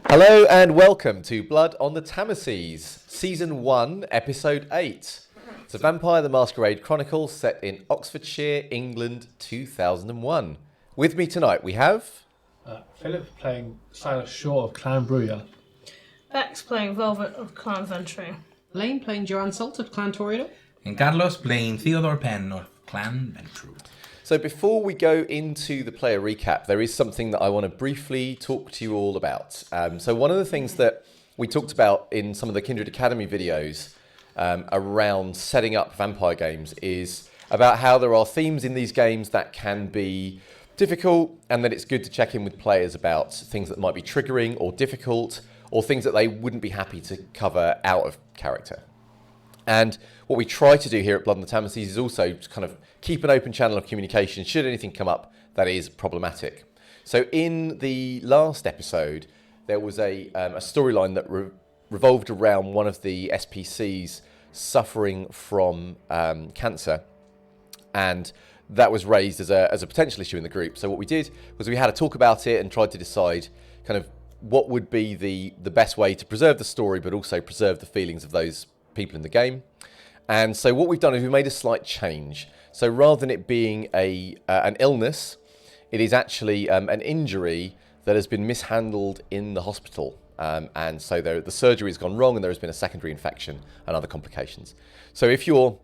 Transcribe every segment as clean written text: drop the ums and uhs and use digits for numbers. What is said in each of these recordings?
Hello and welcome to Blood on the Tamesis, Season 1, Episode 8. It's a Vampire the Masquerade Chronicle set in Oxfordshire, England, 2001. With me tonight we have... Philip playing Silas Shaw of Clan Brewyer. Bex playing Velvet of Clan Ventry. Lane playing Joanne Salt of Clan Torino. And Carlos playing Theodore Penn of Clan Ventru. So before we go into the player recap, there is something that I want to briefly talk to you all about. So one of the things that we talked about in some of the Kindred Academy videos around setting up vampire games is about how there are themes in these games that can be difficult, and that it's good to check in with players about things that might be triggering or difficult, or things that they wouldn't be happy to cover out of character. And what we try to do here at Blood on the Tamesis is also to kind of keep an open channel of communication should anything come up that is problematic. So in the last episode, there was a storyline that revolved around one of the SPCs suffering from cancer, and that was raised as a potential issue in the group. So what we did was we had a talk about it and tried to decide kind of what would be the best way to preserve the story, but also preserve the feelings of those people in the game. And so what we've done is we made a slight change. So rather than it being an illness, it is actually an injury that has been mishandled in the hospital. And so the surgery has gone wrong and there has been a secondary infection and other complications. So if you're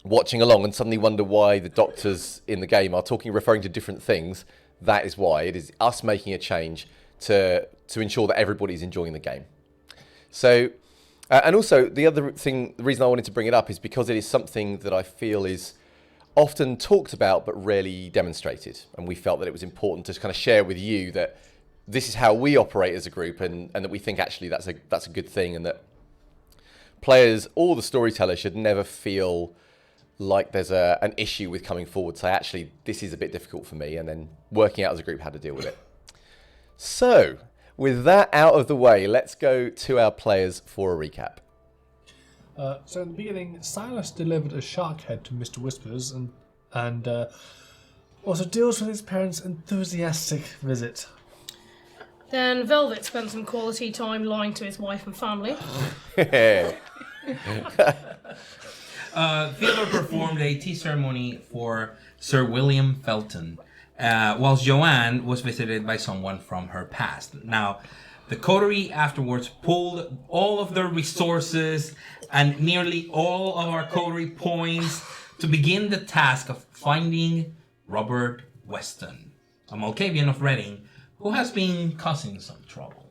watching along and suddenly wonder why the doctors in the game are referring to different things, that is why. It is us making a change to ensure that everybody's enjoying the game. So, and also the reason I wanted to bring it up is because it is something that I feel is often talked about but rarely demonstrated. And we felt that it was important to kind of share with you that this is how we operate as a group, and that we think actually that's a good thing, and that players or the storyteller should never feel like there's an issue with coming forward. Say, actually, this is a bit difficult for me, and then working out as a group how to deal with it. So, with that out of the way, let's go to our players for a recap. So in the beginning, Silas delivered a shark head to Mr. Whispers and also deals with his parents' enthusiastic visit. Then Velvet spent some quality time lying to his wife and family. Theodore performed a tea ceremony for Sir William Felton, whilst Joanne was visited by someone from her past. Now, the coterie afterwards pulled all of their resources and nearly all of our coterie points to begin the task of finding Robert Weston, a Malkavian of Reading, who has been causing some trouble.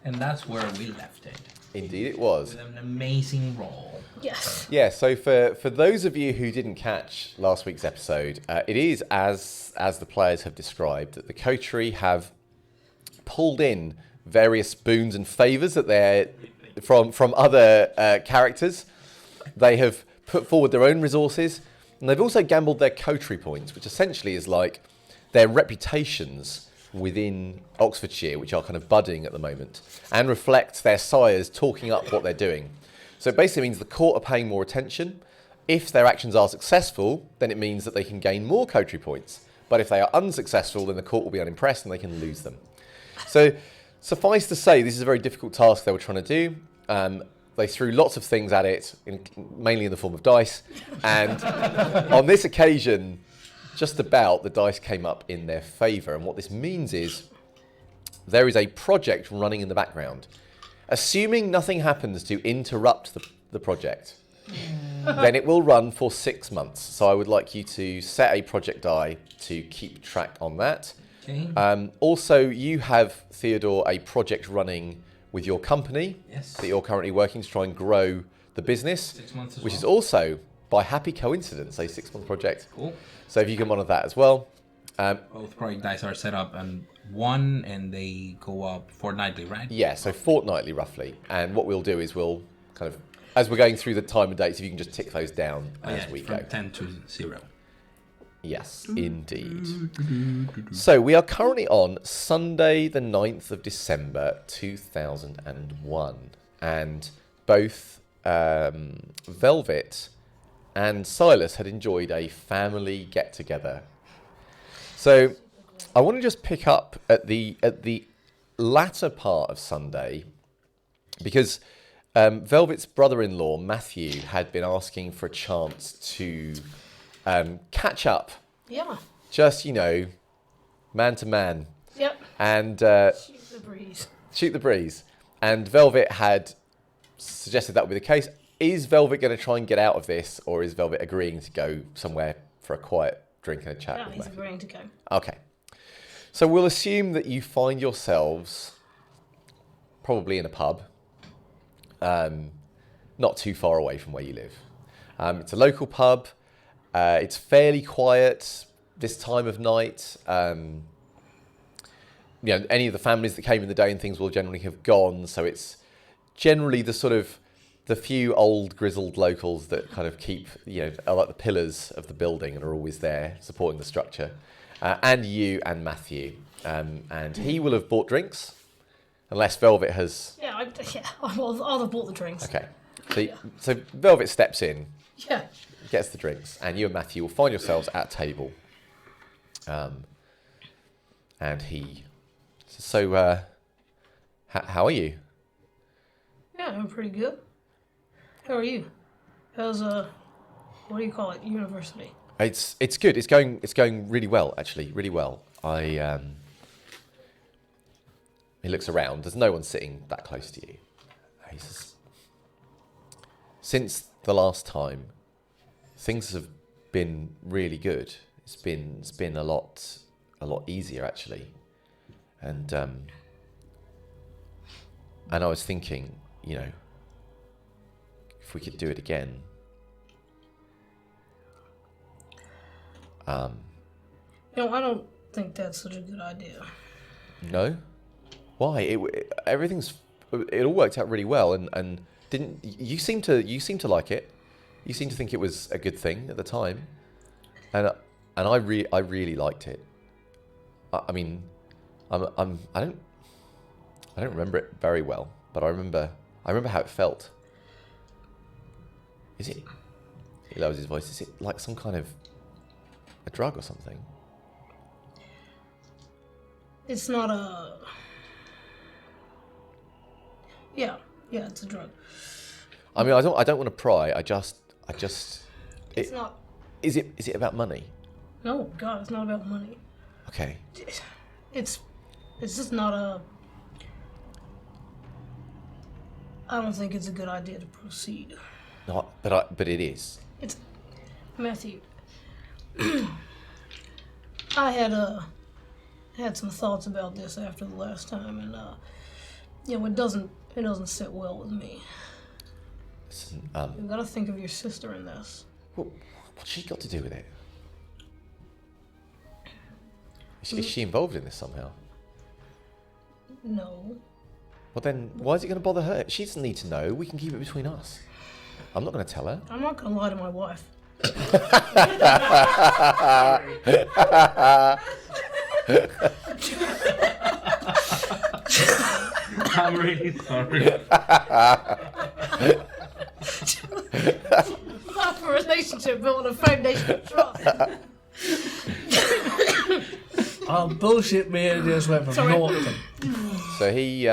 And that's where we left it. Indeed it was. With an amazing roll. Yes. Yeah, so for those of you who didn't catch last week's episode, it is as the players have described, that the coterie have pulled in various boons and favours that they're from other characters. They have put forward their own resources, and they've also gambled their coterie points, which essentially is like their reputations within Oxfordshire, which are kind of budding at the moment, and reflect their sires talking up what they're doing. So it basically means the court are paying more attention. If their actions are successful, then it means that they can gain more coterie points. But if they are unsuccessful, then the court will be unimpressed and they can lose them. So suffice to say, this is a very difficult task they were trying to do. They threw lots of things at it, mainly in the form of dice. And on this occasion, just about the dice came up in their favour. And what this means is there is a project running in the background. Assuming nothing happens to interrupt the project, then it will run for 6 months. So I would like you to set a project die to keep track on that. Okay. Also, you have, Theodore, a project running with your company that you're currently working to try and grow the business, 6 months as which well. is also, by happy coincidence, a 6-month project. Cool. So if you can monitor that as well. Both project dice are set up and one, and they go up fortnightly, right? Yeah, so fortnightly roughly. And what we'll do is we'll kind of, as we're going through the time and dates, if you can just tick those down as we go. From 10 to 0. Yes, indeed. So we are currently on Sunday the 9th of December 2001. And both Velvet and Silas had enjoyed a family get-together. So I want to just pick up at the latter part of Sunday, because Velvet's brother-in-law, Matthew, had been asking for a chance to catch up. Yeah. Just, man to man. Yep. And Shoot the breeze. shoot the breeze. And Velvet had suggested that would be the case. Is Velvet going to try and get out of this, or is Velvet agreeing to go somewhere for a quiet drink and a chat? Yeah, with he's Matthew? agreeing to go. Okay. So we'll assume that you find yourselves probably in a pub, not too far away from where you live. It's a local pub. It's fairly quiet this time of night. Any of the families that came in the day and things will generally have gone. So it's generally the few old grizzled locals that kind of keep, are like the pillars of the building and are always there supporting the structure. And you and Matthew. And he will have bought drinks, unless Velvet has... Yeah, I'll have bought the drinks. Okay. So Velvet steps in, Yeah. gets the drinks, and you and Matthew will find yourselves at table. And he... So, how are you? Yeah, I'm pretty good. How are you? How's, what do you call it, university? It's good. It's going really well, actually, really well. He looks around. There's no one sitting that close to you. He says, since the last time, things have been really good. It's been a lot easier, actually. And I was thinking, if we could do it again. I don't think that's such a good idea. No? Why? It all worked out really well, and didn't you seem to like it? You seem to think it was a good thing at the time, and I really liked it. I mean, I don't remember it very well, but I remember how it felt. Is it? He lowers his voice. Is it like some kind of a drug or something? It's not a... Yeah, it's a drug. I mean, I don't want to pry. I just. It's not... Is it about money? No, God, it's not about money. Okay. It's just not a... I don't think it's a good idea to proceed. No, but it is. It's... Matthew... I had some thoughts about this after the last time, and it doesn't sit well with me. Listen, You've got to think of your sister in this. what's she got to do with it? Is she involved in this somehow? No. Well then, why is it going to bother her? She doesn't need to know. We can keep it between us. I'm not going to tell her. I'm not going to lie to my wife. I'm really sorry. Half a relationship built on a foundation of trust. Bullshit me and just went from Sorry. naught to... So he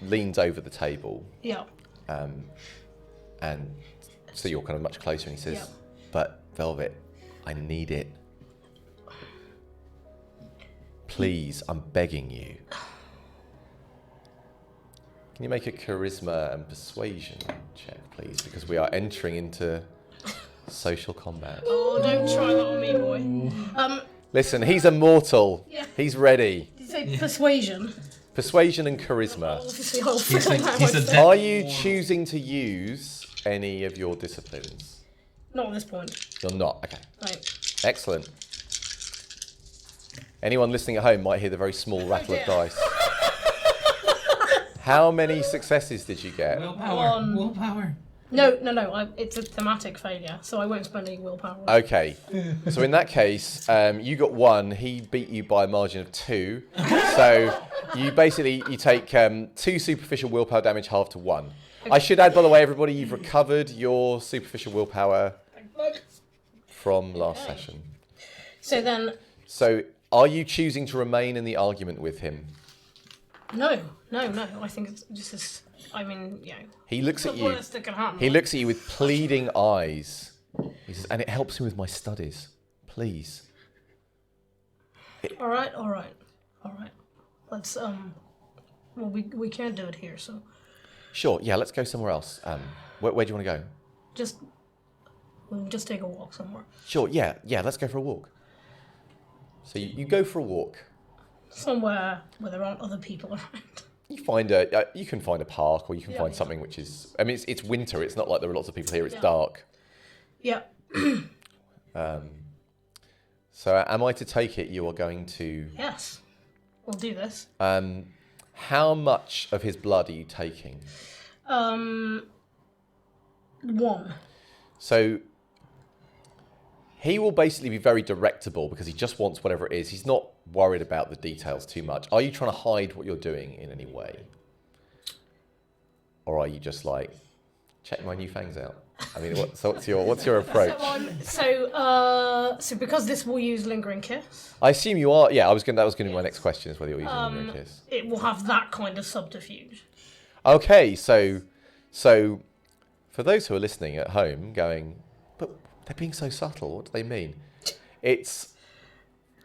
leans over the table, Yeah. and so you're kind of much closer, and he says, Yeah. "But Velvet, I need it. Please, I'm begging you. Can you make a charisma and persuasion check, please? Because we are entering into social combat." Oh, don't try that on me, boy. Listen, he's immortal. Yeah. He's ready. Did you say persuasion? Persuasion and charisma. Obviously, I'll He's fail a- that he's a myself. dead- Are you choosing to use any of your disciplines? Not at this point. You're not. Okay. Right. Excellent. Anyone listening at home might hear the very small rattle of dice. How many successes did you get? Willpower. Willpower. No. It's a thematic failure, so I won't spend any willpower. Okay. So in that case, you got 1. He beat you by a margin of 2. So you take 2 superficial willpower damage halved to 1. I should add, by the way, everybody, you've recovered your superficial willpower from last session. So then, So Are you choosing to remain in the argument with him? No. I think it's just. I mean, He looks at the you. worst that can happen. He looks at you with pleading eyes. He says, and it helps me with my studies. Please. All right. Let's Well, we can't do it here, so. Sure. Yeah. Let's go somewhere else. Where do you want to go? We'll just take a walk somewhere. Sure. Yeah. Let's go for a walk. So you go for a walk. Somewhere where there aren't other people around. You can find a park, or you can find something which is. I mean, it's winter. It's not like there are lots of people here. It's dark. Yeah. So am I to take it you are going to? Yes. We'll do this. How much of his blood are you taking? 1. So he will basically be very directable because he just wants whatever it is. He's not worried about the details too much. Are you trying to hide what you're doing in any way? Or are you just like, check my new fangs out? I mean, what's your approach? So because this will use Lingering Kiss. I assume you are. Yeah, that was going to be my next question, is whether you're using Lingering Kiss. It will have that kind of subterfuge. Okay, so for those who are listening at home going, but they're being so subtle, what do they mean? It's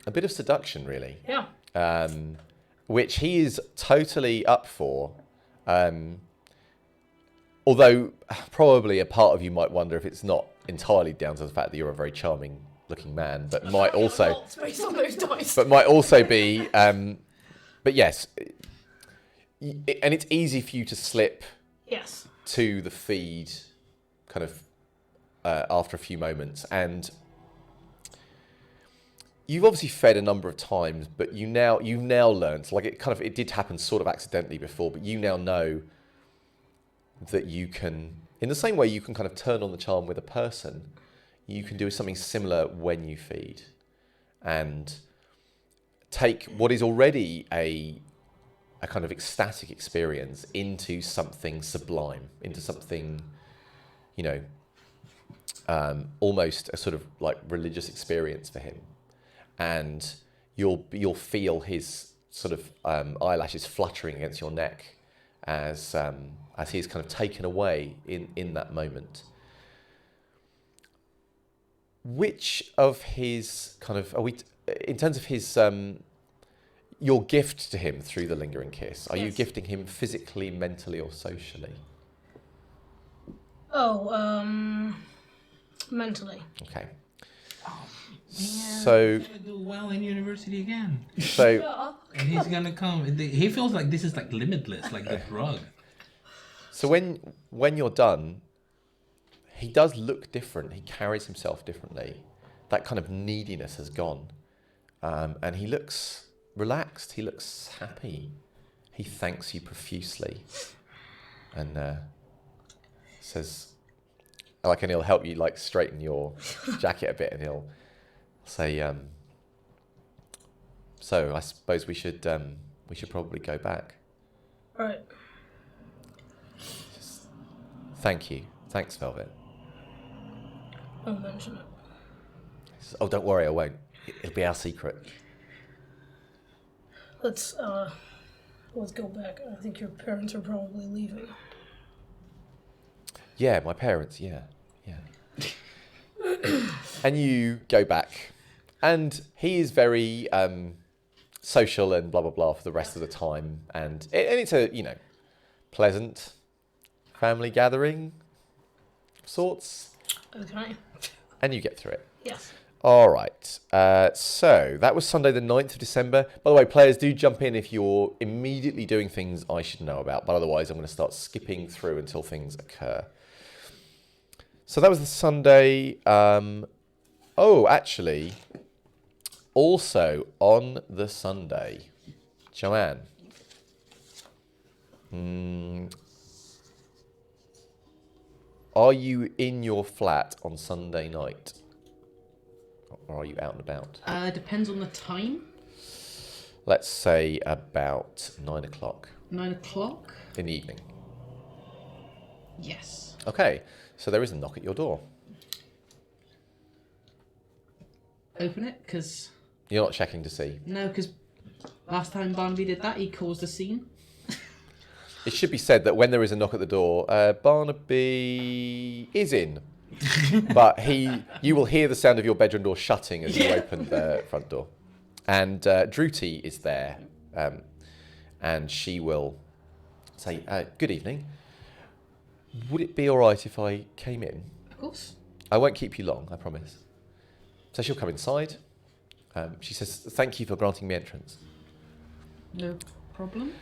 a bit of seduction, really. Yeah. Which he is totally up for. Although probably a part of you might wonder if it's not entirely down to the fact that you're a very charming looking man, but might also based on those dice. but might also be but yes, and it's easy for you to slip Yes. to the feed kind of after a few moments, and you've obviously fed a number of times, but you've now learned, like it did happen sort of accidentally before, but you now know that you can, in the same way you can kind of turn on the charm with a person, you can do something similar when you feed and take what is already a kind of ecstatic experience into something sublime, into something, almost a sort of like religious experience for him. And you'll feel his sort of eyelashes fluttering against your neck as he's kind of taken away in that moment. Which of his kind of in terms of his your gift to him through the Lingering Kiss, are you gifting him physically, mentally, or socially? Mentally. Okay. Yeah, So he's gonna do well in university again. So And he's gonna come. He feels like this is like limitless, like the drug. So when you're done, he does look different. He carries himself differently. That kind of neediness has gone. And he looks relaxed. He looks happy. He thanks you profusely. And says, and he'll help you like straighten your jacket a bit, and he'll say, so I suppose we should probably go back. Right. Thank you. Thanks, Velvet. Don't mention it. He says, oh, don't worry, I won't. It'll be our secret. Let's go back. I think your parents are probably leaving. Yeah, my parents, yeah. And you go back. And he is very social and blah, blah, blah for the rest of the time. And it's a, pleasant family gathering of sorts. Okay. And you get through it. Yes. All right. So that was Sunday the 9th of December. By the way, players, do jump in if you're immediately doing things I should know about. But otherwise, I'm going to start skipping through until things occur. So that was the Sunday. Actually, also on the Sunday, Joanne. Are you in your flat on Sunday night? Or are you out and about? Depends on the time. Let's say about 9 o'clock. 9 o'clock? In the evening. Yes. Okay, so there is a knock at your door. Open it, because You're not checking to see. No, because last time Barnaby did that, he caused a scene. It should be said that when there is a knock at the door, Barnaby is in. But you will hear the sound of your bedroom door shutting as you open the front door. And Druty is there. And she will say, good evening. Would it be all right if I came in? Of course. I won't keep you long, I promise. So she'll come inside. She says, thank you for granting me entrance. No problem.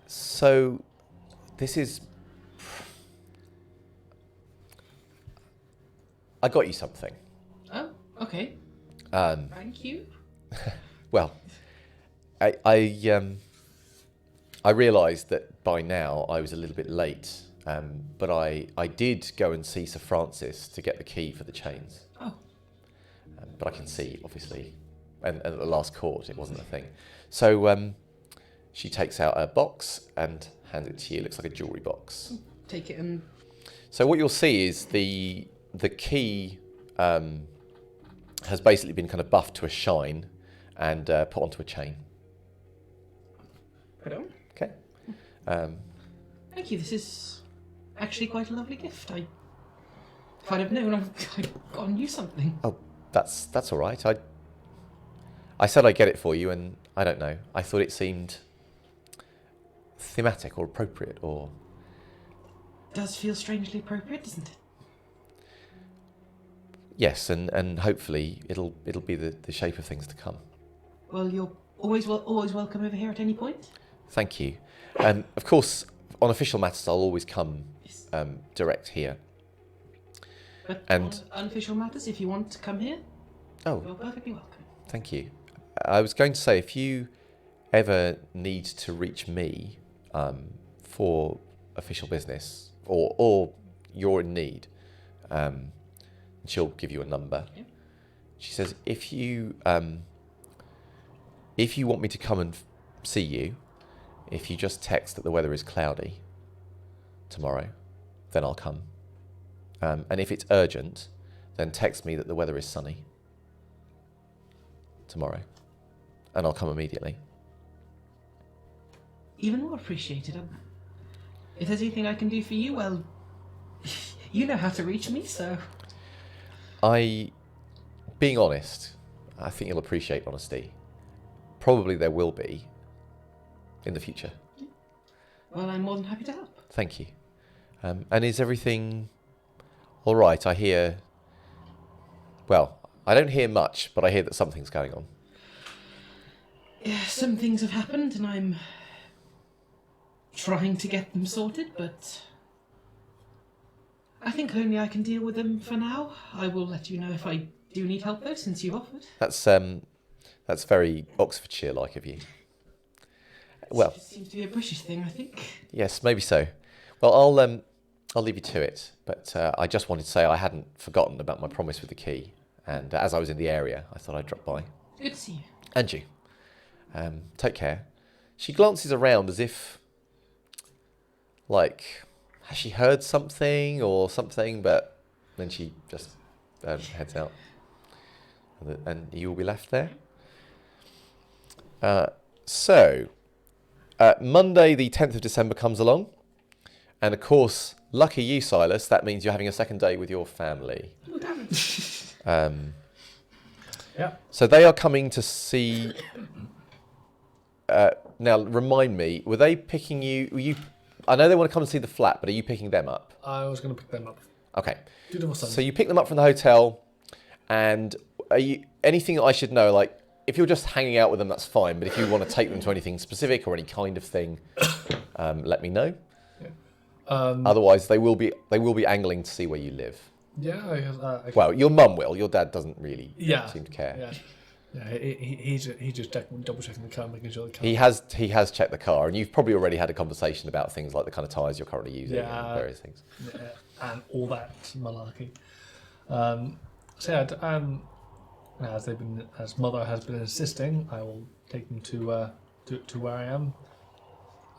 So this is... I got you something. Oh, okay. Thank you. Well, I realised that by now I was a little bit late, but I did go and see Sir Francis to get the key for the chains. Oh. But I can see, obviously, and at the last court it wasn't a thing. So she takes out a box and hands it to you. It looks like a jewellery box. Take it and... So what you'll see is the key has basically been kind of buffed to a shine and put onto a chain. Put on. Okay. Thank you. This is actually quite a lovely gift. If I'd have known, I'd gotten you something. Oh, that's all right. I said I'd get it for you, and I don't know. I thought it seemed thematic or appropriate, or... Does feel strangely appropriate, doesn't it? Yes, and hopefully it'll be the shape of things to come. Well, you're always welcome over here at any point. Thank you. Of course, on official matters, I'll always come direct here. But And- on unofficial matters, if you want to come here, Oh, you're perfectly welcome. thank you. I was going to say, if you ever need to reach me for official business, or you're in need, she'll give you a number. Yeah. She says, if you want me to come and see you, if you just text that the weather is cloudy tomorrow, then I'll come. And if it's urgent, then text me that the weather is sunny tomorrow, and I'll come immediately. Even more appreciated. If there's anything I can do for you, well, you know how to reach me, so... Being honest, I think you'll appreciate honesty. Probably there will be in the future. Well, I'm more than happy to help. Thank you. And is everything all right? I hear... Well, I don't hear much, but I hear that something's going on. Yeah, some things have happened, and I'm trying to get them sorted, but I think only I can deal with them for now. I will let you know if I do need help, though, since you've offered. That's very Oxfordshire-like of you. Well, It seems to be a British thing, I think. yes, maybe so. Well, I'll leave you to it. But I just wanted to say I hadn't forgotten about my promise with the key, and as I was in the area, I thought I'd drop by. Good to see you. And you. Take care. She glances around as if, like, has she heard something or something? But then she just heads out, and you will be left there. So, Monday the 10th of December comes along, and of course, lucky you, Silas, that means you're having a second day with your family. Oh, damn it. Yeah. So they are coming to see... now, remind me, were they picking you... Were you? I know they want to come and see the flat, but are you picking them up? I was going to pick them up. Okay. Beautiful sun. So you pick them up from the hotel, and are you anything that I should know? Like, if you're just hanging out with them, that's fine. But if you want to take them to anything specific or any kind of thing, let me know. Yeah. Otherwise, they will be angling to see where you live. Yeah. I Well, your mum will. Your dad doesn't really seem to care. Yeah. Yeah. He just double checking the car, making sure the car. He has checked the car, and you've probably already had a conversation about things like the kind of tyres you're currently using and various things. Yeah, and all that malarkey. So yeah, as mother has been insisting, I will take them to where I am.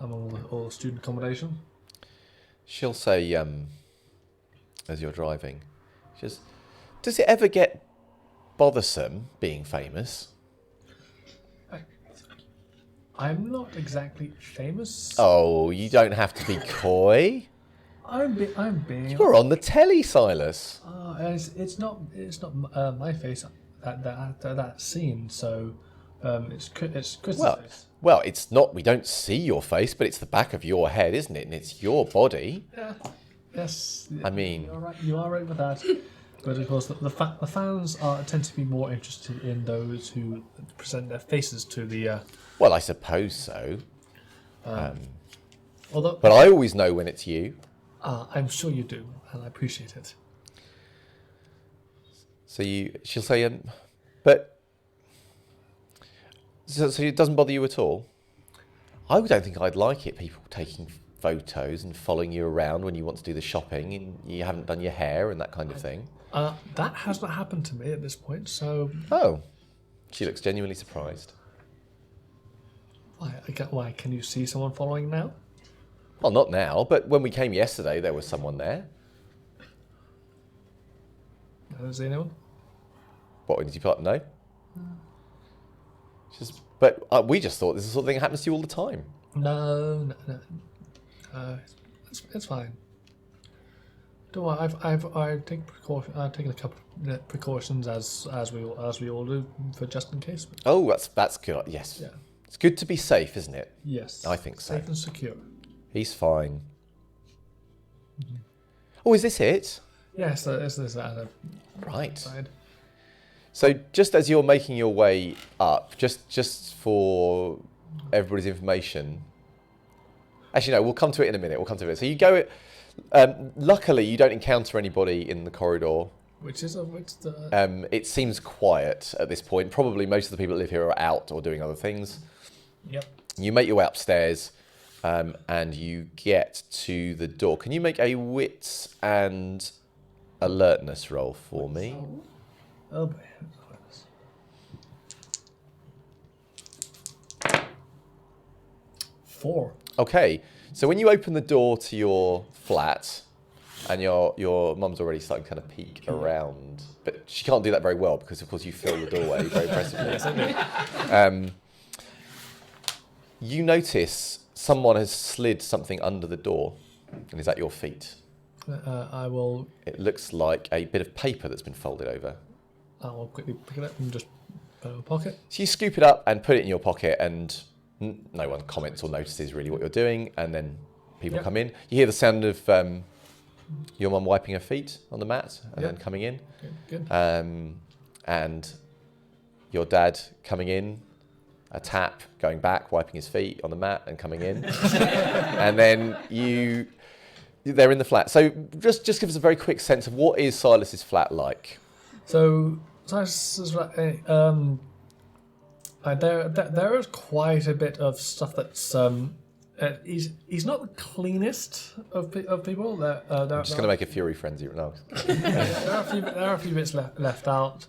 I'm all the student accommodation. She'll say, as you're driving, she says, Does it ever get bothersome being famous? I'm not exactly famous. Oh, you don't have to be coy. I'm being. You're on the telly, Silas. It's not my face that scene. So it's Chris's face. Well, it's not. We don't see your face, but it's the back of your head, isn't it? And it's your body. Yeah. Yes. I mean, you're right. You are right with that. But of course, the fans tend to be more interested in those who present their faces to the. Well, I suppose so. Although, But I always know when it's you. I'm sure you do, and I appreciate it. So she'll say, but so it doesn't bother you at all. I don't think I'd like it. People taking photos and following you around when you want to do the shopping and you haven't done your hair and that kind of thing. That has not happened to me at this point. So. Oh, she looks genuinely surprised. Why? Can you see someone following now? Well, not now, but when we came yesterday, there was someone there. I don't see anyone. What, did you put? No? But we just thought this is the sort of thing that happens to you all the time. No. It's fine. Don't worry. I've taken a couple of precautions as we all do for just in case. Oh, that's good. Yes. Yeah. It's good to be safe, isn't it? Yes. I think so. Safe and secure. He's fine. Mm-hmm. Oh, is this it? Yes, there's that Right. side. So just as you're making your way up, just for everybody's information. Actually, no, we'll come to it in a minute. So you go. Luckily, you don't encounter anybody in the corridor. It seems quiet at this point. Probably most of the people that live here are out or doing other things. Yep. You make your way upstairs, and you get to the door. Can you make a wits and alertness roll for me? Oh boy. 4. Okay, so when you open the door to your flat, and your mum's already starting to kind of peek around, but she can't do that very well because, of course, you fill the doorway very impressively. You notice someone has slid something under the door and is at your feet. I will It looks like a bit of paper that's been folded over. quickly pick it up and just put it in my pocket. So you scoop it up and put it in your pocket, and no one comments or notices really what you're doing, and then people come in. You hear the sound of your mum wiping her feet on the mat and then coming in. Good. And your dad coming in, a tap, going back, wiping his feet on the mat and coming in. And then they're in the flat. So just give us a very quick sense of what is Silas's flat like. So Silas is like, there is quite a bit of stuff that's he's not the cleanest of people. I'm just going to make a fury frenzy. No. there are a few bits left out.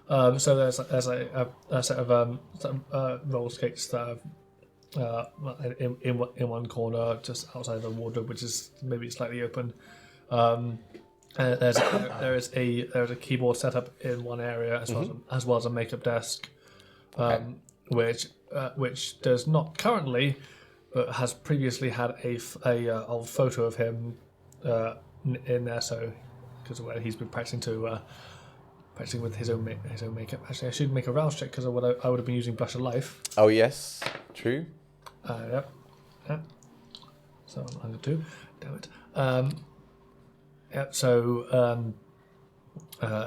So there's a set of roller skates that are in one corner, just outside the wardrobe, which is maybe slightly open. There is a keyboard set up in one area as well as a makeup desk, which does not currently, but has previously had a old photo of him in there. So because he's been practicing with his own makeup. Actually, I should make a rouse check because I would have been using Blush of Life. Oh yes, true. Yep. So I'm under 2. Damn it. Yep. So there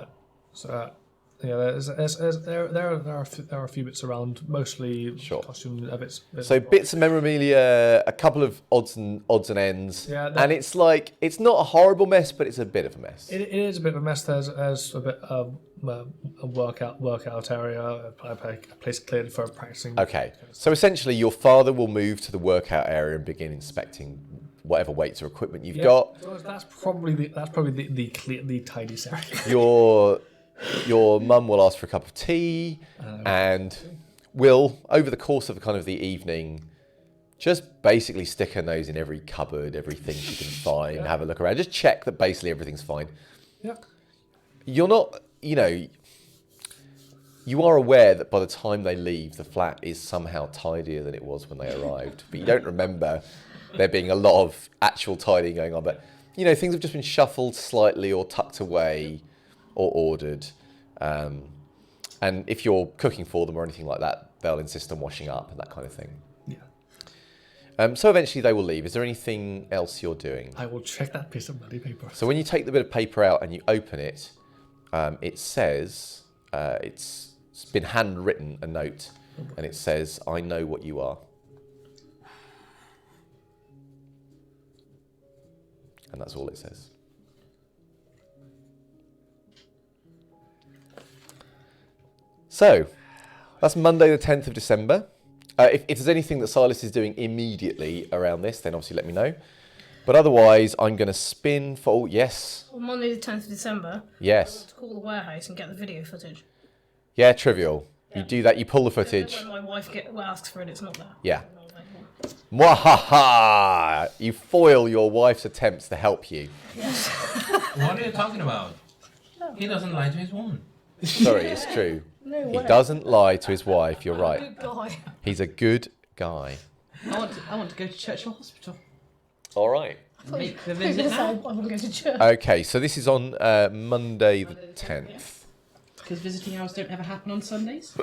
are a few bits around, mostly costume bits. So bits of memorabilia, a couple of odds and ends, and it's like it's not a horrible mess, but it's a bit of a mess. It is a bit of a mess. There's a bit of a workout area, a place cleared for practicing. Okay, so essentially, your father will move to the workout area and begin inspecting whatever weights or equipment you've got. So that's probably the tidiest area. Your mum will ask for a cup of tea and will, over the course of kind of the evening, just basically stick her nose in every cupboard, everything she can find, have a look around, just check that basically everything's fine. Yeah. you're not, you know, you are aware that by the time they leave, the flat is somehow tidier than it was when they arrived. But you don't remember there being a lot of actual tidying going on. But, you know, things have just been shuffled slightly or tucked away or ordered. And if you're cooking for them or anything like that, they'll insist on washing up and that kind of thing. Yeah. So eventually they will leave. Is there anything else you're doing? I will check that piece of bloody paper. So when you take the bit of paper out and you open it, it says, it's been handwritten, a note, and it says, "I know what you are." And that's all it says. So, that's Monday the 10th of December. If there's anything that Silas is doing immediately around this, then obviously let me know. But otherwise, I'm going to spin for... Oh, yes. On Monday the 10th of December, Yes. to call the warehouse and get the video footage. Yeah, trivial. Yeah. You do that, you pull the footage. When my wife asks for it, it's not there. Yeah. Mwahaha! You foil your wife's attempts to help you. What are you talking about? He doesn't lie to his woman. Sorry, it's true. No He way. doesn't lie to his wife, you're right. Good guy. He's a good guy. I want to go to Churchill Hospital. All right. Make the I was gonna visit say, now. I want to go to church. Okay, so this is on Monday the 10th. Because visiting hours don't ever happen on Sundays.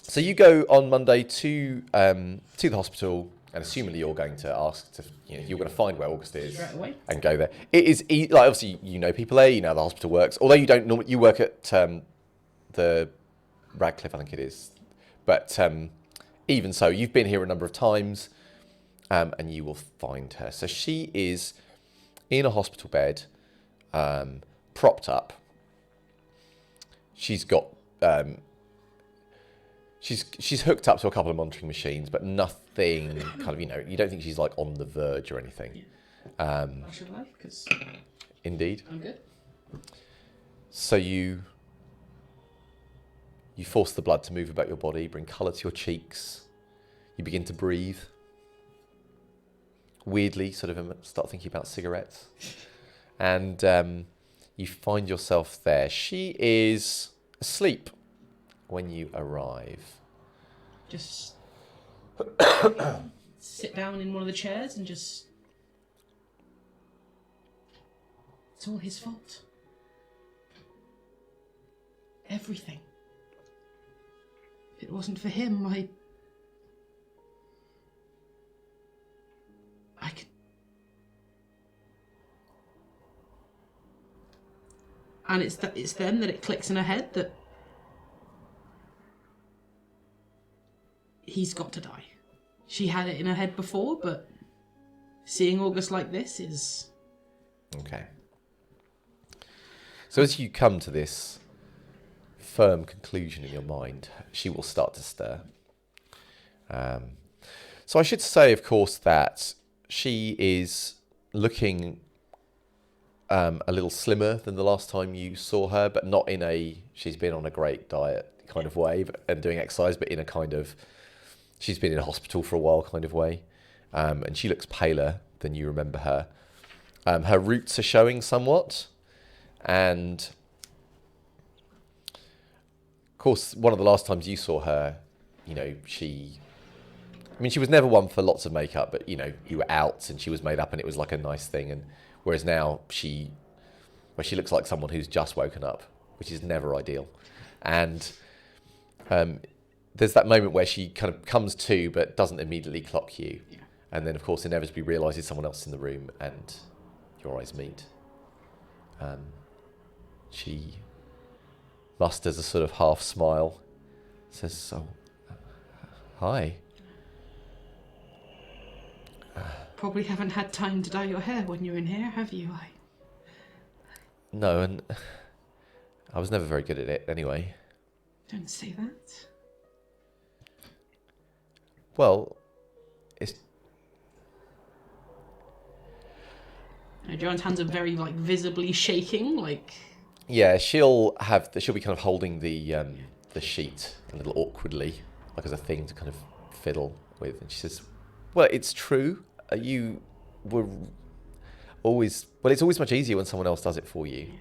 So you go on Monday to the hospital, and assumingly you're going to ask to, you know, you're going to find where August is Straight away. and go there. It is like obviously you know people there, you know how the hospital works. Although you don't normally, you work at the Radcliffe, I think it is. But even so, you've been here a number of times, and you will find her. So she is in a hospital bed, propped up. She's got she's hooked up to a couple of monitoring machines, but nothing kind of, you know, you don't think she's like on the verge or anything. I should life because Indeed. I'm good. So you force the blood to move about your body, bring colour to your cheeks. You begin to breathe. Weirdly, sort of start thinking about cigarettes. And you find yourself there. She is asleep when you arrive. Just sit down in one of the chairs and just... It's all his fault. Everything. If it wasn't for him, I could... And it's then that it clicks in her head that he's got to die. She had it in her head before, but seeing August like this is... Okay. So as you come to this firm conclusion in your mind, she will start to stir. So I should say, of course, that she is looking a little slimmer than the last time you saw her, but not in a she's been on a great diet kind of way and doing exercise, but in a kind of she's been in a hospital for a while kind of way. And she looks paler than you remember her. Her roots are showing somewhat. And of course, one of the last times you saw her, you know, she was never one for lots of makeup, but, you know, you were out and she was made up and it was like a nice thing. And whereas now she looks like someone who's just woken up, which is never ideal. And there's that moment where she kind of comes to, but doesn't immediately clock you. Yeah. And then, of course, inevitably realises someone else in the room and your eyes meet. She musters a sort of half smile, says, "Oh, hi." Probably haven't had time to dye your hair when you're in here, have you? No, and I was never very good at it anyway. Don't say that. Well, it's... Joanne's hands are very, visibly shaking, Yeah, she'll be kind of holding the sheet a little awkwardly, like as a thing to kind of fiddle with. And she says, "Well, it's true. It's always much easier when someone else does it for you."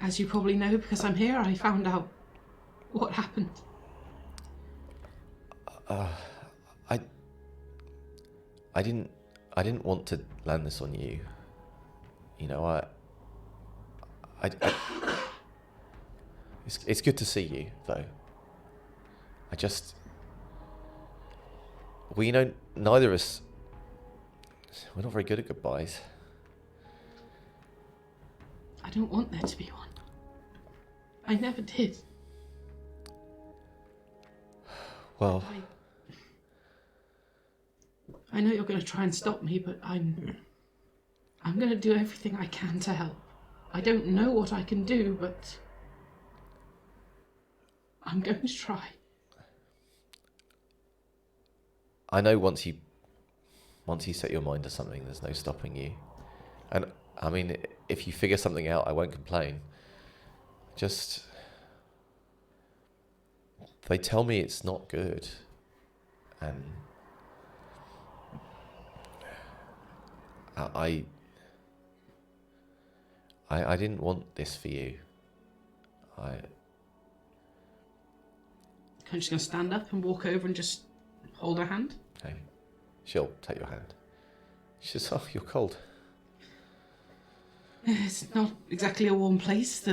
As you probably know, because I'm here, I found out what happened. I didn't want to land this on you. You know, it's good to see you, though. Neither of us, we're not very good at goodbyes. I don't want there to be one. I never did. Well, I know you're going to try and stop me, but I'm going to do everything I can to help. I don't know what I can do, but I'm going to try. I know once you set your mind to something, there's no stopping you. And I mean, if you figure something out, I won't complain. Just, they tell me it's not good, and I didn't want this for you. I'm just going to stand up and walk over and just hold her hand. Okay. She'll take your hand. She says, "Oh, you're cold." It's not exactly a warm place.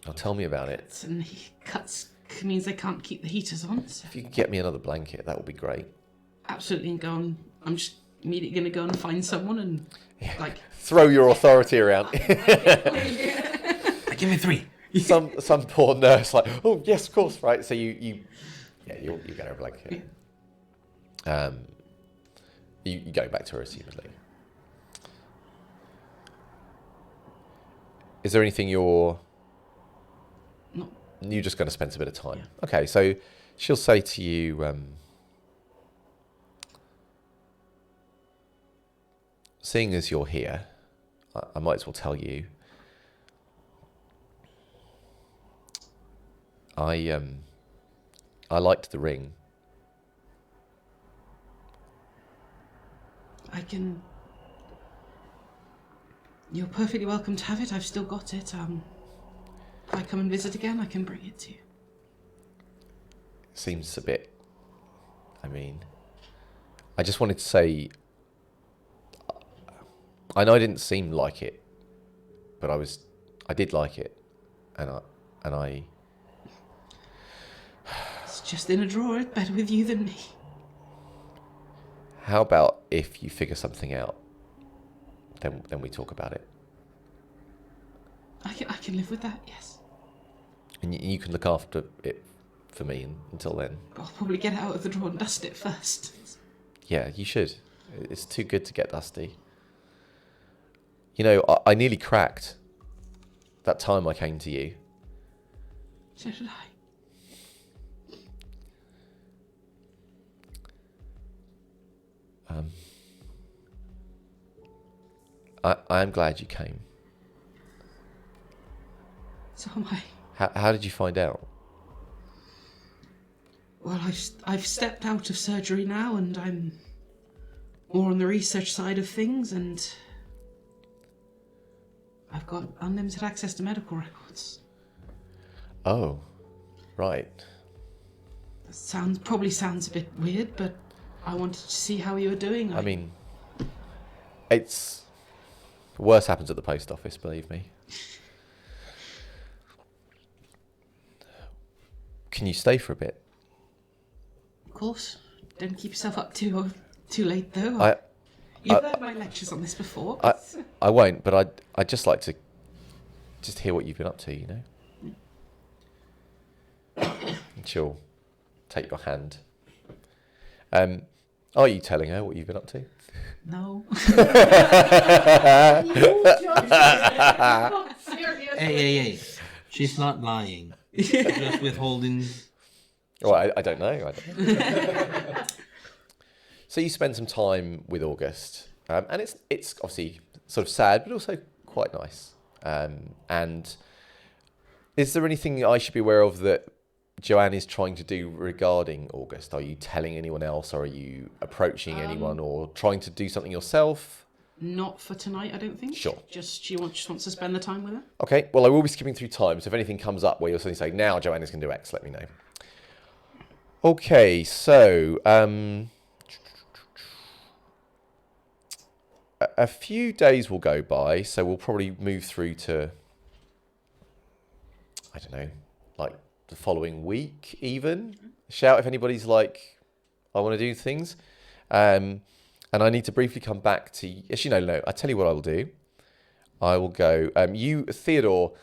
Oh, tell me about it. And he cuts means they can't keep the heaters on. So. If you could get me another blanket, that would be great. Absolutely, and go on. I'm just immediately going to go and find someone and throw your authority around. Give me 3. some poor nurse like, "Oh yes, of course, right." So you get her a blanket. You go back to her assumedly. Is there anything you're just going to spend a bit of time? Yeah. Okay, so she'll say to you, seeing as you're here, I might as well tell you, I liked the ring. You're perfectly welcome to have it. I've still got it. If I come and visit again, I can bring it to you. Seems a bit... I mean... I just wanted to say... I know I didn't seem like it, but I did like it. And I... It's just in a drawer. It's better with you than me. How about if you figure something out, then we talk about it? I can live with that, yes. And you can look after it for me until then. I'll probably get it out of the drawer and dust it first. Yeah, you should. It's too good to get dusty. You know, I nearly cracked that time I came to you. So did I. I am glad you came. So am I. How did you find out? Well, I've stepped out of surgery now, and I'm more on the research side of things, and I've got unlimited access to medical records. Oh, right. Probably sounds a bit weird, but I wanted to see how you were doing. I mean, it's... Worse happens at the post office, believe me. Can you stay for a bit? Of course. Don't keep yourself up too late, though. You've heard my lectures on this before. I won't, but I'd just like to just hear what you've been up to, you know? And she'll take your hand. Are you telling her what you've been up to? No. Hey. She's not lying. Just withholding. Well, I don't know. So you spend some time with August, and it's obviously sort of sad, but also quite nice. And is there anything I should be aware of that Joanne is trying to do regarding August? Are you telling anyone else, or are you approaching anyone, or trying to do something yourself? Not for tonight, I don't think. Sure. Just she wants to spend the time with her. Okay, well, I will be skipping through time, so if anything comes up where you'll suddenly say, now Joanne's going to do X, let me know. Okay, so a few days will go by, so we'll probably move through to, I don't know, like the following week even. Shout if anybody's like, I want to do things. And I need to briefly come back to, actually, no, I tell you what I will do. I will go, you, Theodore,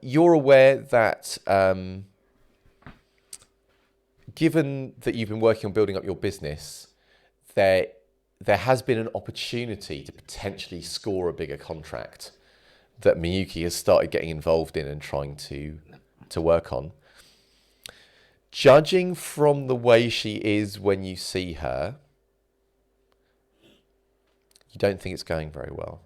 you're aware that given that you've been working on building up your business, there has been an opportunity to potentially score a bigger contract that Miyuki has started getting involved in and trying to work on. Judging from the way she is when you see her, you don't think it's going very well.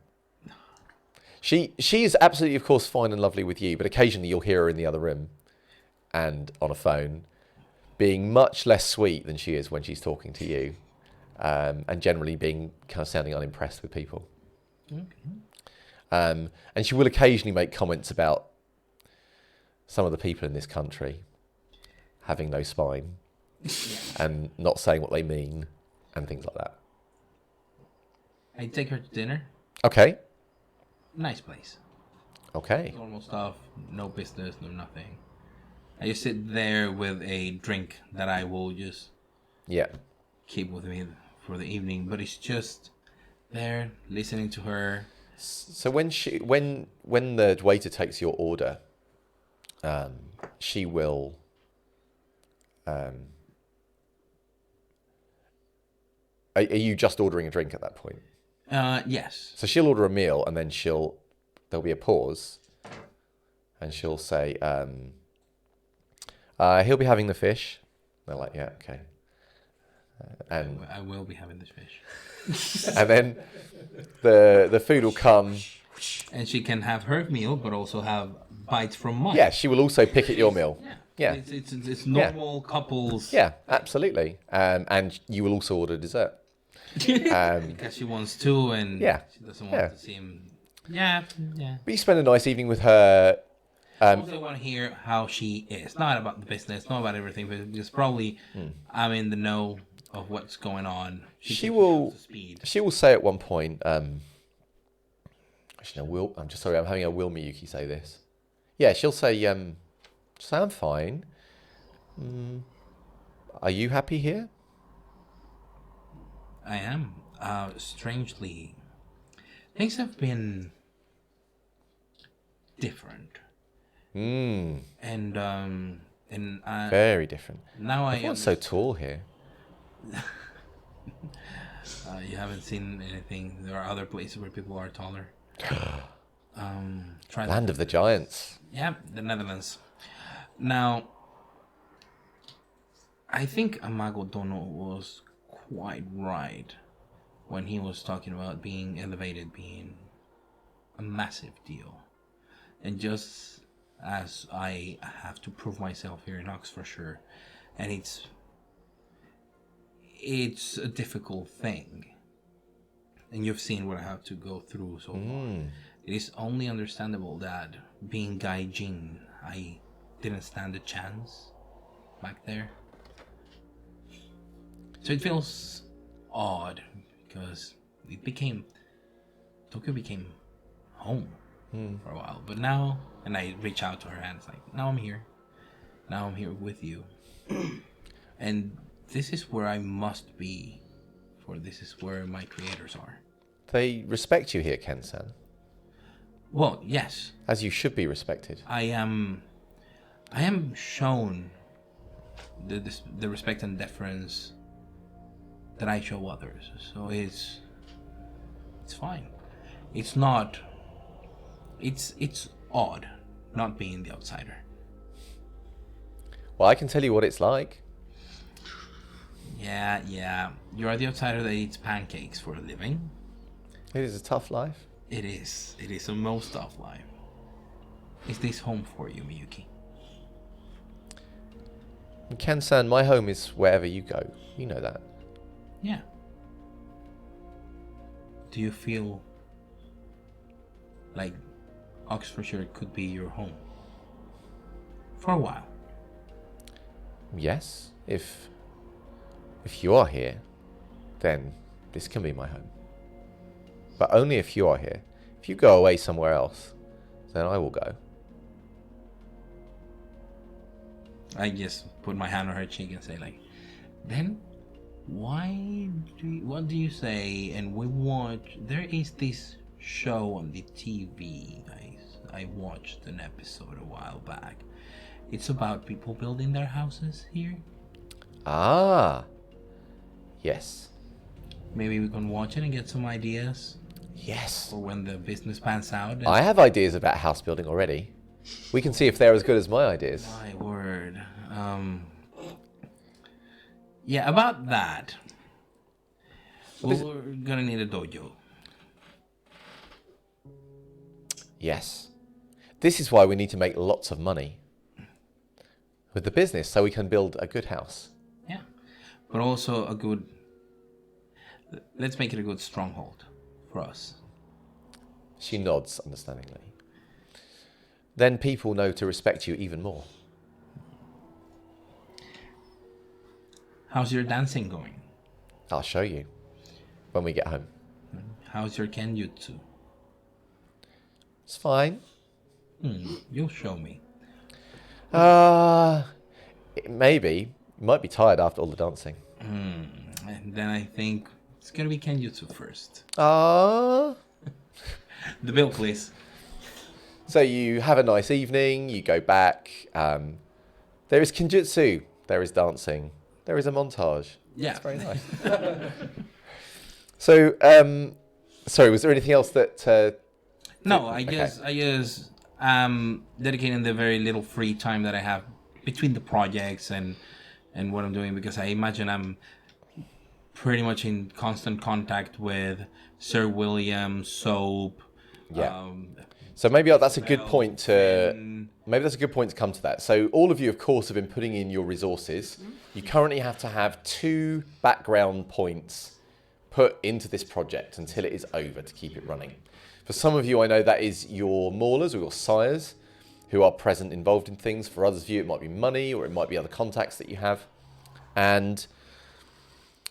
She is absolutely, of course, fine and lovely with you, but occasionally you'll hear her in the other room and on a phone being much less sweet than she is when she's talking to you, and generally being kind of sounding unimpressed with people. Okay. And she will occasionally make comments about some of the people in this country having no spine and not saying what they mean and things like that. I take her to dinner. Okay. Nice place. Okay. Normal stuff. No business. No nothing. I just sit there with a drink that I will just Yeah. keep with me for the evening. But it's just there listening to her. So when the waiter takes your order, she will are you just ordering a drink at that point? Yes. So she'll order a meal and then there'll be a pause and she'll say, he'll be having the fish. They're like, yeah, okay. And I will be having this fish. and then the food will come. And she can have her meal, but also have bites from mine. Yeah, she will also pick at your meal. Yeah. It's normal couples. Yeah, absolutely. And you will also order dessert. Because she wants to, and Yeah. she doesn't want to seem. Yeah. But you spend a nice evening with her. I also want to hear how she is. Not about the business, not about everything, but because probably I'm in the know of what's going on. She will say at one point, actually, no, I'm just sorry, I'm having a Will Miyuki say this. Yeah, she'll say, I'm fine. Are you happy here? I am. Strangely, things have been different. And Very different. now Everyone's so tall here. You haven't seen anything. There are other places where people are taller. Land of the Giants. Yeah, the Netherlands. Now, I think Amago Dono was quite right when he was talking about being elevated being a massive deal. And just as I have to prove myself here in Oxfordshire, and it's a difficult thing. And you've seen what I have to go through so far. It is only understandable that being Gaijin, I didn't stand a chance back there. So it feels odd because Tokyo became home for a while. But now, and I reach out to her and it's like, now I'm here. Now I'm here with you. And this is where I must be, for this is where my creators are. They respect you here, Ken-san. Well, yes. As you should be respected. I am shown the respect and deference that I show others. So it's fine. It's not. It's odd not being the outsider. Well, I can tell you what it's like. Yeah. You are the outsider that eats pancakes for a living. It is a tough life. It is. It is a most tough life. Is this home for you, Miyuki? And Ken-san, my home is wherever you go. You know that. Yeah. do you feel like Oxfordshire could be your home? For a while. Yes, if you are here, then this can be my home. But only if you are here. If you go away somewhere else, then I will go. I just put my hand on her cheek and say, like, then what do you say? And we watch. There is this show on the TV. I watched an episode a while back. It's about people building their houses here. Ah, yes. Maybe we can watch it and get some ideas Yes. for when the business pans out. And I have ideas about house building already. We can see if they're as good as my ideas. my word. Yeah, about that. We're gonna need a dojo. Yes. This is why we need to make lots of money with the business so we can build a good house. Yeah, but also a good. Let's make it a good stronghold for us. She nods understandingly. Then people know to respect you even more. How's your dancing going? I'll show you when we get home. How's your kenjutsu? It's fine. You'll show me. Maybe. You might be tired after all the dancing. And then I think it's gonna be kenjutsu first. Ah. The bill, please. So you have a nice evening, you go back. There is kenjutsu, there is dancing, there is a montage. Yeah. It's very nice. So, sorry, was there anything else that... No, I Okay. just dedicating the very little free time that I have between the projects and what I'm doing, because I imagine I'm pretty much in constant contact with Sir William, Soap. Yeah. So maybe that's a good point to... Finn. Maybe that's a good point to come to that. So all of you, of course, have been putting in your resources. You currently have to have 2 background points put into this project until it is over to keep it running. For some of you, I know that is your maulers or your sires who are present, involved in things. For others of you, it might be money or it might be other contacts that you have. And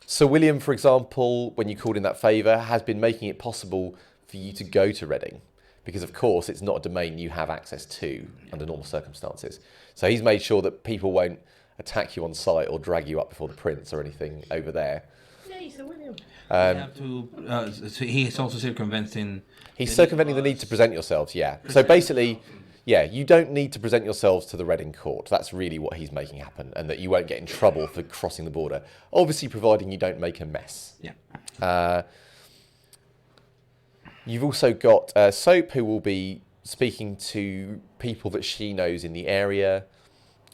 Sir William, for example, when you called in that favour, has been making it possible for you to go to Reading. Because, of course, it's not a domain you have access to under normal circumstances. So he's made sure that people won't attack you on site or drag you up before the prince or anything over there. Yay, Sir William. So he's also circumventing. He's circumventing the need to present yourselves, yeah. So basically, yeah, you don't need to present yourselves to the Reading court. That's really what he's making happen, and that you won't get in trouble for crossing the border. Obviously, providing you don't make a mess. Yeah. You've also got Soap, who will be speaking to people that she knows in the area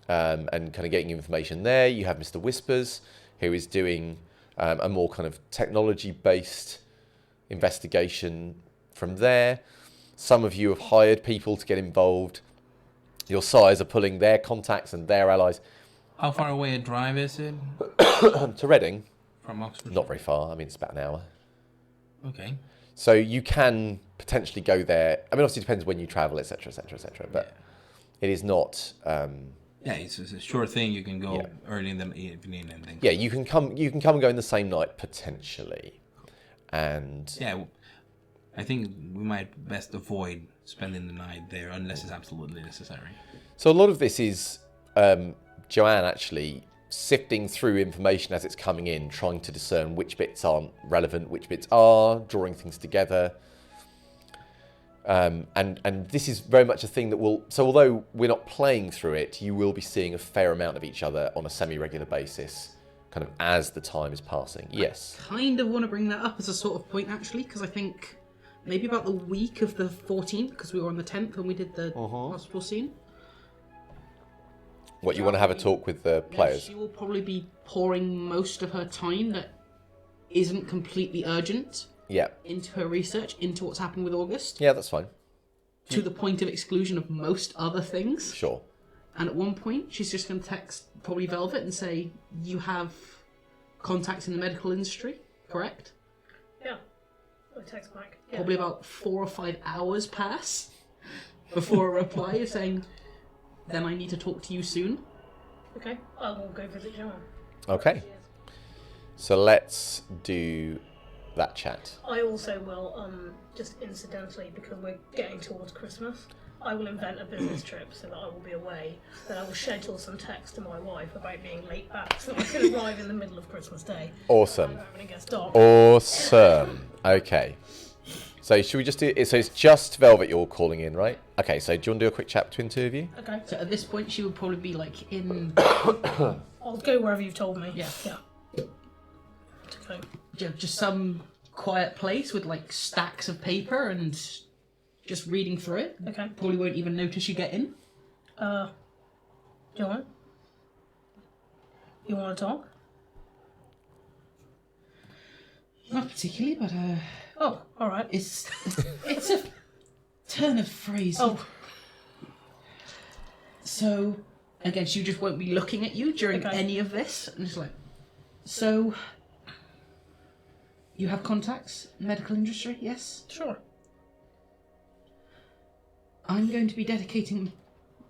and kind of getting information there. You have Mr. Whispers, who is doing a more kind of technology-based investigation from there. Some of you have hired people to get involved. Your sires are pulling their contacts and their allies How far away a drive is it to Reading. from Oxford? Not very far. I mean, it's about an hour. Okay. So you can potentially go there. I mean, obviously it depends when you travel, etc., etc., etc. But it is not. Yeah, it's a sure thing. You can go Yeah. early in the evening and then. Yeah, you can come. You can come and go in the same night potentially, and Yeah, I think we might best avoid spending the night there unless it's absolutely necessary. so a lot of this is Joanne actually sifting through information as it's coming in, trying to discern which bits aren't relevant, which bits are, drawing things together. And this is very much a thing that will... So although we're not playing through it, you will be seeing a fair amount of each other on a semi-regular basis, kind of as the time is passing. Yes. Kind of want to bring that up as a sort of point, actually, because I think maybe about the week of the 14th, because we were on the 10th when we did the hospital scene. What, you want to have a talk with the players? She will probably be pouring most of her time that isn't completely urgent Yeah. into her research, into what's happened with August, Yeah, that's fine. to the point of exclusion of most other things. Sure. And at one point, she's just going to text probably Velvet and say, "You have contacts in the medical industry, correct?" Yeah. I text back. Yeah. Probably about 4 or 5 hours pass before a reply is saying, then I need to talk to you soon. Okay, I will go visit Joanne. Okay. So let's do that chat. I also will, just incidentally, because we're getting towards Christmas, I will invent a business trip so that I will be away. Then I will schedule some text to my wife about being late back so I can arrive in the middle of Christmas Day. Awesome. When it gets dark. Awesome. Okay. So should we just do it? So it's just Velvet you're calling in, right? Okay, so do you want to do a quick chat between the two of you? Okay. So at this point, she would probably be like in I'll go wherever you've told me. Yeah. Yeah. Okay. just some quiet place with like stacks of paper and just reading through it. Okay. Probably won't even notice you get in. Joanne? You want to talk? Not particularly, but Oh, alright. it's a turn of phrase. Oh, So, again, she just won't be looking at you during Okay. any of this. And it's like, so, you have contacts in the medical industry, yes? sure. I'm going to be dedicating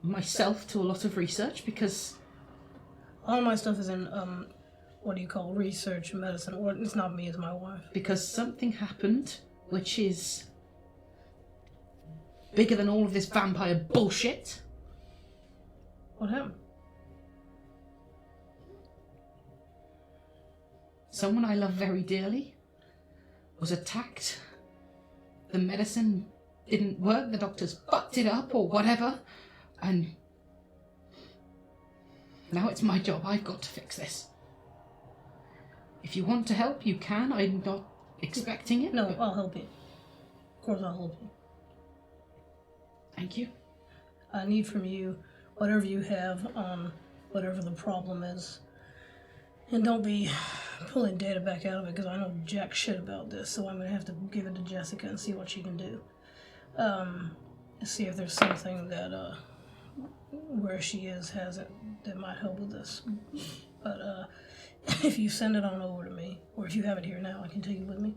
myself to a lot of research because All my stuff is in, what do you call research and medicine, or it's not me, it's my wife. something happened which is bigger than all of this vampire bullshit. What happened? Someone I love very dearly was attacked. The medicine didn't work, the doctors fucked it up or whatever, and now it's my job. I've got to fix this. If you want to help, you can. I'm not expecting it. No, but I'll help you. Of course I'll help you. thank you. I need from you whatever you have on whatever the problem is. And don't be pulling data back out of it, because I know jack shit about this, so I'm going to have to give it to Jessica and see what she can do. See if there's something that, where she is has it that might help with this. But, if you send it on over to me, or if you have it here now, I can take it with me.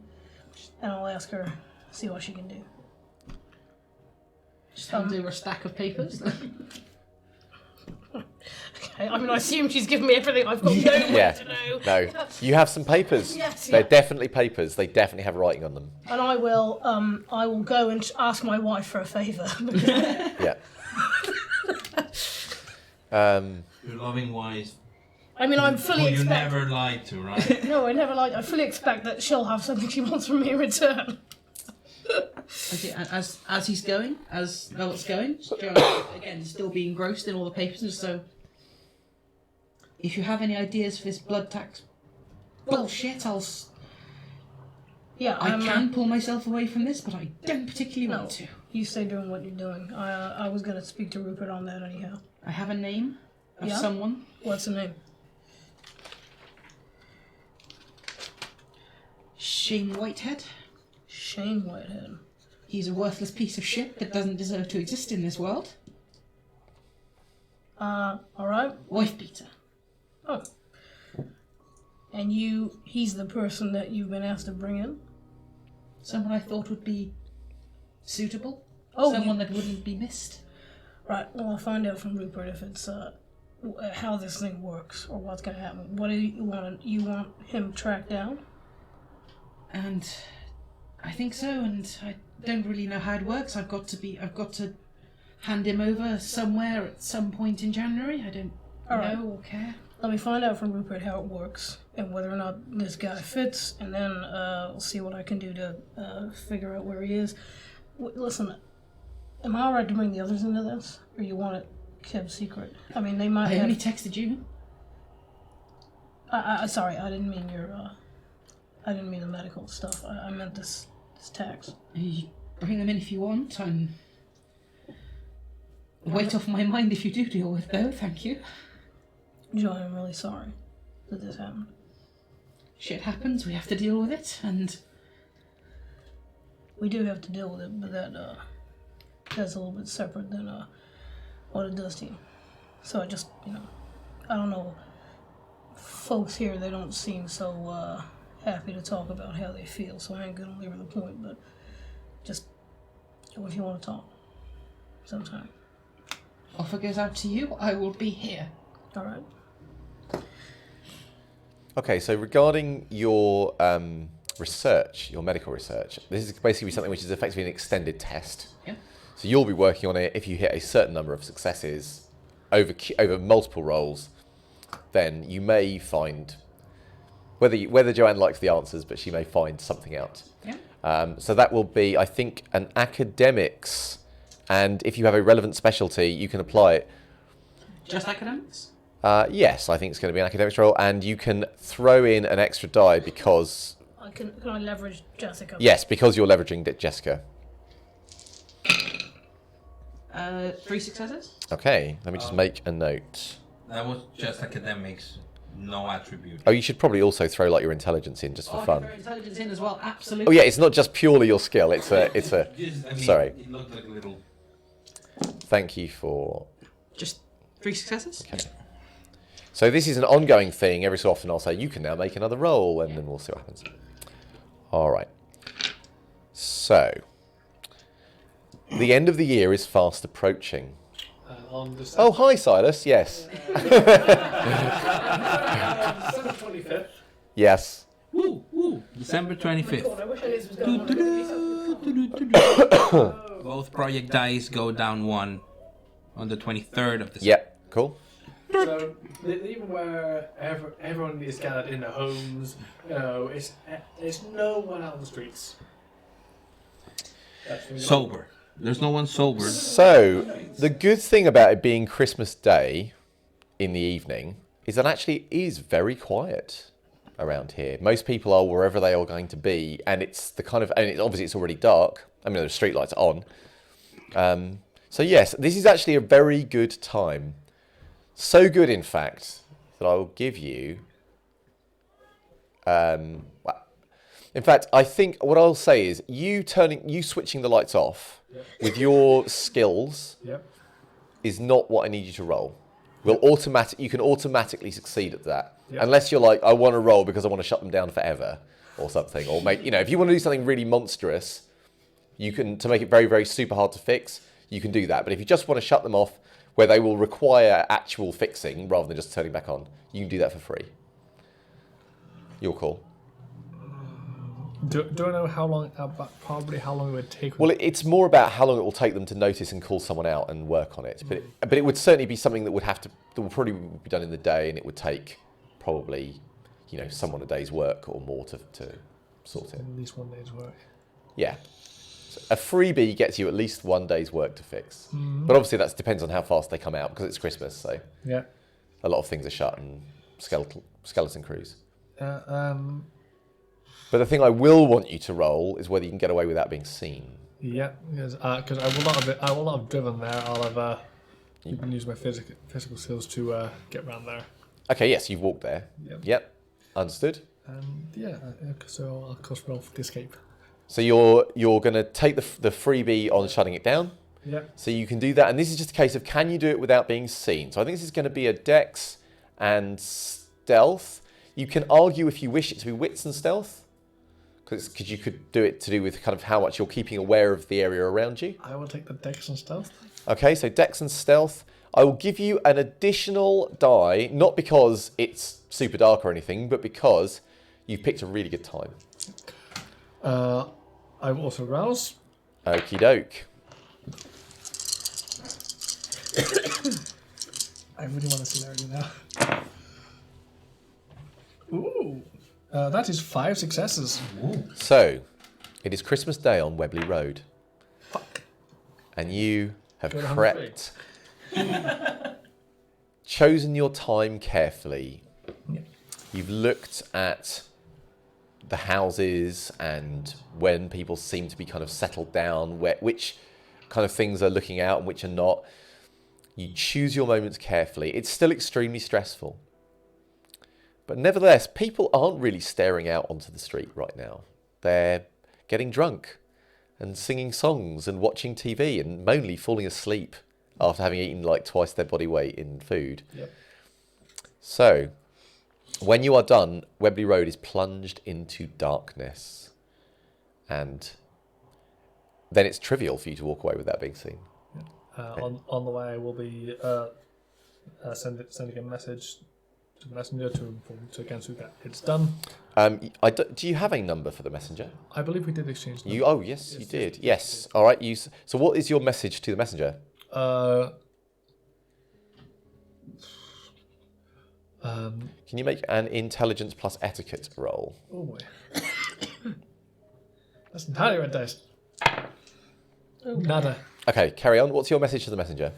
And I'll ask her, see what she can do. Just hand over a stack of papers. Okay, I mean, I assume she's given me everything I've got Yeah. to know. No. You have some papers. Yes, They're yeah. definitely papers. They definitely have writing on them. And I will go and ask my wife for a favour. Yeah. Your loving wife, I mean, I'm who fully you expect. never lied to, right? No, I never lied. I fully expect that she'll have something she wants from me in return. Okay, and as he's going, as Velvet's going, Joe, again, still being engrossed in all the papers, and so if you have any ideas for this blood tax bullshit, Yeah, I can pull myself away from this, but I don't particularly No, want to. you stay doing what you're doing. I was going to speak to Rupert on that anyhow. I have a name of Yeah? someone. What's the name? Shane Whitehead. Shane Whitehead. He's a worthless piece of shit that doesn't deserve to exist in this world. Alright. Wife beater. Oh. And he's the person that you've been asked to bring in? Someone I thought would be suitable. Oh, Someone that wouldn't be missed. Right, well, I'll find out from Rupert if it's, how this thing works, or what's gonna happen. What do you want? You want him tracked down? And I think so, and I don't really know how it works. I've got to hand him over somewhere at some point in January. I don't Alright. know or care. Let me find out from Rupert how it works, and whether or not this guy fits, and then I'll see what I can do to figure out where he is. Listen, am I alright to bring the others into this, or you want it kept secret? I mean, they might I have... only texted you. Sorry, I didn't mean I didn't mean the medical stuff. I meant this tax. You bring them in if you want. I'm weight off my mind if you do deal with though. Thank you. Joy, I'm really sorry that this happened. Shit happens. We have to deal with it, and We do have to deal with it, but that's a little bit separate than what it does to you. So I just, I don't know. Folks here, they don't seem so happy to talk about how they feel, so I ain't gonna labor the point, but just go if you want to talk sometime. Offer goes out to you. I will be here. All right. Okay, so regarding your research, your medical research, this is basically something which is effectively an extended test. Yeah. So you'll be working on it. If you hit a certain number of successes over multiple rolls, then you may find whether Joanne likes the answers, but she may find something out. Yeah. So that will be, I think, an academics, and if you have a relevant specialty, you can apply it. Just academics? Yes, I think it's going to be an academics roll, and you can throw in an extra die because... Can I leverage Jessica? Yes, because you're leveraging Jessica. 3 successes? Okay, let me just make a note. That was just academics, no attribute. Oh, you should probably also throw like your intelligence in just for I can fun. throw intelligence in as well, Oh absolutely. yeah, it's not just purely your skill. It's a. Just, I mean, Sorry. It looked like a little. Thank you for. Just 3 successes? Okay. So this is an ongoing thing. Every so often I'll say you can now make another roll, and then we'll see what happens. All right. So the end of the year is fast approaching. On the Oh, hi, Silas. Yes. December 25th. Yes. Woo, woo. December 25th. I wish I knew this was going on. Both project dice go down 1 on the 23rd of December. Yep. Cool. So even where everyone is gathered in their homes, you know, it's no one out on the streets. Sober. There's no one sober. So the good thing about it being Christmas Day in the evening is that actually it is very quiet around here. Most people are wherever they are going to be, and it's the kind of, and obviously it's already dark. I mean, the street lights are on. So yes, this is actually a very good time. So good, in fact, that I will give you. In fact, I think what I'll say is you switching the lights off with your skills Yep. is not what I need you to roll. You can automatically succeed at that. Yep. Unless you're like, I want to roll because I want to shut them down forever or something. Or make, if you want to do something really monstrous, you can, to make it very, very super hard to fix, you can do that. But if you just want to shut them off where they will require actual fixing rather than just turning back on, you can do that for free. Your call. Do I know how long? Probably how long it would take. Well, it's more about how long it will take them to notice and call someone out and work on it. But it would certainly be something that would probably be done in the day, and it would take probably, someone a day's work or more to sort it. At least 1 day's work. Yeah. So a freebie gets you at least 1 day's work to fix. But obviously that depends on how fast they come out because it's Christmas, so Yeah. a lot of things are shut and skeleton crews. But the thing I will want you to roll is whether you can get away without being seen. Yeah, because I will not have driven there. I'll have you can use my physical skills to get around there. Okay, yes, you've walked there. Yep. Understood. And yeah, so I'll of course roll for the escape. So you're going to take the freebie on shutting it down. Yeah. So you can do that, and this is just a case of can you do it without being seen. So I think this is going to be a dex and stealth. You can argue if you wish it to be wits and stealth, because you could do it to do with kind of how much you're keeping aware of the area around you. I will take the dex and stealth. Okay, so dex and stealth. I will give you an additional die, not because it's super dark or anything, but because you've picked a really good time. I will also rouse. Okie doke. I really want to see Larry now. Ooh, that is 5 successes. So, it is Christmas Day on Webley Road. Fuck. And you have Go to crept, chosen your time carefully. Yeah. You've looked at the houses and when people seem to be kind of settled down, which kind of things are looking out and which are not. You choose your moments carefully. It's still extremely stressful. But nevertheless, people aren't really staring out onto the street right now. They're getting drunk and singing songs and watching TV and mainly falling asleep after having eaten like twice their body weight in food. Yep. So, When you are done, Webley Road is plunged into darkness. And then it's trivial for you to walk away without being seen. On the way, we'll be sending a message to the messenger to inform to Gansu that it's done. Do you have a number for the messenger? I believe we did exchange numbers. You? Oh, yes, you did. Yes. All right. So what is your message to the messenger? Can you make an intelligence plus etiquette roll? Oh boy. That's entirely red dice. Nada. Okay, carry on. What's your message to the messenger?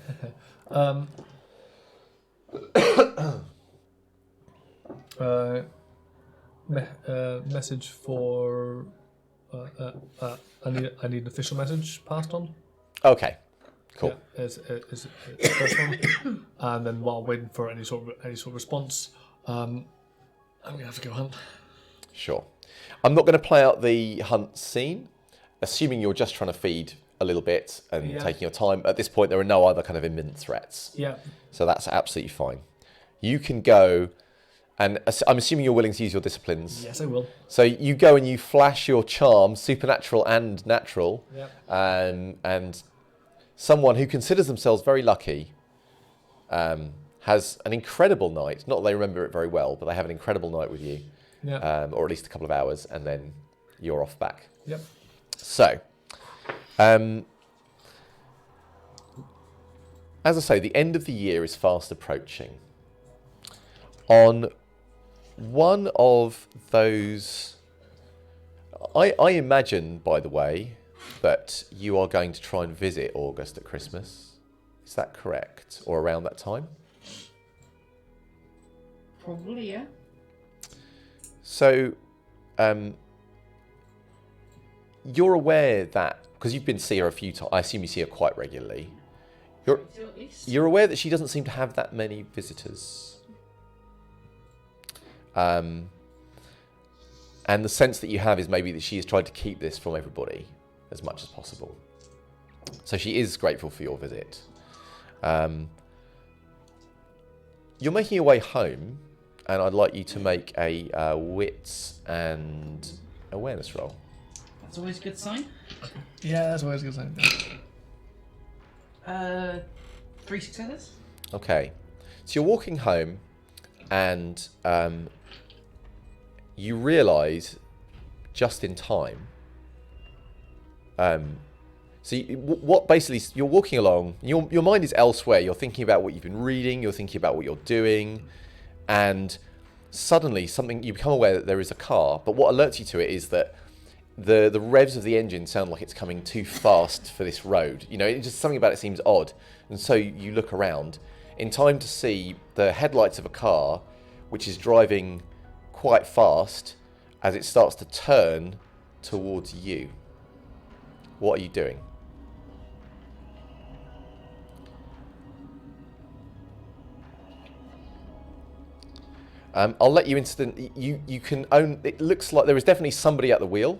Message for. I need an official message passed on. Okay, cool. Yeah, is the first one. And then while waiting for any sort of response, I'm gonna have to go hunt. Sure. I'm not going to play out the hunt scene, assuming you're just trying to feed a little bit and taking your time. At this point, there are no other kind of imminent threats. Yeah. So that's absolutely fine. You can go, and I'm assuming you're willing to use your disciplines. Yes, I will. So you go and you flash your charm, supernatural and natural, and someone who considers themselves very lucky has an incredible night. Not that they remember it very well, but they have an incredible night with you. Yeah. Or at least a couple of hours, and then you're off back. Yep. So, as I say, the end of the year is fast approaching. On one of those, I imagine, by the way, that you are going to try and visit August at Christmas. Is that correct? Or around that time? Probably, yeah. So, you're aware that, because you've been to see her a few times, I assume you see her quite regularly. You're aware that she doesn't seem to have that many visitors. And the sense that you have is maybe that she has tried to keep this from everybody as much as possible. So she is grateful for your visit. You're making your way home, and I'd like you to make a wits and awareness roll. That's always a good sign. Yeah, that's always a good sign. 3 successes. Okay. So you're walking home, and you realise just in time. What basically you're walking along. Your mind is elsewhere. You're thinking about what you've been reading. You're thinking about what you're doing, and suddenly you become aware that there is a car. But what alerts you to it is that the revs of the engine sound like it's coming too fast for this road. You know, it's just something about it seems odd, and so you look around in time to see the headlights of a car, which is driving quite fast as it starts to turn towards you. What are you doing? I'll let you you can own. It looks like there is definitely somebody at the wheel.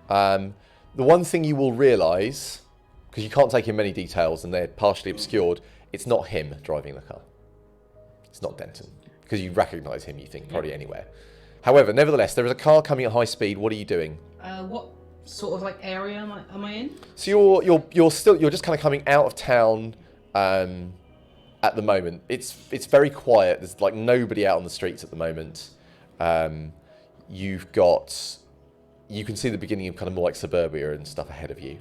The one thing you will realise, because you can't take in many details and they're partially obscured, it's not him driving the car. It's not Denton, because you recognise him. You think probably anywhere. However, nevertheless, there is a car coming at high speed. What are you doing? What sort of like area am I in? So you're just kind of coming out of town. At the moment, it's very quiet. There's like nobody out on the streets at the moment. You can see the beginning of kind of more like suburbia and stuff ahead of you.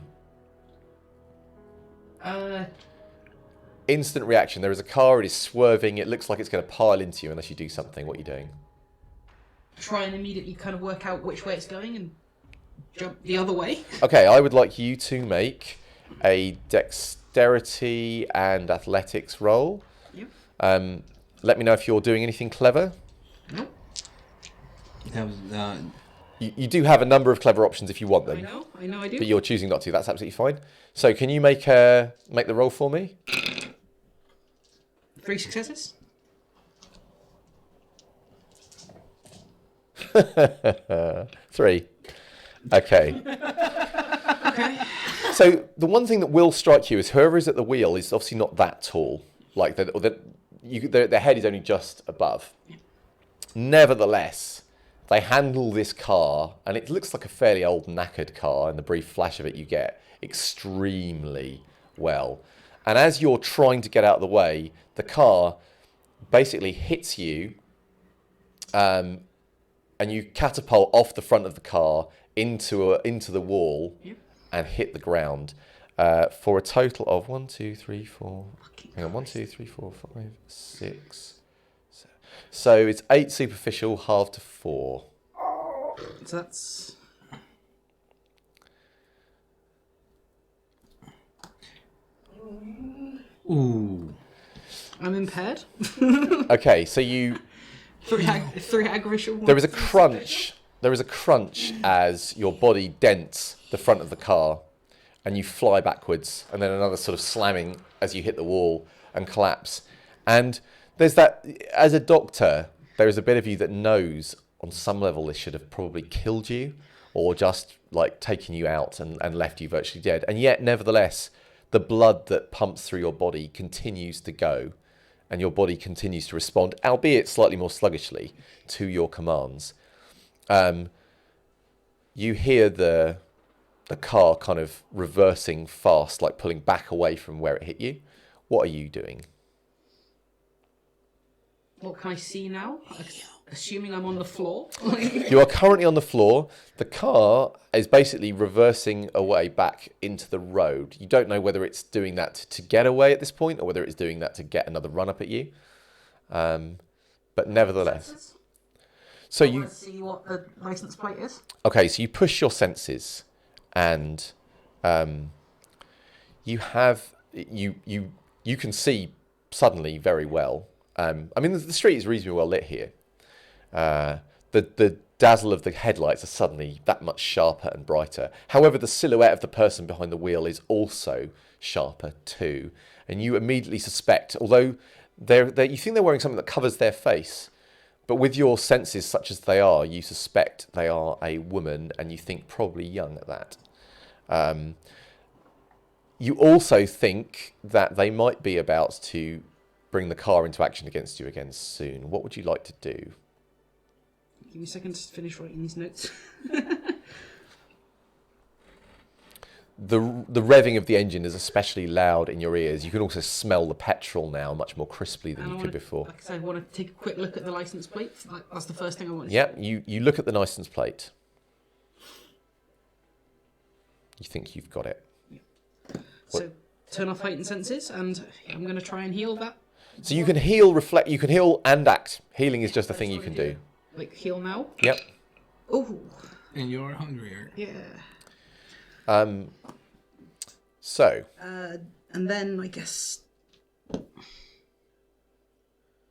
Instant reaction. There is a car. It is swerving. It looks like it's going to pile into you unless you do something. What are you doing? Try and immediately kind of work out which way it's going and jump the other way. Okay, I would like you to make a dexterity and athletics roll. Yep. Let me know if you're doing anything clever. Nope. That was, You do have a number of clever options if you want them. I know I do. But you're choosing not to. That's absolutely fine. So can you make the roll for me? 3 successes. 3. Okay. Okay. So the one thing that will strike you is whoever is at the wheel is obviously not that tall. Like their head is only just above. Nevertheless, they handle this car, and it looks like a fairly old knackered car in the brief flash of it you get, extremely well. And as you're trying to get out of the way, the car basically hits you, and you catapult off the front of the car into the wall and hit the ground for a total of 1, 2, 3, 4. Hang on, 1, 2, 3, 4, 5, 6. So it's 8 superficial, halved to 4. So that's... Ooh. I'm impaired. Okay, so you... Three aggravation. There is a crunch. There is a crunch as your body dents the front of the car, and you fly backwards, and then another sort of slamming as you hit the wall and collapse. And there's that, as a doctor, there is a bit of you that knows on some level this should have probably killed you, or just like taken you out and left you virtually dead. And yet, nevertheless, the blood that pumps through your body continues to go, and your body continues to respond, albeit slightly more sluggishly, to your commands. You hear the car kind of reversing fast, like pulling back away from where it hit you. What are you doing? What can I see now? Assuming I'm on the floor. You are currently on the floor. The car is basically reversing away back into the road. You don't know whether it's doing that to get away at this point, or whether it's doing that to get another run up at you. But nevertheless. So I you want to see what the license plate is. Okay, so you push your senses, and you can see suddenly very well. I mean, the street is reasonably well lit here. The dazzle of the headlights are suddenly that much sharper and brighter. However, the silhouette of the person behind the wheel is also sharper too, and you immediately suspect, although you think they're wearing something that covers their face, but with your senses such as they are, you suspect they are a woman, and you think probably young at that. You also think that they might be about to bring the car into action against you again soon. What would you like to do? Give me a second to finish writing these notes. The revving of the engine is especially loud in your ears. You can also smell the petrol now much more crisply than you could before. Like I said, I want to take a quick look at the license plate. That's the first thing I want to Yeah, you look at the license plate. You think you've got it. So turn off heightened senses, and I'm going to try and heal that. So you can heal, reflect. You can heal and act. Healing is just a thing you can do. Like heal now. Yep. Oh. And you're hungrier. Yeah. So. And then I guess.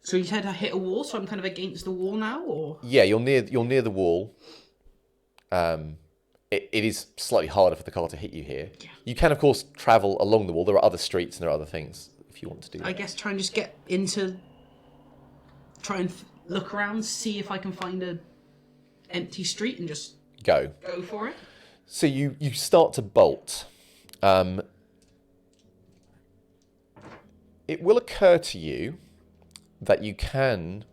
So you said I hit a wall, so I'm kind of against the wall now, or? Yeah, you're near the wall. It is slightly harder for the car to hit you here. Yeah. You can, of course, travel along the wall. There are other streets and there are other things if you want to do that. I guess try and just get into. Try and look around, see if I can find a empty street and just Go for it. So you start to bolt. It will occur to you that you can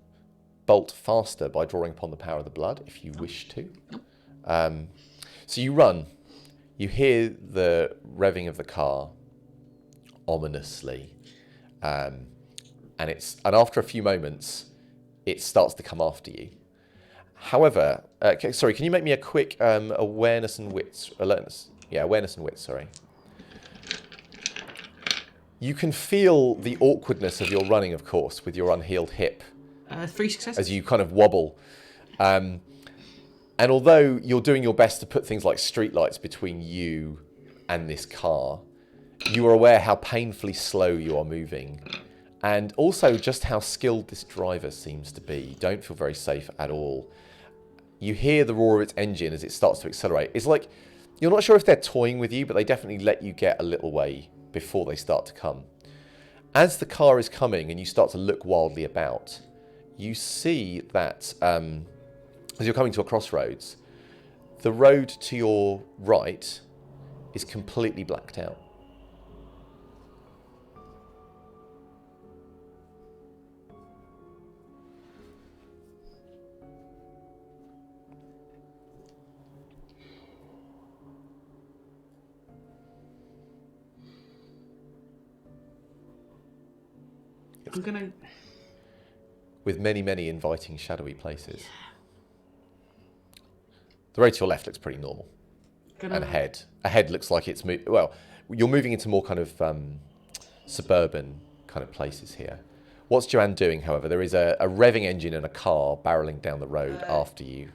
bolt faster by drawing upon the power of the blood if you wish to. So you run. You hear the revving of the car ominously, and after a few moments, it starts to come after you. However, sorry, can you make me a quick awareness and wits? Alertness. Yeah, awareness and wits, sorry. You can feel the awkwardness of your running, of course, with your unhealed hip. 3 successes. As you kind of wobble. And although you're doing your best to put things like streetlights between you and this car, you are aware how painfully slow you are moving. And also just how skilled this driver seems to be. You don't feel very safe at all. You hear the roar of its engine as it starts to accelerate. It's like, you're not sure if they're toying with you, but they definitely let you get a little way before they start to come. As the car is coming and you start to look wildly about, you see that as you're coming to a crossroads, the road to your right is completely blacked out. I'm gonna. With many, many inviting shadowy places. The road to your left looks pretty normal. Gonna... And ahead looks like it's well. You're moving into more kind of suburban kind of places here. What's Joanne doing? However, there is a revving engine and a car barreling down the road after you.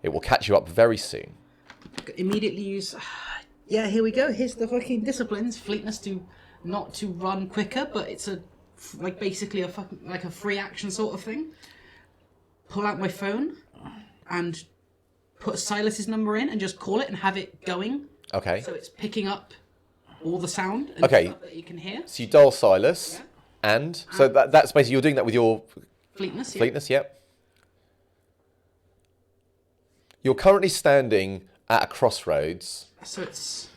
It will catch you up very soon. Immediately use. Yeah, here we go. Here's the fucking disciplines. Fleetness not to run quicker, but it's basically a free action sort of thing. Pull out my phone and put Silas's number in and just call it and have it going. Okay. So it's picking up all the sound and stuff that you can hear. So you dial Silas, so that's basically you're doing that with your Fleetness. Fleetness, yep. You're currently standing at a crossroads. So it's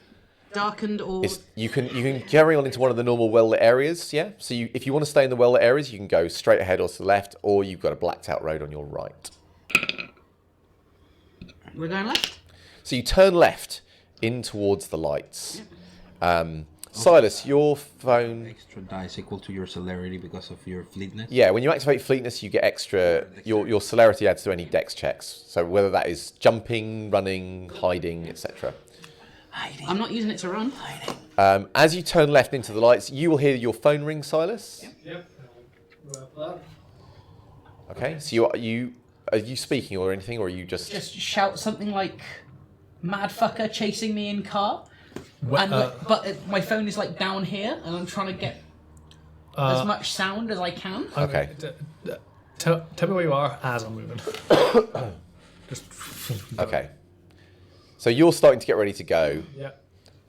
darkened or... You can carry on into one of the normal well-lit areas, yeah? So if you want to stay in the well-lit areas, you can go straight ahead or to the left, or you've got a blacked-out road on your right. We're going left? So you turn left in towards the lights. Silas, your phone... Extra dice equal to your celerity because of your fleetness. Yeah, when you activate fleetness, you get extra... Your celerity adds to any dex checks. So whether that is jumping, running, hiding, etc. I'm not using it to run. As you turn left into the lights, you will hear your phone ring, Silas. Yep. Okay, so are you speaking or anything, or are you just shout something like "mad fucker chasing me in car"? But my phone is down here, and I'm trying to get as much sound as I can. Okay. Tell me where you are as I'm moving. Just okay? So you're starting to get ready to go. Yeah.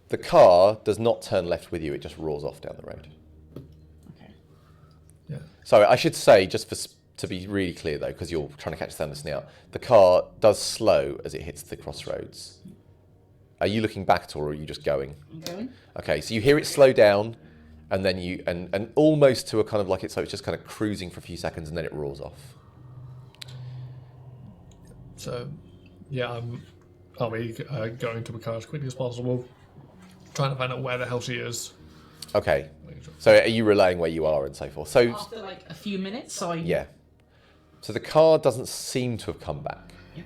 The car does not turn left with you; it just roars off down the road. Okay. Yeah. So I should say, just to be really clear though, because you're trying to catch Sanders now, the car does slow as it hits the crossroads. Are you looking back at all, or are you just going? I'm going. Okay, so you hear it slow down, and then and almost to a kind of it's just kind of cruising for a few seconds, and then it roars off. So, yeah, I'll be going to the car as quickly as possible, trying to find out where the hell she is. Okay. So are you relaying where you are and so forth? So after a few minutes, yeah. So the car doesn't seem to have come back. Yep.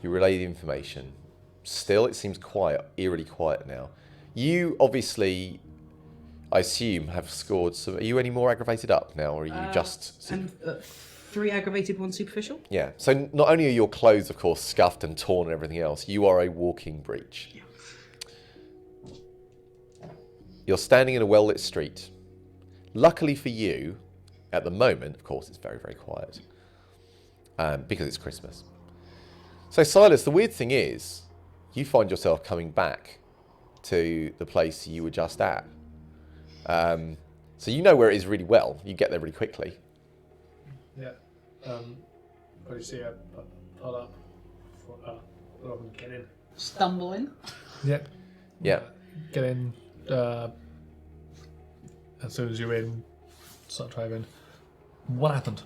You relay the information. Still, it seems quiet, eerily quiet now. You obviously, I assume, have scored some... Are you any more aggravated up now, or are you just... I'm 3 aggravated, 1 superficial. Yeah. So not only are your clothes, of course, scuffed and torn and everything else, you are a walking breach. Yeah. You're standing in a well-lit street. Luckily for you, at the moment, of course, it's very, very quiet. Because it's Christmas. So, Silas, the weird thing is, you find yourself coming back to the place you were just at. So you know where it is really well. You get there really quickly. Yeah. But you see, I pull up, get in. Stumble in. Yeah. Yeah. Get in. As soon as you're in, start driving. What happened?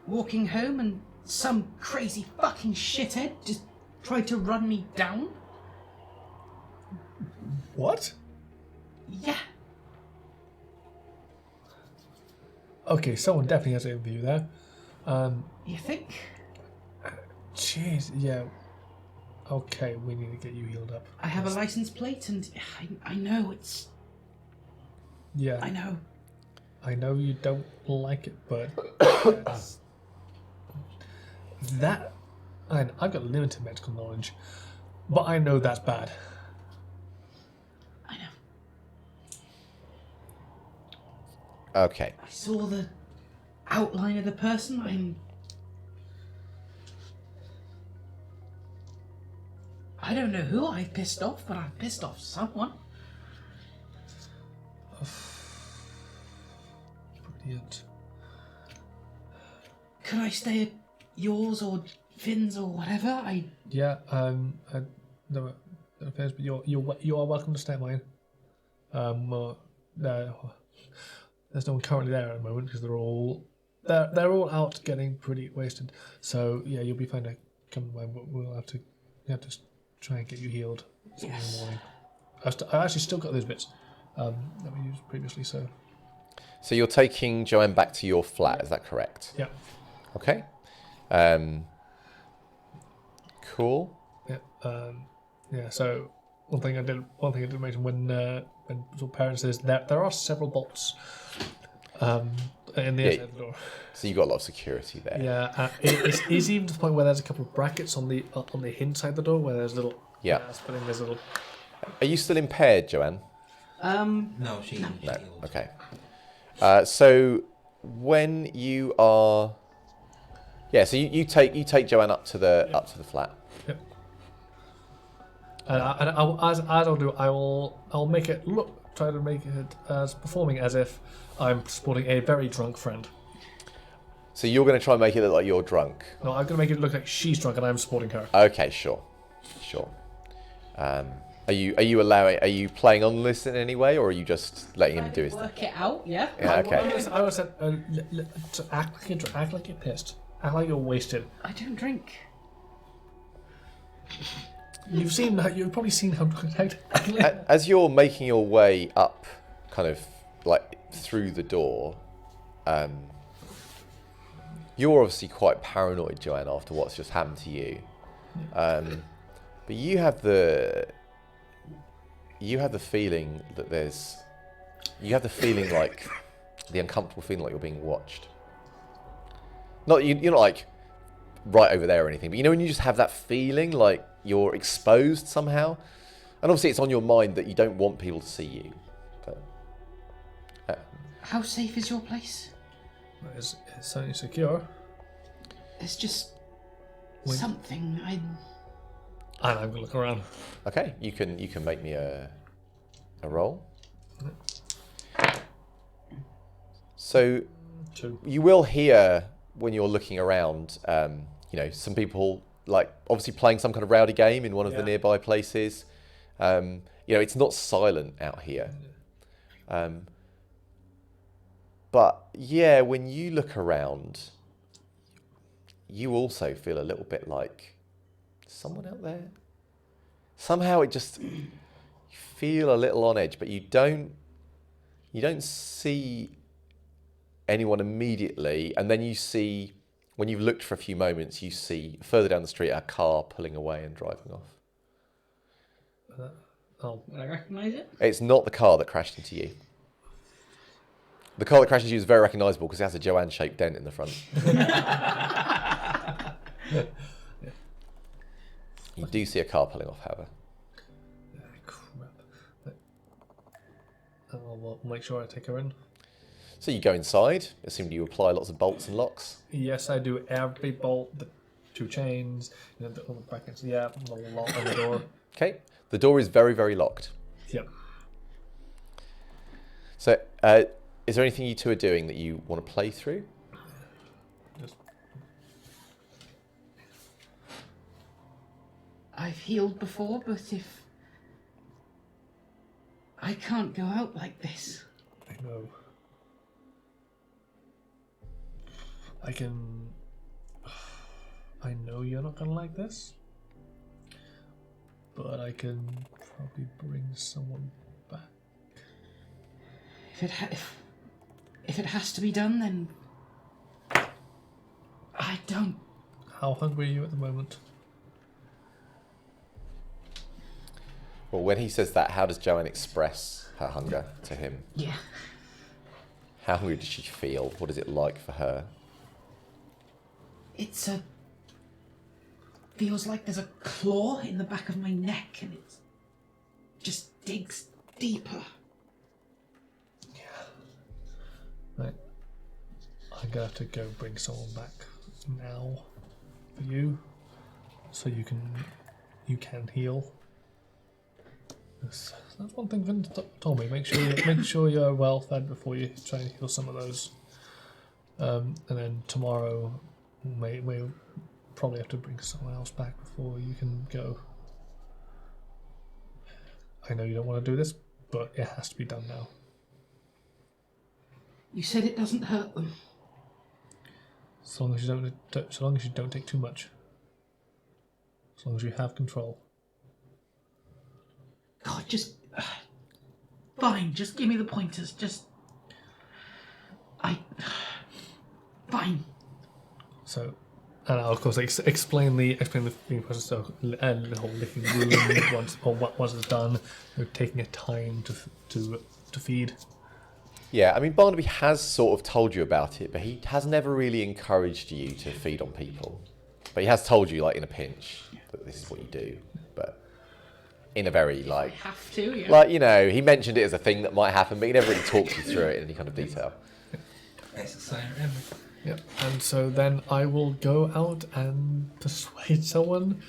Walking home and some crazy fucking shithead just tried to run me down. What? Yeah. Okay, someone definitely has to interview there. You think? Jeez, yeah. Okay, we need to get you healed up. I have a license plate and I know it's... Yeah. I know. I know you don't like it, but... I've got limited medical knowledge, but I know that's bad. I know. Okay. I saw the outline of the person. I don't know who I pissed off, but I pissed off someone. Brilliant. Could I stay at yours or Finn's or whatever? Yeah, no offense, but you are welcome to stay at mine. There's no one currently there at the moment because they're all out getting pretty wasted. So yeah, you'll be fine to come to mine. We'll have to try and get you healed in the morning. I've actually still got those bits that we used previously. So So you're taking Joanne back to your flat, is that correct? Yeah. Okay. Cool. Yeah. Yeah. So one thing I did mention when sort of parents is that there are several bolts in the outside of the door. So you've got a lot of security there. Yeah. It's even to the point where there's a couple of brackets on the inside of the door where there's little. Yeah. Spinning, there's little. Are you still impaired, Joanne? No, she. No. healed. Okay. So when you are, so you take Joanne up to the flat. Yep. And as I'll do, I'll make it try to make it as performing as if I'm sporting a very drunk friend. So you're going to try and make it look like you're drunk. No, I'm going to make it look like she's drunk and I'm supporting her. Okay, sure. Are you playing on this in any way, or are you just letting him do his thing? Work it out, yeah. Yeah, okay. I was said act like you're pissed. Act like you're wasted. I don't drink. You've probably seen how drunk I act. As you're making your way up, kind of like through the door, you're obviously quite paranoid, Joanne, after what's just happened to you. But you have the feeling that like the uncomfortable feeling like you're being watched. You're not like right over there or anything, but you know when you just have that feeling like you're exposed somehow, and obviously it's on your mind that you don't want people to see you. But How safe is your place? It's certainly secure. There's just something. And I'm gonna look around. okay, you can make me a roll. So 2. you will hear when you're looking around, some people like obviously playing some kind of rowdy game in one of the nearby places. It's not silent out here. But yeah, when you look around, you also feel a little bit like someone out there. Somehow it just you feel a little on edge, but you don't see anyone immediately, and then you see, when you've looked for a few moments, you see further down the street a car pulling away and driving off. Would I recognise it? It's not the car that crashed into you. The car that crashed into you is very recognisable because it has a Joanne-shaped dent in the front. You do see a car pulling off, however. Crap. I'll make sure I take her in. So you go inside, assume you apply lots of bolts and locks. Yes, I do every bolt, the 2 chains, all the brackets, the lock on the door. Okay, the door is very, very locked. Yep. So, is there anything you two are doing that you want to play through? Just I've healed before, but if I can't go out like this. I know. I know you're not gonna like this, but I can probably bring someone back. If it has to be done, then I don't. How hungry are you at the moment? Well, when he says that, how does Joanne express her hunger to him? Yeah. How hungry does she feel? What is it like for her? Feels like there's a claw in the back of my neck and it just digs deeper. Right. I'm gonna have to go bring someone back now for you, so you can heal. That's one thing Vin told me. Make sure you're well fed before you try and heal some of those. And then tomorrow, we'll probably have to bring someone else back before you can go. I know you don't want to do this, but it has to be done now. You said it doesn't hurt them. As long as you don't take too much. As long as you have control. God, just fine. Just give me the pointers. Just Fine. So, and I'll of course explain the feeding process. So, and the whole licking wound once it's done, taking a time to feed. Yeah, I mean, Barnaby has sort of told you about it, but he has never really encouraged you to feed on people. But he has told you, like, in a pinch, that this is what you do. But in a very, I have to, yeah. like, you know, he mentioned it as a thing that might happen, but he never really talks you through it in any kind of detail. Yep. And so then I will go out and persuade someone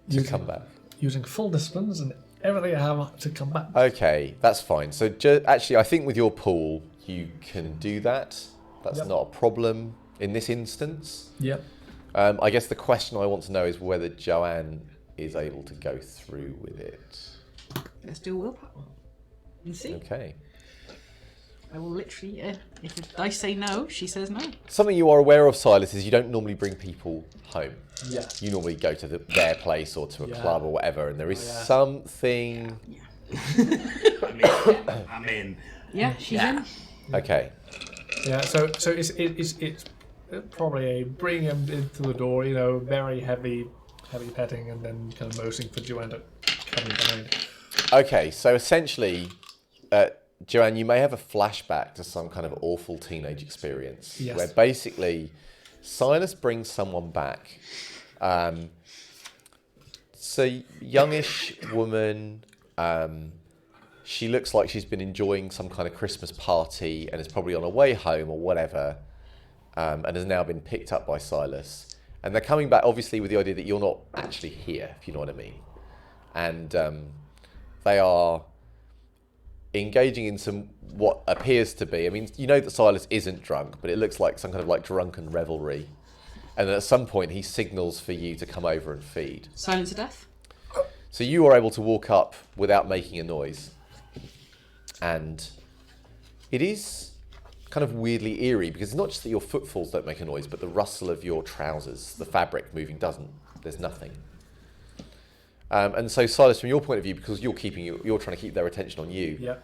To come back. using full disciplines and everything I have to come back. Okay, that's fine. So actually, I think with your pool, you can do that. That's Yep. not a problem in this instance. Yep. I guess the question I want to know is whether Joanne is able to go through with it. Let's do willpower. And see. Okay. I will literally, if the dice say no, she says no. Something you are aware of, Silas, is you don't normally bring people home. Yeah. You normally go to their place or to a Yeah. club or whatever, and there is yeah. something... I'm in. Yeah, she's in. Okay. Yeah. So it's probably a bring him into the door. You know, very heavy petting, and then kind of motioning for Joanne to come in behind. Okay, so essentially, Joanne, you may have a flashback to some kind of awful teenage experience Yes. where basically Silas brings someone back. So youngish woman, she looks like she's been enjoying some kind of Christmas party and is probably on her way home or whatever, and has now been picked up by Silas. And they're coming back obviously with the idea that you're not actually here, if you know what I mean. And they are engaging in some what appears to be, I mean, you know that Silas isn't drunk, but it looks like some kind of like drunken revelry. And then at some point he signals for you to come over and feed. Silence of death. So you are able to walk up without making a noise. And it is kind of weirdly eerie because it's not just that your footfalls don't make a noise, but the rustle of your trousers, the fabric moving doesn't. There's nothing. And so Silas, from your point of view, because you're trying to keep their attention on you, Yeah.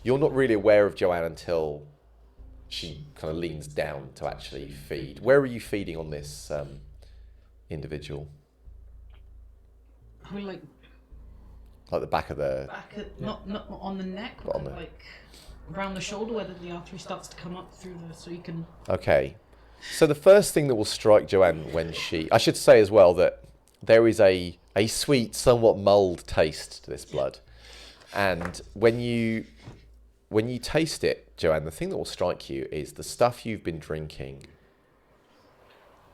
you're not really aware of Joanne until she kind of leans down to actually feed. Where are you feeding on this individual? I mean, like The back of the... back at, not on the neck, But on but the- like around the shoulder, where the artery starts to come up through so you can. Okay. So the first thing that will strike Joanne when she... I should say as well that there is a sweet, somewhat mulled taste to this blood. And when you taste it, Joanne, the thing that will strike you is the stuff you've been drinking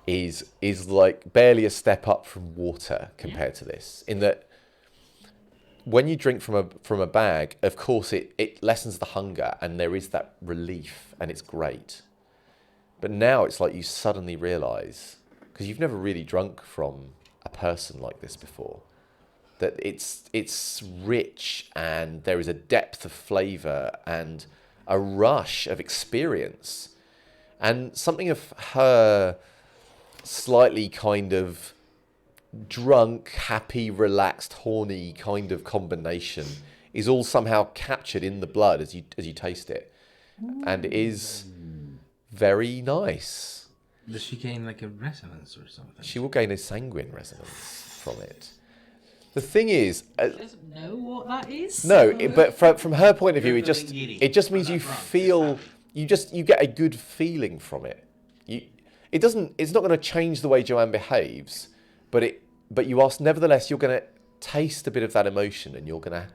is like barely a step up from water compared to this. In that when you drink from a bag, of course it lessens the hunger and there is that relief and it's great. But now it's like you suddenly realise, because you've never really drunk from a person like this before, that it's rich and there is a depth of flavour and a rush of experience and something of her slightly kind of drunk, happy, relaxed, horny kind of combination is all somehow captured in the blood as you taste it, and it is very nice. Does she gain like a resonance or something? She will gain a sanguine resonance from it. The thing is, She doesn't know what that is. but from her point of view, You're it feeling giddy. just means I'm you not drunk, feel you get a good feeling from it. It's not going to change the way Joanne behaves, but you are nevertheless you're going to taste a bit of that emotion and you're going to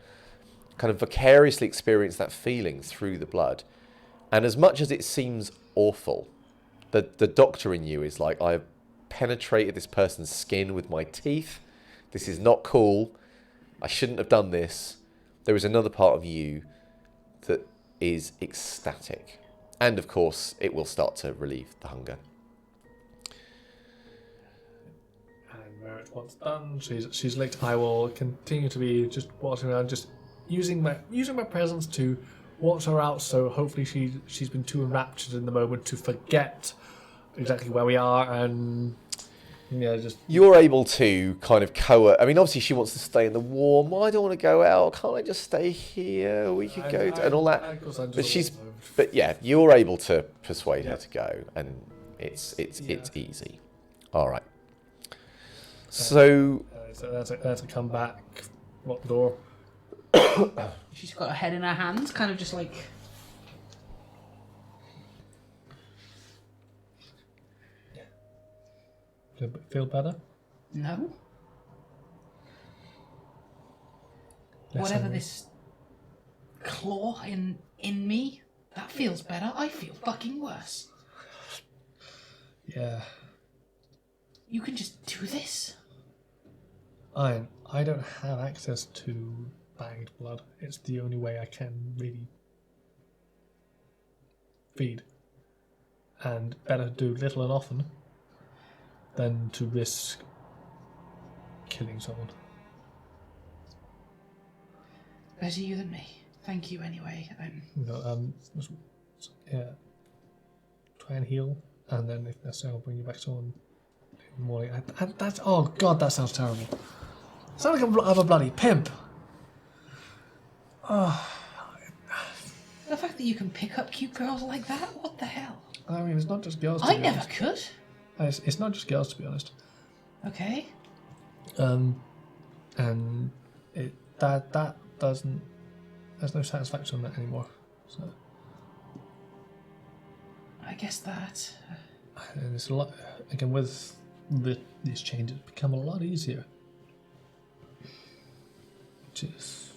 kind of vicariously experience that feeling through the blood. And as much as it seems awful, the doctor in you is like, I have penetrated this person's skin with my teeth. This is not cool. I shouldn't have done this. There is another part of you that is ecstatic. And of course, it will start to relieve the hunger. And where it's once done, she's licked. I will continue to be just watching around, just using my presence to watch her out. So hopefully she's been too enraptured in the moment to forget exactly where we are, and just You're able to kind of I mean, obviously she wants to stay in the warm. I don't want to go out. Can't I just stay here? We could go and all that. But yeah, you're able to persuade her to go, and It's easy. All right. So So that's a come back. Lock the door. She's got her head in her hands, kind of just like. Feel better? No. Less Whatever angry? this claw in me, that feels better. I feel fucking worse. Yeah. You can just do this. I don't have access to bagged blood. It's the only way I can really feed. And better to do little and often than to risk killing someone. Better you than me. Thank you anyway. Yeah. Try and heal, and then if necessary, I'll bring you back to on in the morning. That's oh god, that sounds terrible. Sounds like I'm a bloody pimp. Oh, The fact that you can pick up cute girls like that, what the hell? I mean, it's not just girls. To I be never honest. could. It's not just girls, to be honest. Okay. And that doesn't. There's no satisfaction in that anymore. So. I guess that. And it's a lot. Again, with these changes, it's become a lot easier. Which is,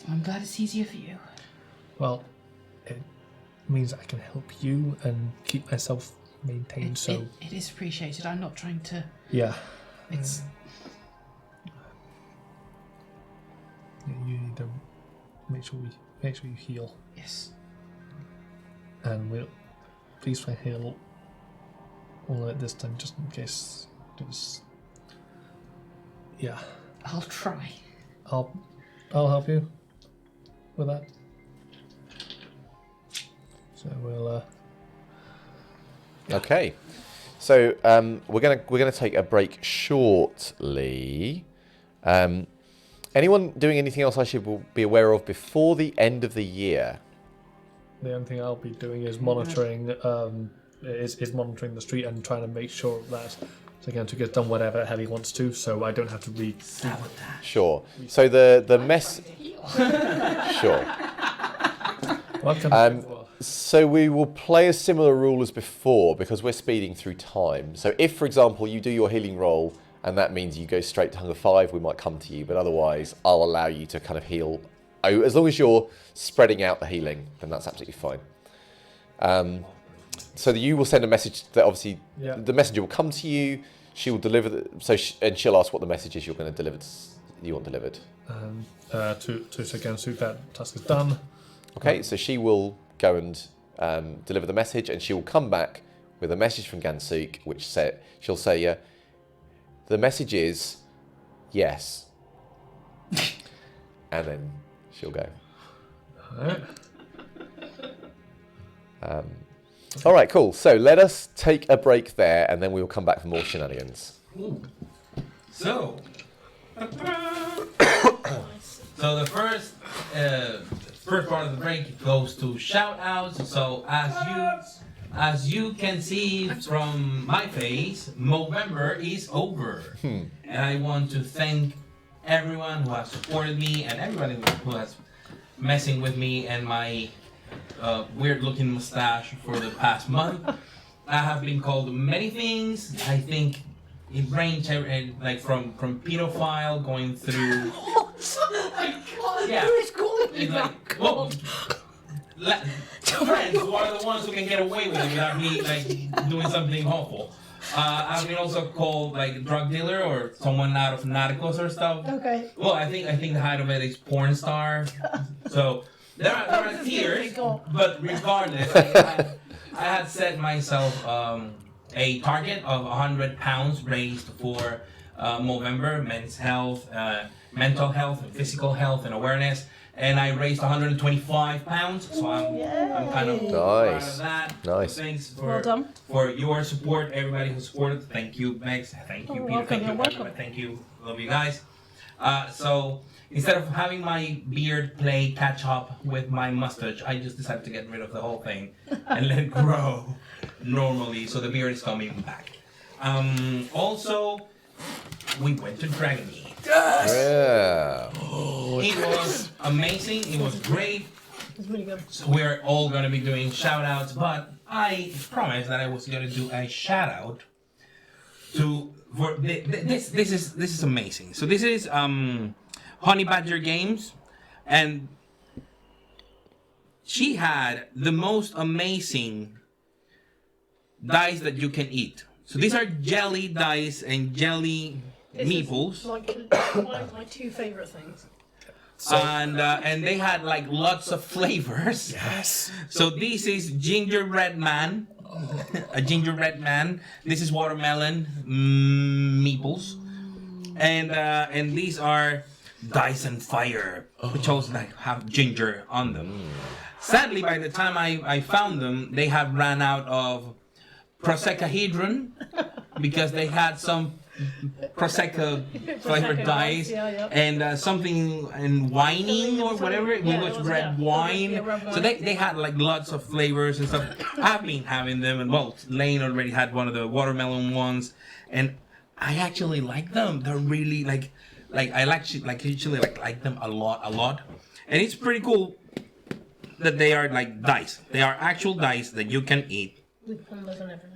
I'm glad it's easier for you. well, it means I can help you and keep myself maintained. It is appreciated. I'm not trying to. Yeah. It's. You need to make sure you heal, Yes. and we'll please try and heal all of it this time, just in case. Because yeah, I'll try. I'll help you with that. So we'll. okay. So we're gonna take a break shortly. Anyone doing anything else I should be aware of before the end of the year? The only thing I'll be doing is monitoring. Is monitoring the street and trying to make sure that Sergey gets done whatever hell he wants to, so I don't have to read. Sure. So the mess. Sure. What comes before? So we will play a similar rule as before because we're speeding through time. So if, for example, you do your healing roll and that means you go straight to Hunger 5, we might come to you. But otherwise, I'll allow you to kind of heal. Oh, as long as you're spreading out the healing, then that's absolutely fine. So that you will send a message that obviously the messenger will come to you. She will deliver and she'll ask what the message is you're going to deliver. You want delivered. To Sergey, that task is done. Okay, so she will go and deliver the message, and she will come back with a message from Gansuk, which she'll say, the message is yes, and then she'll go. All right, cool. So let us take a break there, and then we will come back for more shenanigans. So, so the first part of the break goes to shoutouts. So as you can see from my face, Movember is over, and I want to thank everyone who has supported me and everybody who has messing with me and my weird-looking mustache for the past month. I have been called many things. I think it ranged like from pedophile going through. Oh my god! Yeah. Who is calling you It's that? like, well, friends who are the ones who can get away with it without me like doing something awful. I've been also called like a drug dealer or someone out of Narcos or stuff. Okay. Well, I think the height of it is porn star. So there are tiers, but regardless, I had set myself a target of 100 pounds raised for Movember, men's health, mental health, and physical health and awareness. And I raised 125 pounds, so I'm kind of proud of that. Nice. So thanks Well done. for your support, everybody who supported. Thank you, Megs. Thank you, Peter. welcome, Thank you, you're welcome. everyone. Thank you. Love you guys. So instead of having my beard play catch up with my mustache, I just decided to get rid of the whole thing and let it grow normally. So the beard is coming back. Also, we went to Dragonmead. Yeah. It was amazing. It was great. It's really good. So we're all going to be doing shout-outs, but I promised that I was going to do a shout-out to this is amazing. So this is Honey Badger Games, and she had the most amazing dice that you can eat. So these are jelly dice and jelly meeples. Like one of my two favorite things. And they had like lots of flavors. Yes. So this is gingerbread man, a gingerbread man. This is watermelon meeples, and these are dice and fire, which also like have ginger on them. Sadly, by the time I found them, they have ran out of proseccohedron because they had some Prosecco flavored dice and something in wining or whatever. It was red wine. So they had like lots of flavors and stuff. I've been having them, and well, Lane already had one of the watermelon ones, and I actually like them. They're really like I actually like them a lot, and it's pretty cool that they are like dice. They are actual dice that you can eat. With pumbas and everything.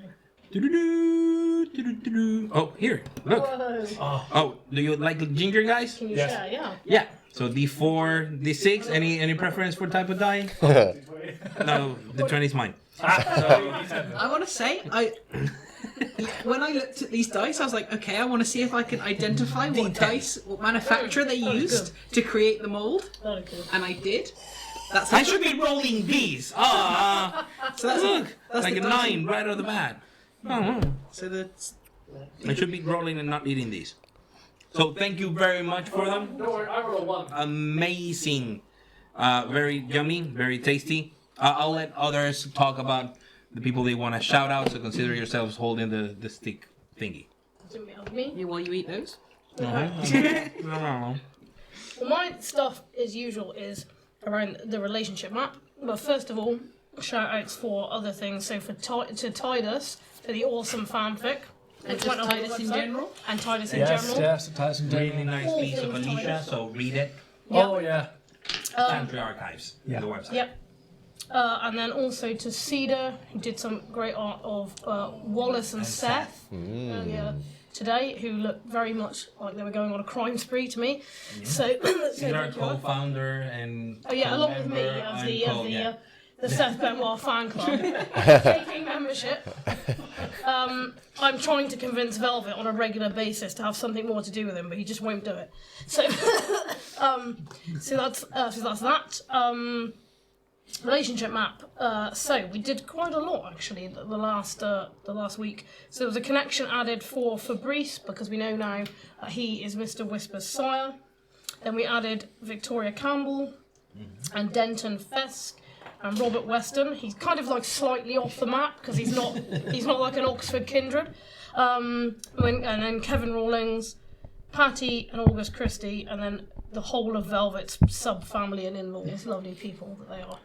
Oh, here, look. Whoa. Oh, do you like ginger, guys? Can you Yes. share? Yeah. Yeah. So D4, D6. Any preference for type of die? No, the 20 is mine. I want to say, when I looked at these dice, I was like, okay, I want to see if I can identify what manufacturer they used to create the mold, Very cool. and I did. That's I should be rolling these. so that's Look, that's like the a dice. 9 right out of the bat. So that's I should be rolling and not eating these. So thank you very much for them. Don't worry, I roll one. Amazing. Very yummy, very tasty. I'll let others talk about the people they want to shout out, so consider yourselves holding the stick thingy. Doesn't help me. while you eat those. Well, my stuff, as usual, is around the relationship map. But first of all, shout outs for other things. So to Titus, for the awesome fanfic. And which just went on the Titus in website. general? And Titus in Yes, general. yes, Tyson Really General. nice All piece of things Alicia, Titus. so read it. Oh, yeah. Country Archives, Yeah. the website. Yep. And then also to Cedar, who did some great art of Wallace and Seth earlier today, who looked very much like they were going on a crime spree to me. So, She's our co-founder and along with me co-member the Seth Benoit fan club, taking membership. I'm trying to convince Velvet on a regular basis to have something more to do with him, but he just won't do it. So, so that's that. Relationship map. So we did quite a lot actually the last week. So there was a connection added for Fabrice because we know now he is Mr. Whisper's sire. Then we added Victoria Campbell and Denton Fesk and Robert Weston. He's kind of like slightly off the map because he's not like an Oxford kindred. And then Kevin Rawlings, Patty and August Christie, and then the whole of Velvet's sub-family and in-laws, lovely people that they are.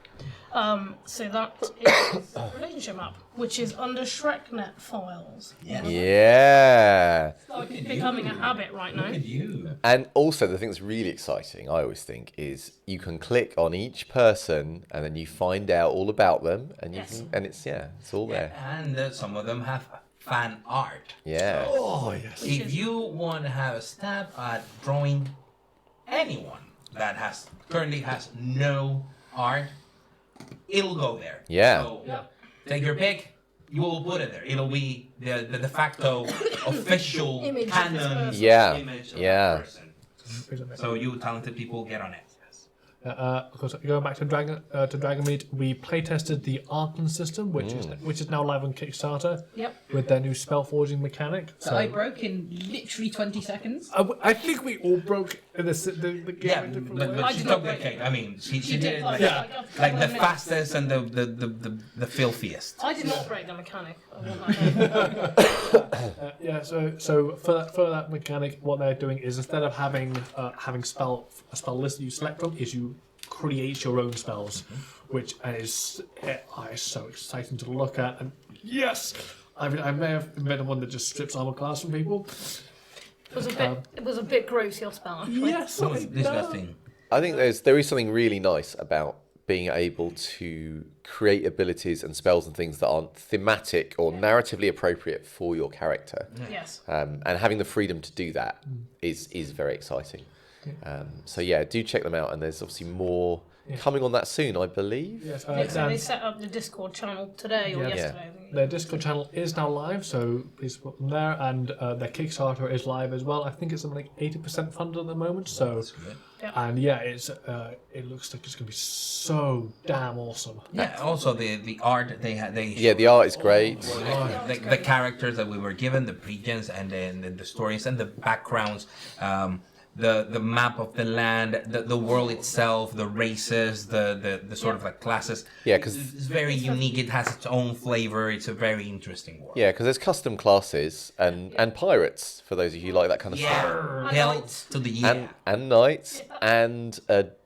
So that is Relationship Map, which is under ShrekNet files. Yeah. It's like becoming a habit right now. Look at you. And also, the thing that's really exciting, I always think, is you can click on each person and then you find out all about them, and you Yes. can, and it's all there. And some of them have fan art. Yeah. Oh, yes. If you want to have a stab at drawing anyone that currently has no art, it'll go there. Yeah. So take your pick. You will put it there. It'll be the de facto official Image of this canon person. Yeah. image of Yeah. that person. So you talented people get on it. Of course, going back to Dragonmead, we playtested the Archon system, which is now live on Kickstarter Yep. with their new spell forging mechanic. So I broke in literally 20 seconds. I think we all broke the game Yeah, in different but ways. I she did took not the break cake. it. I mean, she did it like, Yeah. like the minutes. fastest and the filthiest. I did not break the mechanic. I want that known. Yeah, so for that mechanic, what they're doing is instead of having a spell list that you select from, is you create your own spells, which is so exciting to look at. And yes, I mean I may have been the one that just strips armor class from people. It was a bit gross, your spell, actually. Yes, It was disgusting. I think there is something really nice about being able to create abilities and spells and things that aren't thematic or narratively appropriate for your character. Yes. And having the freedom to do that is very exciting. So yeah, do check them out, and there's obviously more coming on that soon, I believe. Yes, They set up the Discord channel today or Yeah. yesterday. I think. their Discord channel is now live, so please support them there. And their Kickstarter is live as well. I think it's something like 80% funded at the moment. So, and yeah, it looks like it's going to be so damn awesome. Yeah. Also, the art they Yeah, the art is great. the characters that we were given, the pregens and then the stories and the backgrounds, the map of the land, the world itself, the races, the sort of like classes. Yeah, 'cause- it's very unique. It has its own flavor. It's a very interesting world. Yeah, because there's custom classes and pirates, for those of you who like that kind of stuff. Yeah, hell to the yeah. And knights and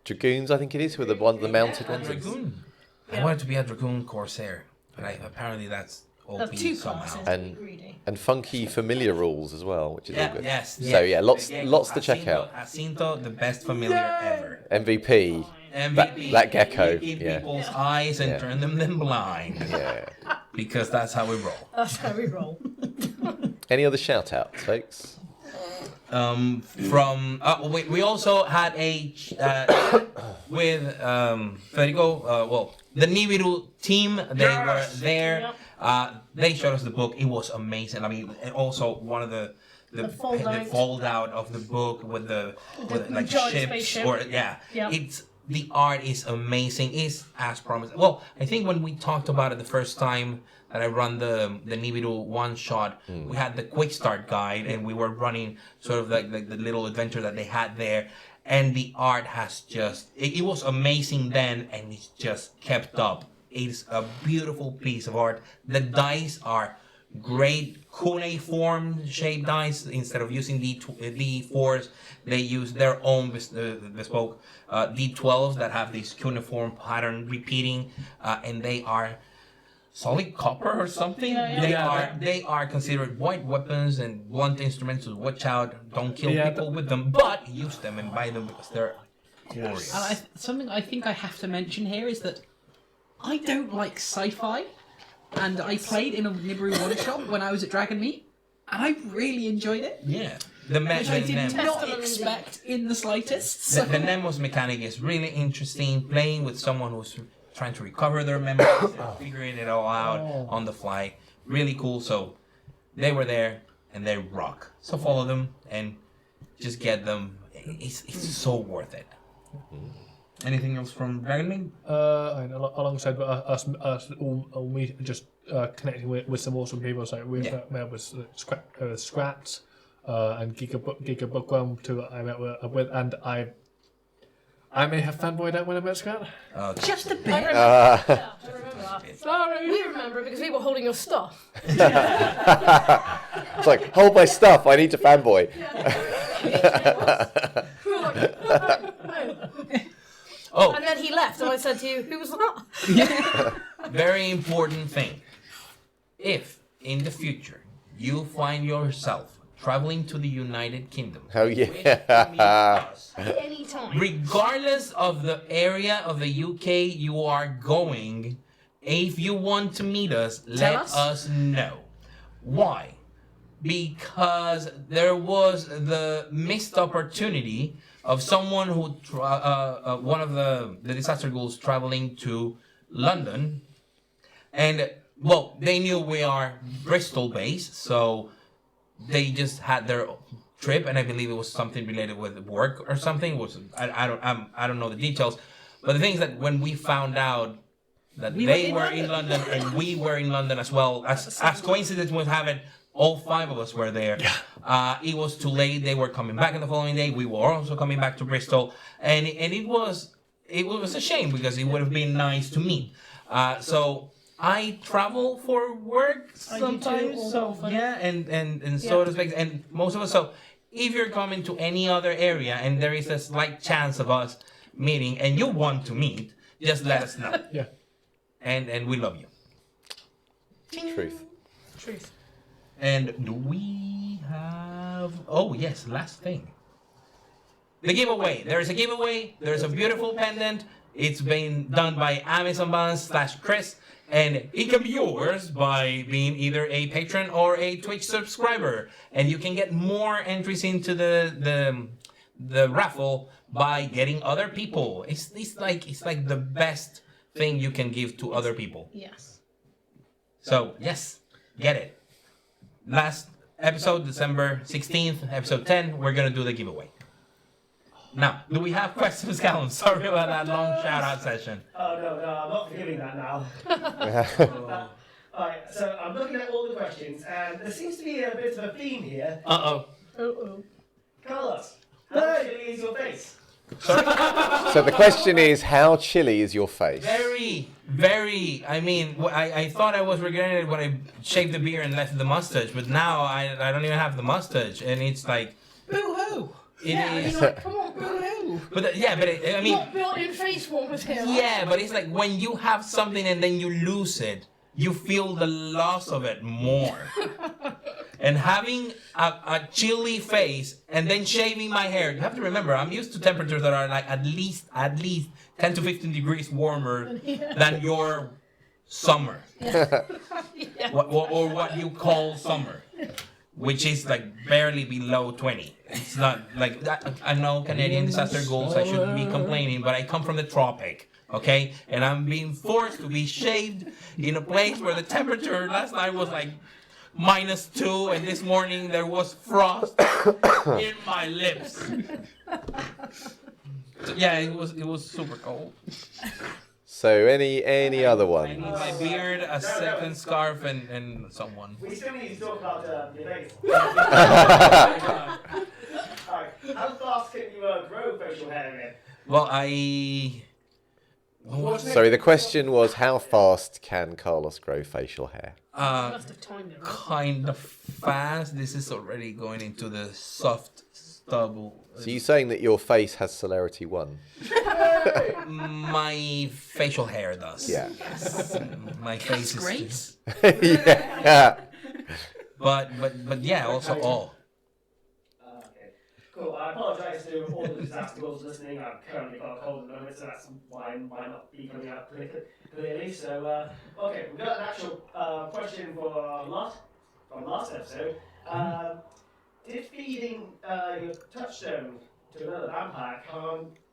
dragoons, I think it is, who are the mounted A ones. dragoon. I wanted to be a dragoon corsair, but apparently that's That's OP two somehow. classes. And- Greedy. And funky familiar rules as well, which is all good. Yes. So yeah, lots to check Jacinto- out. Jacinto, the best familiar ever. MVP. MVP. That gecko, You keep yeah. people's eyes and Yeah. turn them blind. Yeah. Because that's how we roll. That's how we roll. Any other shout outs, folks? We also had a with Federico. The Nibiru team. They were there. They showed us the book. It was amazing. I mean, and also one of the fold out of the book with like giant ships spaceship. or Yep. It's the art is amazing. It's as promised. Well, I think when we talked about it the first time that I run the Nibiru one shot, we had the quick start guide and we were running sort of like the little adventure that they had there. And the art has it was amazing then and it's just kept up. It's a beautiful piece of art. The dice are great cuneiform shaped dice. Instead of using D4s, they use their own bespoke D12s that have this cuneiform pattern repeating, and they are solid copper or something. They are considered white weapons and blunt instruments, so watch out, don't kill people with them, but use them and buy them because they're glorious. And something I think I have to mention here is that I don't like sci-fi, and I played in a Nibiru one-shot when I was at Dragon Meet, and I really enjoyed it, Yeah. which I did not expect in the slightest. The Nemos mechanic is really interesting. Playing with someone who's trying to recover their memories and figuring it all out on the fly. Really cool. So they were there and they rock. So follow them and just get them. It's so worth it. Anything else from Dragon Meet? And alongside us all meet just connecting with some awesome people. So we met with Scraps and Giga Bookworm too. I met with, and I may have fanboyed out when I met Scrat. Just a I bit. remember, I remember that. Sorry. We remember because we were holding your stuff. It's like, hold my stuff, I need to fanboy. We were like, Oh, and then he left, and I said to you, "Who was that?" very important thing. If in the future you find yourself traveling to the United Kingdom, Oh with yeah. us, Anytime. regardless of the area of the UK you are going, if you want to meet us, let us know. Why? Because there was the missed opportunity of someone who, one of the disaster ghouls traveling to London, and well, they knew we are Bristol based, so they just had their trip, and I believe it was something related with work or something. I don't know the details, but the thing is that when we found out that they were in London and we were in London as well, as coincidence would have it, All 5 of us were there. It was too late. They were coming back on the following day. We were also coming back to Bristol, and it was a shame because it would have been nice to meet. So I travel for work sometimes. So yeah, and so to speak, and most of us. So if you're coming to any other area and there is a slight chance of us meeting, and you want to meet, just let us know. Yeah. And we love you. Truth. And do we have... Oh, yes, last thing. The giveaway. There is a giveaway. There's a beautiful pendant. It's been done by Amazon/Chris. And it can be yours by being either a patron or a Twitch subscriber. And you can get more entries into the raffle by getting other people. It's like the best thing you can give to other people. Yes. So, yes, get it. Last episode, December 16th, episode 10, we're going to do the giveaway. Now, do we have questions, Callum? Sorry about that long shout-out session. Oh, no, I'm not forgiving that now. Alright, so I'm looking at all the questions, and there seems to be a bit of a theme here. Uh-oh. Carlos, how chilly is your face? So the question is, how chilly is your face? Very. I mean, I thought I was regretting it when I shaved the beard and left the mustache, but now I don't even have the mustache, and it's like, boo-hoo. It is. Come on, boo-hoo. But I mean, Not built-in face warmers here. yeah, but it's like when you have something and then you lose it, you feel the loss of it more. And having a chilly face and then shaving my hair, you have to remember, I'm used to temperatures that are like at least 10 to 15 degrees warmer than your summer. Or what you call summer, which is like barely below 20. It's not like that. I know Canadian disaster goals, I shouldn't be complaining, but I come from the tropic, okay? And I'm being forced to be shaved in a place where the temperature last night was like -2, and this morning there was frost in my lips. So, yeah, it was super cold. So any other I ones? need my beard, a second scarf, and someone. We still need to talk about your face. Alright, how fast can you grow facial hair again? Well, Sorry, the question was, how fast can Carlos grow facial hair? Must have timed it, right? Kind of fast. This is already going into the soft stubble. So you're saying that your face has celerity 1? My facial hair does. Yeah. My face is. Grace. Yeah. But yeah, also all. Okay, cool. I apologise to all the disaster goals listening. I've currently got a cold at the moment, so that's why I might not be coming out clearly. So, okay, we've got an actual question from last episode. Did feeding your touchstone to another vampire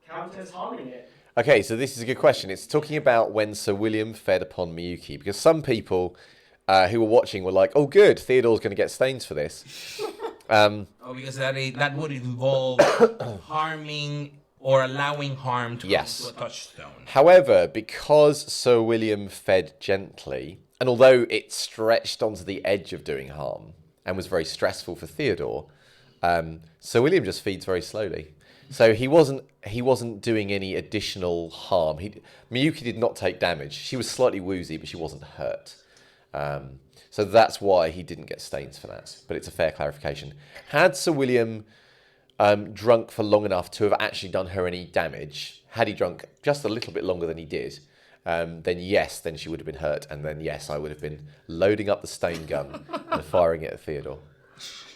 count as harming it? Okay, so this is a good question. It's talking about when Sir William fed upon Miyuki, because some people who were watching were like, "Oh, good, Theodore's going to get stains for this." Because that would involve harming or allowing harm to come to a touchstone. However, because Sir William fed gently, and although it stretched onto the edge of doing harm and was very stressful for Theodore, Sir William just feeds very slowly. So he wasn't doing any additional harm. Miyuki did not take damage. She was slightly woozy, but she wasn't hurt. So that's why he didn't get stains for that. But it's a fair clarification. Had Sir William drunk for long enough to have actually done her any damage, had he drunk just a little bit longer than he did, then yes, then she would have been hurt. And then yes, I would have been loading up the stain gun and firing it at Theodore.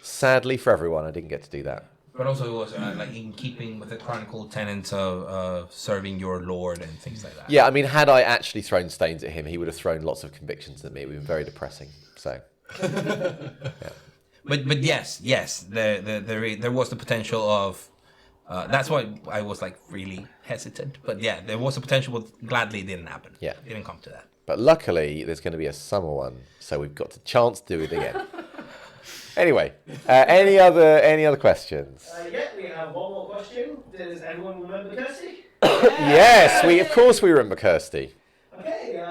Sadly for everyone, I didn't get to do that. But also it was like in keeping with the Chronicle tenets of serving your lord and things like that. Yeah, I mean, had I actually thrown stains at him, he would have thrown lots of convictions at me. It would have been very depressing. So, yeah. But yes, there was the potential of. That's why I was like really hesitant. But yeah, there was a potential, but gladly it didn't happen. Yeah, it didn't come to that. But luckily, there's going to be a summer one, so we've got the chance to do it again. Anyway, any other questions? Yeah, we have one more question. Does anyone remember Kirsty? Yes, of course we remember Kirsty. Okay,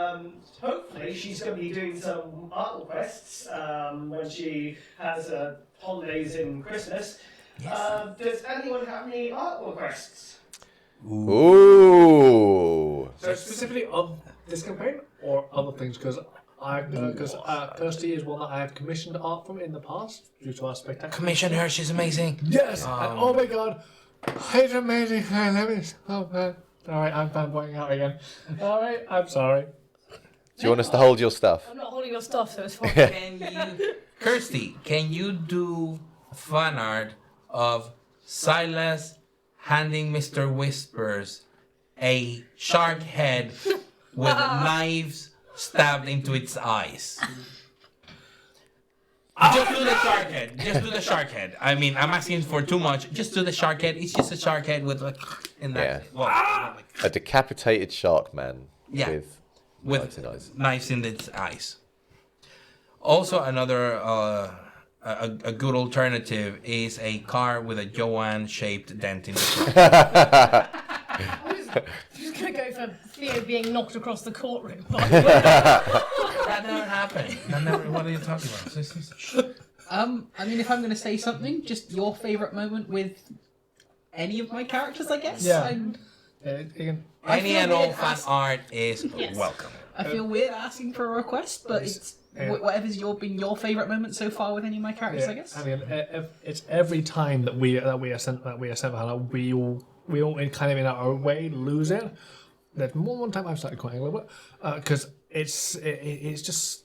hopefully Buckley. She's going to be doing some art requests when she has holidays in Christmas. Does anyone have any art requests? Ooh. So specifically of this campaign or other things? Because Kirsty is one that I have commissioned art from in the past due to our spectacular. Commission her, she's amazing. Yes, and oh my god, it's amazing. I love it. Oh man. All right, I'm fanboying out again. All right, I'm sorry. Do you want us to hold your stuff? I'm not holding your stuff, so it's fine. Kirsty, can you do fan art of Silas handing Mr. Whispers a shark head with knives stabbed into its eyes? Just do the shark head. Just do the shark head. I mean, I'm asking for too much. Just do the shark head. It's just a shark head with like in that. Yeah. Well, A decapitated shark man Yeah. with with knives in eyes. knives in its eyes. Also, another a good alternative is a car with a Joanne shaped dent in the front. Just gonna go for Theo being knocked across the courtroom. That never happened. What are you talking about? I mean, if I'm going to say something, just your favourite moment with any of my characters, I guess. Yeah. Again, Any and all fan ask- art is Yes. welcome. I feel weird asking for a request, but it's whatever's been your favourite moment so far with any of my characters, I guess. I mean, it's every time that we ascend Valhalla, we all kind of in our way lose it. There's one time I've started crying a little bit because it's just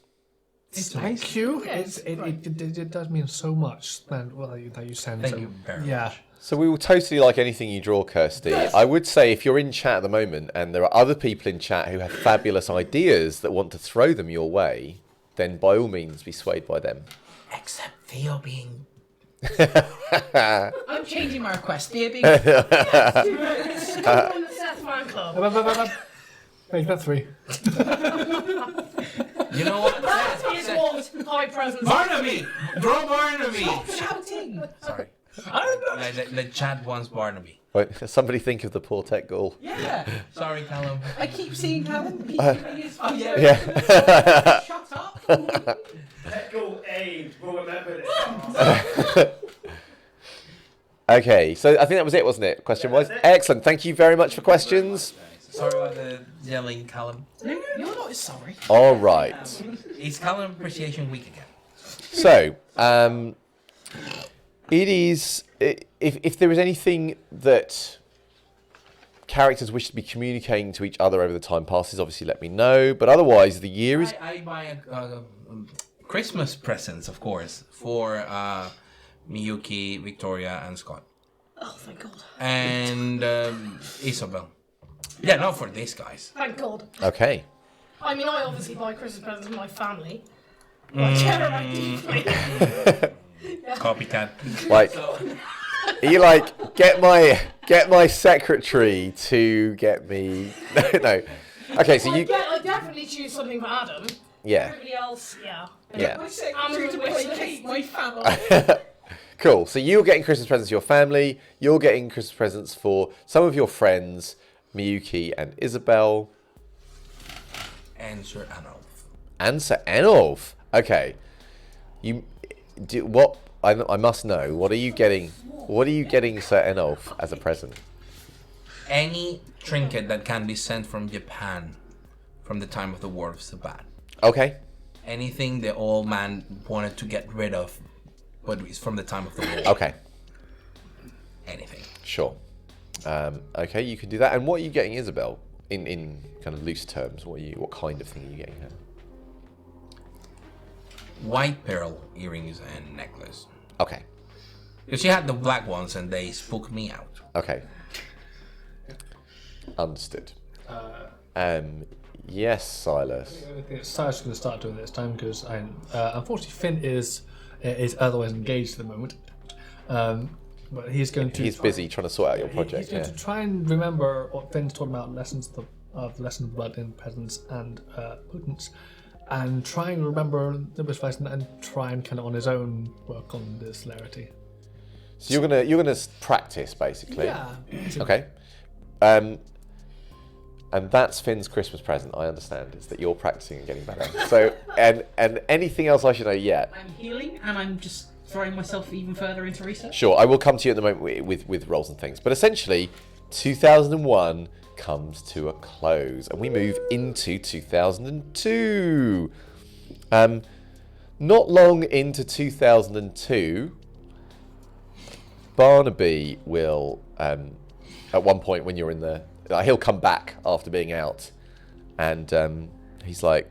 thank nice. you. Yes, It does mean so much that you send. Thank so, you very yeah. much. So we will totally like anything you draw, Kirsty. I would say if you're in chat at the moment and there are other people in chat who have fabulous ideas that want to throw them your way, then by all means be swayed by them. Except Theo being. I'm changing my request. Dear being It's on the Seth Fan Club. Make that 3. You know what? That is what high presence. Barnaby! Draw Barnaby! shouting. Sorry. The chat wants Barnaby. Wait, somebody think of the poor tech ghoul. Yeah. Sorry, Callum. I keep seeing Callum. Keep giving his Yeah. Shut up. Let go A will remember this. Okay, so I think that was it, wasn't it? Question-wise? that's it. Excellent. Thank you very much for questions. Sorry about the yelling, Callum. No, you're not sorry. All right. It's Callum Appreciation Week again. So, it is. If there is anything that characters wish to be communicating to each other over the time passes, obviously let me know. But otherwise, the year is. I buy Christmas presents, of course, for Miyuki, Victoria, and Scott. Oh, thank God. And Isabel. Yeah, not for these guys. Thank God. Okay. I mean, I obviously buy Christmas presents for my family. Whichever I deeply. Copycat. Like, you like get my secretary to get me. No. Okay, so you. I definitely choose something for Adam. Yeah. Everybody else, yeah. Yeah. I'm to placate my family. Cool. So you're getting Christmas presents for your family. You're getting Christmas presents for some of your friends, Miyuki and Isabel. And Sir Anolf. And Sir Enolf. Okay. You do what? I must know. What are you getting? What are you getting, Sir Enolf, as a present? Any trinket that can be sent from Japan from the time of the War of Sabat. Okay. Anything the old man wanted to get rid of, but it's from the time of the war. Okay. Anything. Sure. Okay, you can do that. And what are you getting, Isabel? In kind of loose terms, what kind of thing are you getting her? White pearl earrings and necklace. Okay. Because she had the black ones and they spooked me out. Okay. Understood. Yes, Silas. I think Silas is going to start doing it this time because unfortunately Finn is otherwise engaged at the moment. But he's going to. He's busy trying to sort out your project. He's going Yeah. to try and remember what Finn's talking about lessons of blood in peasants and potents, and try and remember the best lesson and try and kind of on his own work on the celerity. So you're gonna practice basically. Yeah. Okay. And that's Finn's Christmas present, I understand, is that you're practicing and getting better. So, and anything else I should know yet? I'm healing, and I'm just throwing myself even further into research. Sure, I will come to you at the moment with roles and things. But essentially, 2001 comes to a close, and we move into 2002. Not long into 2002, Barnaby will, at one point when you're in the... he'll come back after being out, and he's like,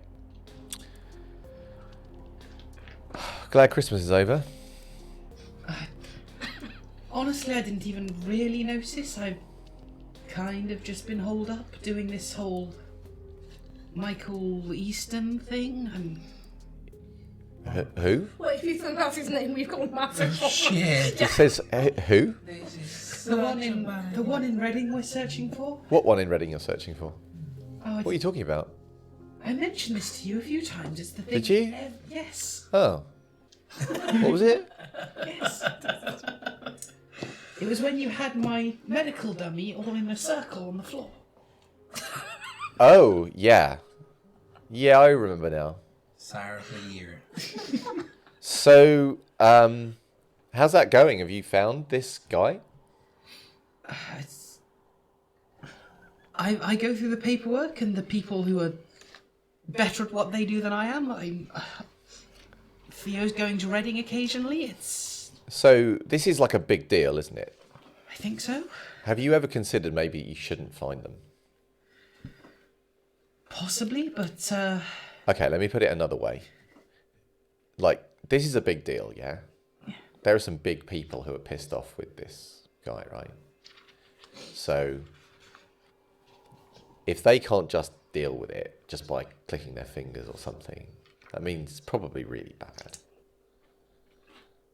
glad Christmas is over. Honestly, I didn't even really notice. I've kind of just been holed up doing this whole Michael Easton thing. Who? Wait, if you think that's his name, we've got a massive problem. Shit. It says who? The one in Reading we're searching for. What one in Reading you're searching for? Oh, What are you talking about? I mentioned this to you a few times. It's the thing. Did you? Yes. Oh. What was it? Yes. It was when you had my medical dummy all in a circle on the floor. Oh, yeah. Yeah, I remember now. Sire of the year. So, how's that going? Have you found this guy? I go through the paperwork and the people who are better at what they do than I am. Theo's going to Reading occasionally. So, this is like a big deal, isn't it? I think so. Have you ever considered maybe you shouldn't find them? Possibly, but Okay, let me put it another way. Like, this is a big deal, yeah? There are some big people who are pissed off with this guy, right? So, if they can't just deal with it just by clicking their fingers or something, that means it's probably really bad.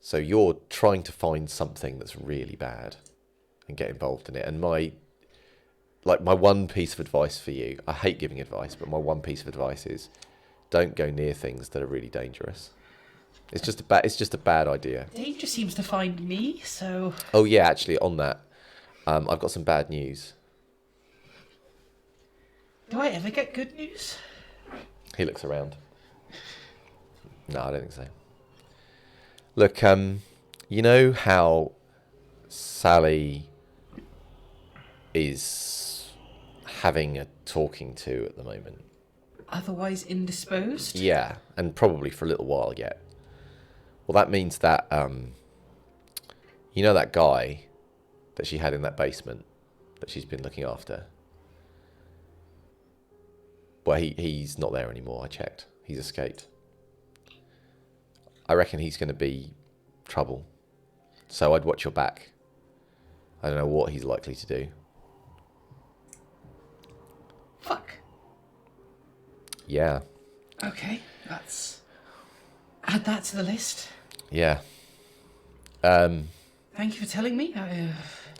So you're trying to find something that's really bad and get involved in it. And my one piece of advice for you, I hate giving advice, but my one piece of advice is don't go near things that are really dangerous. It's just a bad idea. danger seems to find me, so... Oh yeah, actually on that, I've got some bad news. Do I ever get good news? He looks around. No, I don't think so. Look, you know how Sally is having a talking to at the moment? Otherwise indisposed? Yeah, and probably for a little while yet. Well, that means that, you know that guy that she had in that basement that she's been looking after? Well, he's not there anymore, I checked. He's escaped. I reckon he's going to be trouble. So I'd watch your back. I don't know what he's likely to do. Fuck. Yeah. Okay, add that to the list. Yeah. Thank you for telling me.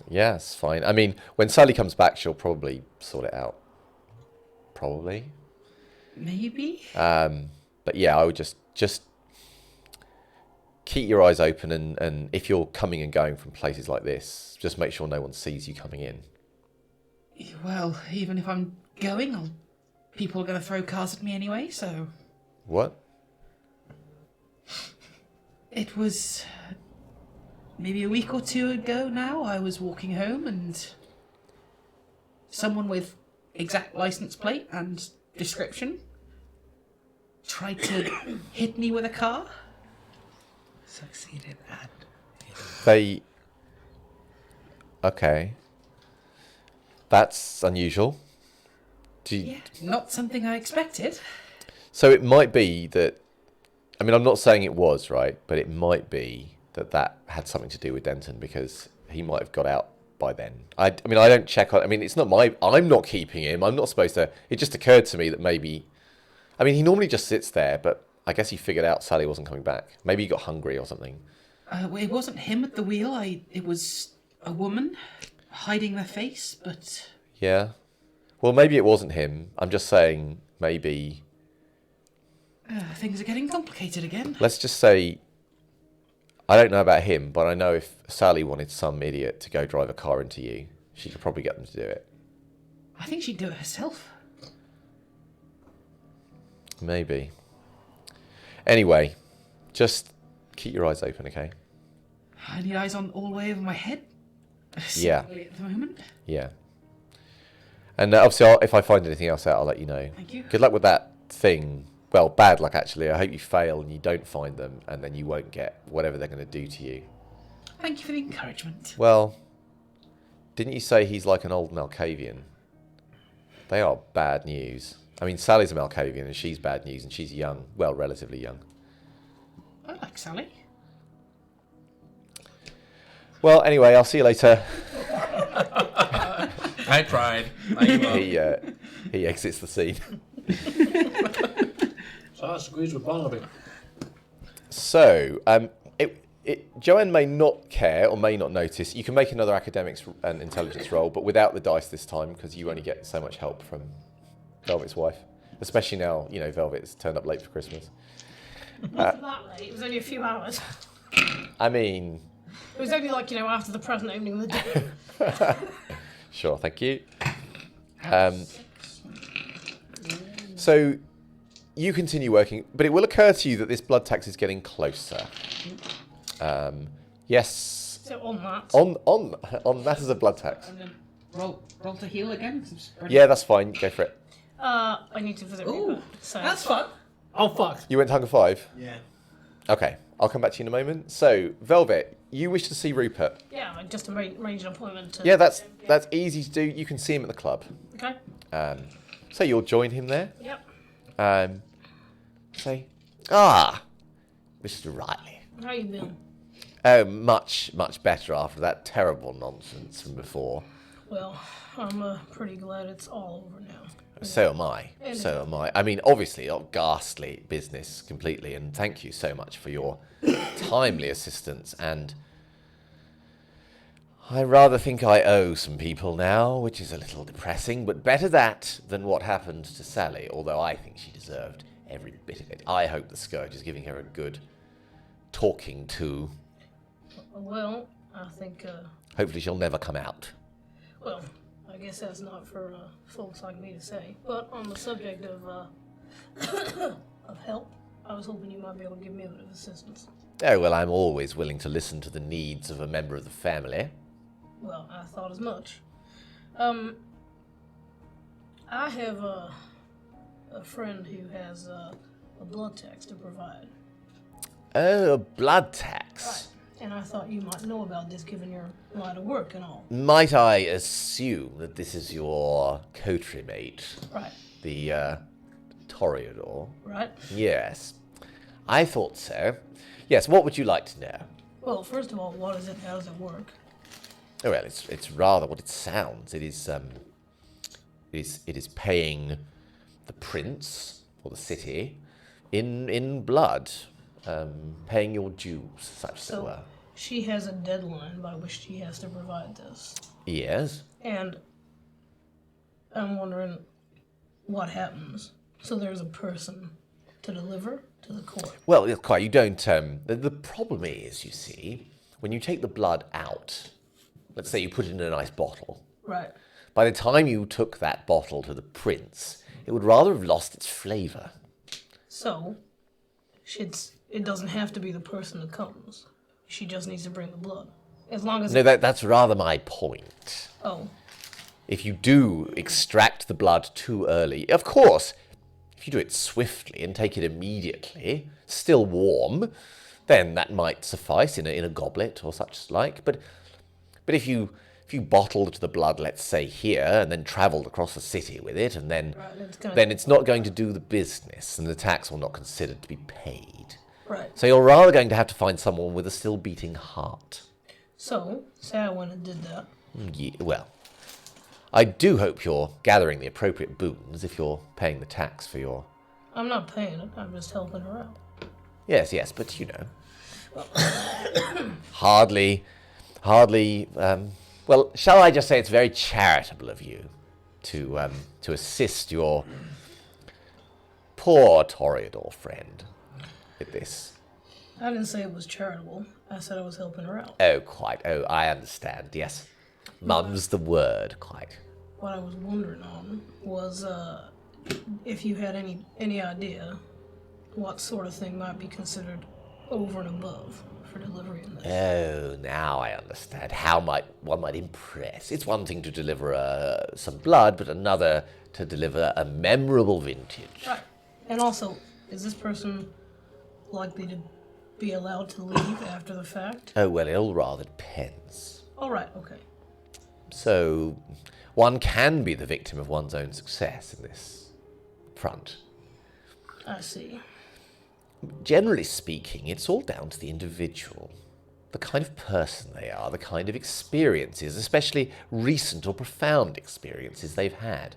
Yeah, it's fine. I mean, when Sally comes back, she'll probably sort it out. Probably. Maybe. But yeah, I would just keep your eyes open, and if you're coming and going from places like this, just make sure no one sees you coming in. Well, even if I'm going, people are going to throw cars at me anyway, so... What? It was maybe a week or two ago now. I was walking home and someone with exact license plate and description tried to hit me with a car. Succeeded at. They... Okay. That's unusual. Yeah, not something I expected. So it might be that... I mean, I'm not saying it was, right? But it might be that had something to do with Denton, because he might have got out by then. I mean, I don't check on... I mean, it's not my... I'm not keeping him. I'm not supposed to... It just occurred to me that maybe... I mean, he normally just sits there, but I guess he figured out Sally wasn't coming back. Maybe he got hungry or something. It wasn't him at the wheel. It was a woman hiding their face, but... Yeah. Well, maybe it wasn't him. I'm just saying maybe... Things are getting complicated again. Let's just say... I don't know about him, but I know if Sally wanted some idiot to go drive a car into you, she could probably get them to do it. I think she'd do it herself. Maybe. Anyway, just keep your eyes open, okay? I need eyes on all the way over my head. Yeah. At the moment. Yeah. And obviously, if I find anything else out, I'll let you know. Thank you. Good luck with that thing. Well, bad luck, actually. I hope you fail and you don't find them, and then you won't get whatever they're going to do to you. Thank you for the encouragement. Well, didn't you say he's like an old Malkavian? They are bad news. I mean, Sally's a Malkavian, and she's bad news, and she's young. Well, relatively young. I like Sally. Well, anyway, I'll see you later. I tried. He exits the scene. Silas agrees with Barnaby. So, Joanne may not care or may not notice. You can make another academics and intelligence roll, but without the dice this time, because you only get so much help from Velvet's wife. Especially now, Velvet's turned up late for Christmas. Not that late. It was only a few hours. I mean... It was only after the present opening of the day. Sure, thank you. So, you continue working, but it will occur to you that this blood tax is getting closer. Yes. So on that. On that is a blood tax. And then roll to heal again. 'cause I'm spreading- Yeah, that's fine. Go for it. I need to visit Ooh, Reaper. So that's fun. Oh, fuck. You went to Hunger 5? Yeah. Okay, I'll come back to you in a moment. So, Velvet, you wish to see Rupert. yeah, I just arrange an appointment. To Yeah, that's easy to do. You can see him at the club. Okay. So you'll join him there. Yep. Say, Mr. Riley. How you been? Oh, much better after that terrible nonsense from before. Well, I'm pretty glad it's all over now. So am I. So am I. I mean, obviously, a ghastly business completely, and thank you so much for your timely assistance. And I rather think I owe some people now, which is a little depressing, but better that than what happened to Sally, although I think she deserved every bit of it. I hope the Scourge is giving her a good talking to. Well, I think, Hopefully she'll never come out. well, I guess that's not for folks like me to say. But on the subject of of help, I was hoping you might be able to give me a bit of assistance. Oh, well, I'm always willing to listen to the needs of a member of the family. Well, I thought as much. I have a friend who has a blood tax to provide. Oh, a blood tax. Right. And I thought you might know about this given your line of work and all. Might I assume that this is your coterie mate, Right. the Toreador? Right? Yes. I thought so. Yes, what would you like to know? Well, first of all, what is it? How does it work? Oh, well, it's rather what it sounds. It is paying the prince or the city in blood, paying your dues, such as it So were. she has a deadline by which she has to provide this. Yes. And I'm wondering what happens. So there's a person to deliver to the court. Well, it's quite. You don't. The problem is, you see, when you take the blood out, let's say you put it in a nice bottle. Right. By the time you took that bottle to the prince, it would rather have lost its flavour. So it doesn't have to be the person that comes. She just needs to bring the blood. As long as... No, that's rather my point. Oh. If you do extract the blood too early, of course, if you do it swiftly and take it immediately, still warm, then that might suffice in a goblet or such like. But if you bottled the blood, let's say here, and then travelled across the city with it, and then then it's not going to do the business, and the tax will not consider to be paid. Right. So you're rather going to have to find someone with a still beating heart. So, say I went and did that. Yeah, well, I do hope you're gathering the appropriate boons if you're paying the tax for your... I'm not paying it. I'm just helping her out. Yes, but you know. Hardly, well, shall I just say it's very charitable of you to assist your poor Toreador friend with this. I didn't say it was charitable. I said I was helping her out. Oh, quite. Oh, I understand, yes. Mum's the word, quite. what I was wondering on was if you had any idea what sort of thing might be considered over and above for delivery in this. Oh, now I understand. How one might impress. It's one thing to deliver some blood, but another to deliver a memorable vintage. Right. And also, is this person likely to be allowed to leave after the fact? Oh, well, it all rather depends. All right, okay. So, one can be the victim of one's own success in this front. I see. Generally speaking, it's all down to the individual. The kind of person they are, the kind of experiences, especially recent or profound experiences they've had.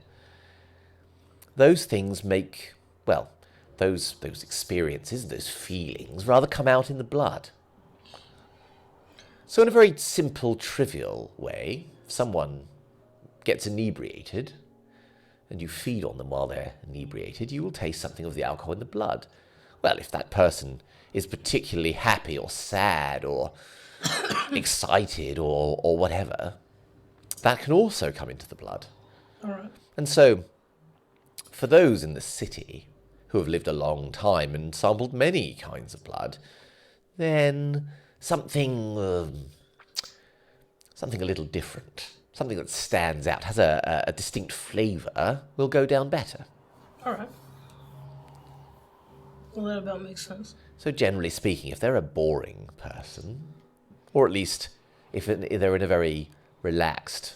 Those things make, well, those experiences, those feelings, rather come out in the blood. So in a very simple, trivial way, if someone gets inebriated, and you feed on them while they're inebriated, you will taste something of the alcohol in the blood. Well, if that person is particularly happy or sad or excited or whatever, that can also come into the blood. All right. And so, for those in the city who have lived a long time and sampled many kinds of blood, then something a little different, something that stands out, has a distinct flavour, will go down better. All right. Well, that about makes sense. So generally speaking, if they're a boring person, or at least if they're in a very relaxed,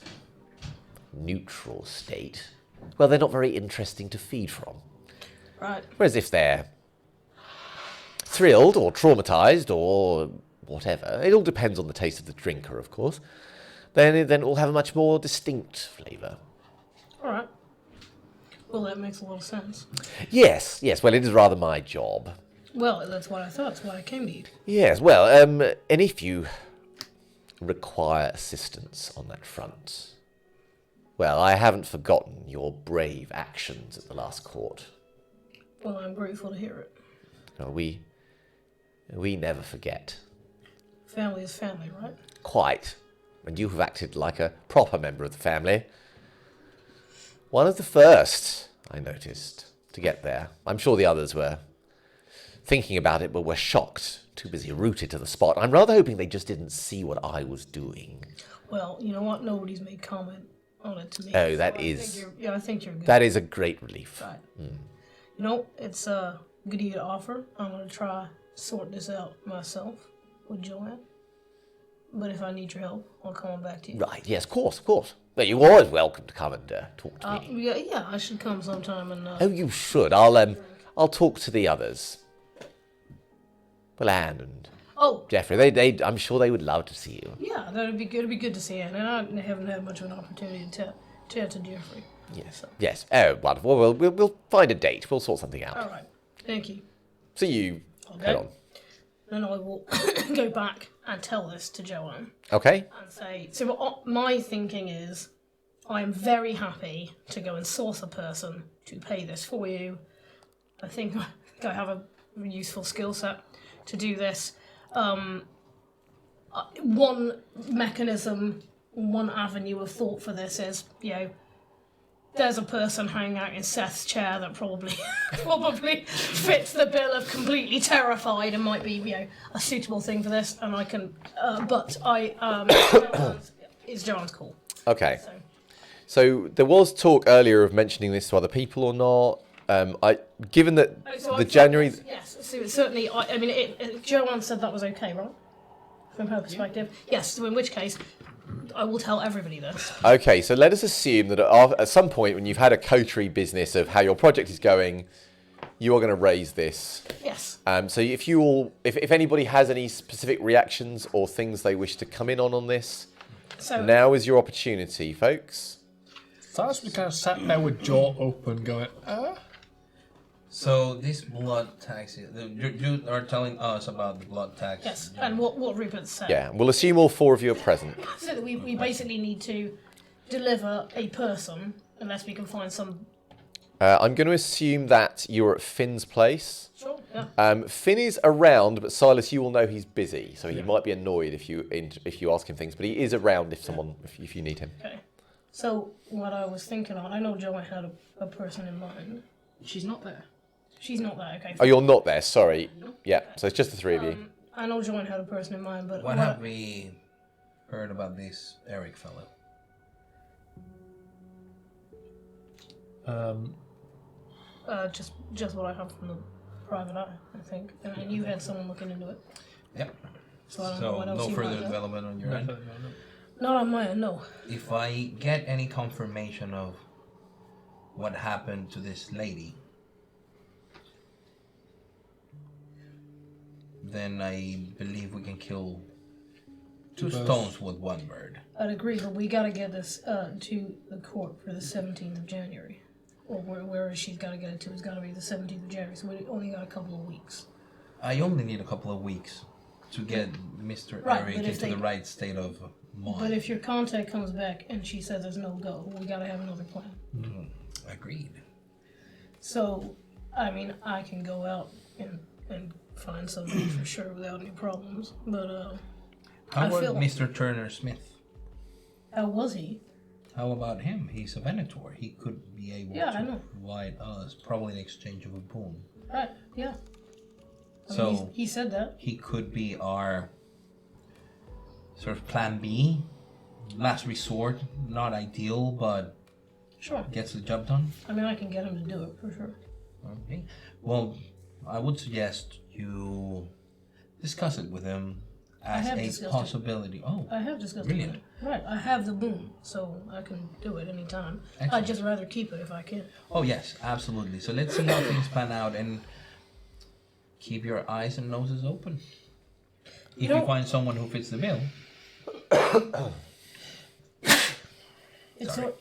neutral state, well, they're not very interesting to feed from. Right. Whereas if they're thrilled or traumatized or whatever, it all depends on the taste of the drinker, of course, then it will have a much more distinct flavour. All right. Well, that makes a lot of sense. Yes, well, it is rather my job. Well, that's what I thought. That's why I came to you. Yes, well, and if you require assistance on that front, well, I haven't forgotten your brave actions at the last court. Well, I'm grateful to hear it. No, we never forget. Family is family, right? Quite. And you have acted like a proper member of the family. One of the first, I noticed, to get there. I'm sure the others were thinking about it, but were shocked, too busy rooted to the spot. I'm rather hoping they just didn't see what I was doing. Well, you know what? Nobody's made comment on it to me. Oh, that so is... I think you're good. That is a great relief. Right. You know, it's a good of you to offer. I'm going to try sort this out myself with Joanne. But if I need your help, I'll come on back to you. Right, yes, of course. Well, you're always welcome to come and talk to me. Yeah, I should come sometime and... Oh, you should. I'll talk to the others. Well, Anne and Jeffrey, they I'm sure they would love to see you. Yeah, that'd be good. It'd be good to see Anne. And I haven't had much of an opportunity to chat to Jeffrey. Yes. So. Yes. Oh, wonderful. Well, we'll find a date. We'll sort something out. All right. Thank you. So you head on. Then I will go back and tell this to Joanne. Okay. And say, so what my thinking is, I am very happy to go and source a person to pay this for you. I think I have a useful skill set to do this. One mechanism, one avenue of thought for this is, there's a person hanging out in Seth's chair that probably fits the bill of completely terrified and might be, a suitable thing for this, and I can, is Joanne's call. Okay. So there was talk earlier of mentioning this to other people or not. Given that January... Yes, so certainly, Joanne said that was okay, right? From her perspective. Yes, so in which case, I will tell everybody this. Okay, so let us assume that at some point when you've had a coterie business of how your project is going, you are going to raise this. Yes. So if anybody has any specific reactions or things they wish to come in on this, now is your opportunity, folks. Silas was kind of sat there with jaw open, going, So this blood tax, you are telling us about the blood tax. Yes, and what Rupert said. Yeah, we'll assume all four of you are present. So that we basically need to deliver a person, unless we can find some... I'm going to assume that you're at Finn's place. Sure, yeah. Finn is around, but Silas, you will know he's busy, so he might be annoyed if you ask him things, but he is around if you need him. Okay. So, what I was thinking on, I know Joanne had a person in mind. She's not there. She's not that, okay. Oh, you're not there, sorry. Yeah, so it's just the three of you. I know Joanne had a person in mind, but... What have we heard about this Eric fellow? Just what I have from the private eye, I think. And you had someone looking into it. Yep. So I don't know what else no you further might have. development on your end? Not on my end, no. If I get any confirmation of what happened to this lady, then I believe we can kill two stones with one bird. I'd agree, but we gotta get this to the court for the 17th of January. Or wherever she's gotta get it to, it's gotta be the 17th of January, so we only got a couple of weeks. I only need a couple of weeks to get Mr. Right, Eric but if into they- the right state of mind. But if your contact comes back and she says there's no go, we gotta have another plan. Agreed. So, I mean, I can go out and find somebody for sure without any problems, but How I about feel- Mr. Turner Smith? how was he? How about him? He's a Venator. He could be able Yeah, I to know. provide us, probably in exchange of a boon. Right, yeah. I mean, So he said that. he could be our sort of plan B, last resort. Not ideal, but Sure. gets the job done. I mean, I can get him to do it for sure. Okay. Well, I would suggest you discuss it with him as have a discussed it. possibility. Oh, I have discussed Brilliant. it. Right, I have the boom, so I can do it anytime. Excellent. I'd just rather keep it if I can. oh yes, absolutely. So let's see how things pan out and keep your eyes and noses open. If you know- find someone who fits the bill, It's Sorry.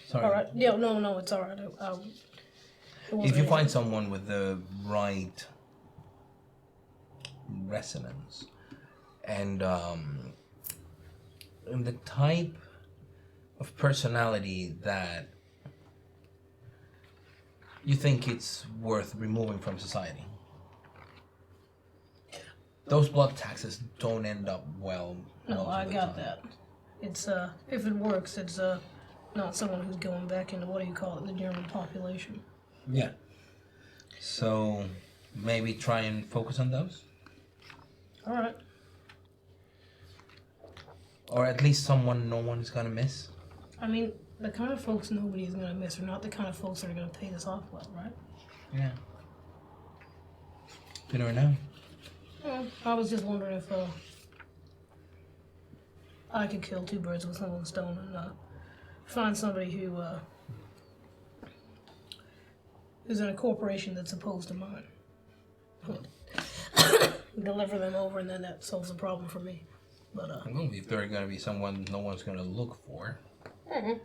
sorry. all right. Yeah, no, it's all right. It wasn't If you find anything. someone with the right resonance and the type of personality that you think it's worth removing from society, those blood taxes don't end up well. No, most I of the got time. that. It's if it works, it's not someone who's going back into what do you call it, the German population. Yeah. So maybe try and focus on those. All right. Or at least someone no one's gonna miss. I mean, the kind of folks nobody is gonna miss are not the kind of folks that are gonna pay this off well, right? Yeah. You never know. Well, I was just wondering if I could kill two birds with one stone and find somebody who's in a corporation that's opposed to mine. Deliver them over, and then that solves the problem for me. But Well, if they're gonna be someone no one's gonna look for. okay,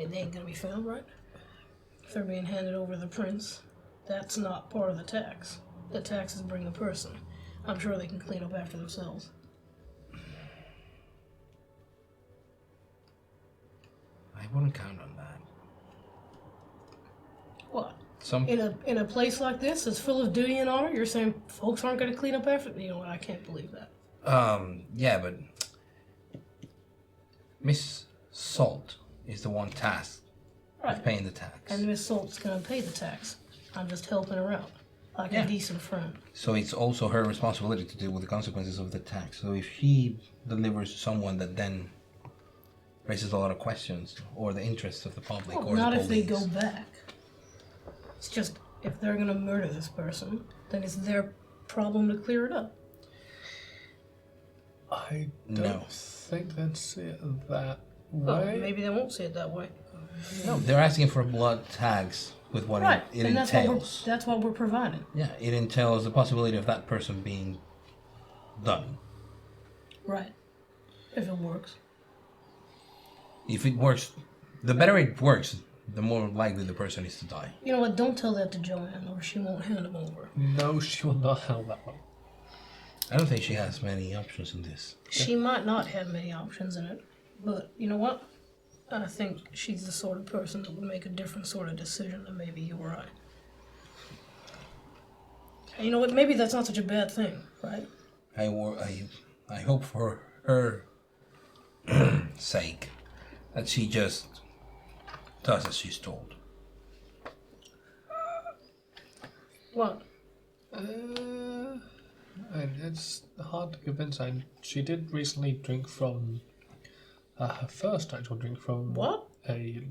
they ain't gonna be found, right? If they're being handed over to the prince, that's not part of the tax. The taxes bring the person. I'm sure they can clean up after themselves. I wouldn't count on that. What? Some In a place like this, that's full of duty and honor, you're saying folks aren't going to clean up after? You know what? I can't believe that. yeah, but Miss Salt is the one tasked Right. with paying the tax. And Miss Salt's going to pay the tax. I'm just helping her out, like Yeah. a decent friend. So it's also her responsibility to deal with the consequences of the tax. So if she delivers to someone that then raises a lot of questions, or the interests of the public, Well, or not the if they police. go back. It's just if they're going to murder this person, then it's their problem to clear it up. I No. don't think that's it that Well, way. maybe they won't see it that way. No, they're asking for blood tax with what Right, it and entails. that's what we're providing. Yeah, it entails the possibility of that person being done. Right. If it works. If it works, the better it works, the more likely the person is to die. You know what? Don't tell that to Joanne, or she won't hand him over. No, she will not help that one. I don't think she has many options in this. She might not have many options in it, but you know what? I think she's the sort of person that would make a different sort of decision than maybe you or I. And you know what? Maybe that's not such a bad thing, right? I hope for her sake that she just does as she's told. What? It's hard to convince. She did recently drink from her first actual drink from What? a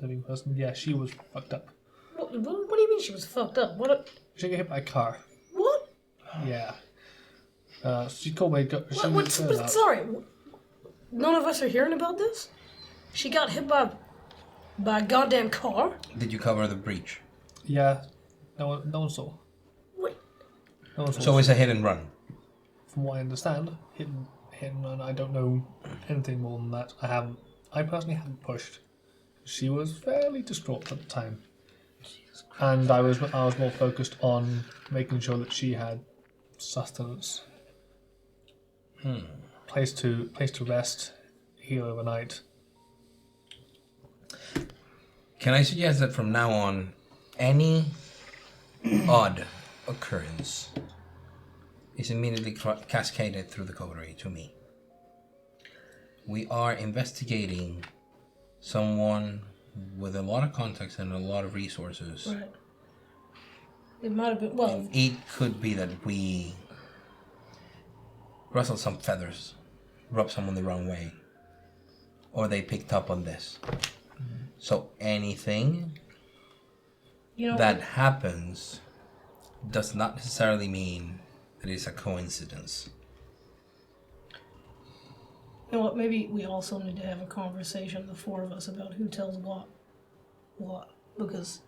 living person. Yeah, she was fucked up. What do you mean she was fucked up? What? She got hit by a car. What? Yeah. She called me. Sorry. None of us are hearing about this? She got hit by a goddamn car? Did you cover the breach? Yeah. No one saw. Wait. No one saw. So it's a hit and run. From what I understand, hit and run. I don't know anything more than that. I personally haven't pushed. She was fairly distraught at the time, and I was more focused on making sure that she had sustenance, place to rest, heal overnight. Can I suggest that from now on, any odd occurrence is immediately cascaded through the coterie to me? We are investigating someone with a lot of contacts and a lot of resources. Right. It might have been, well, It could be that we rustled some feathers, rubbed someone the wrong way, or they picked up on this. So anything that happens does not necessarily mean that it's a coincidence. you know what, maybe we also need to have a conversation, the four of us, about who tells what, because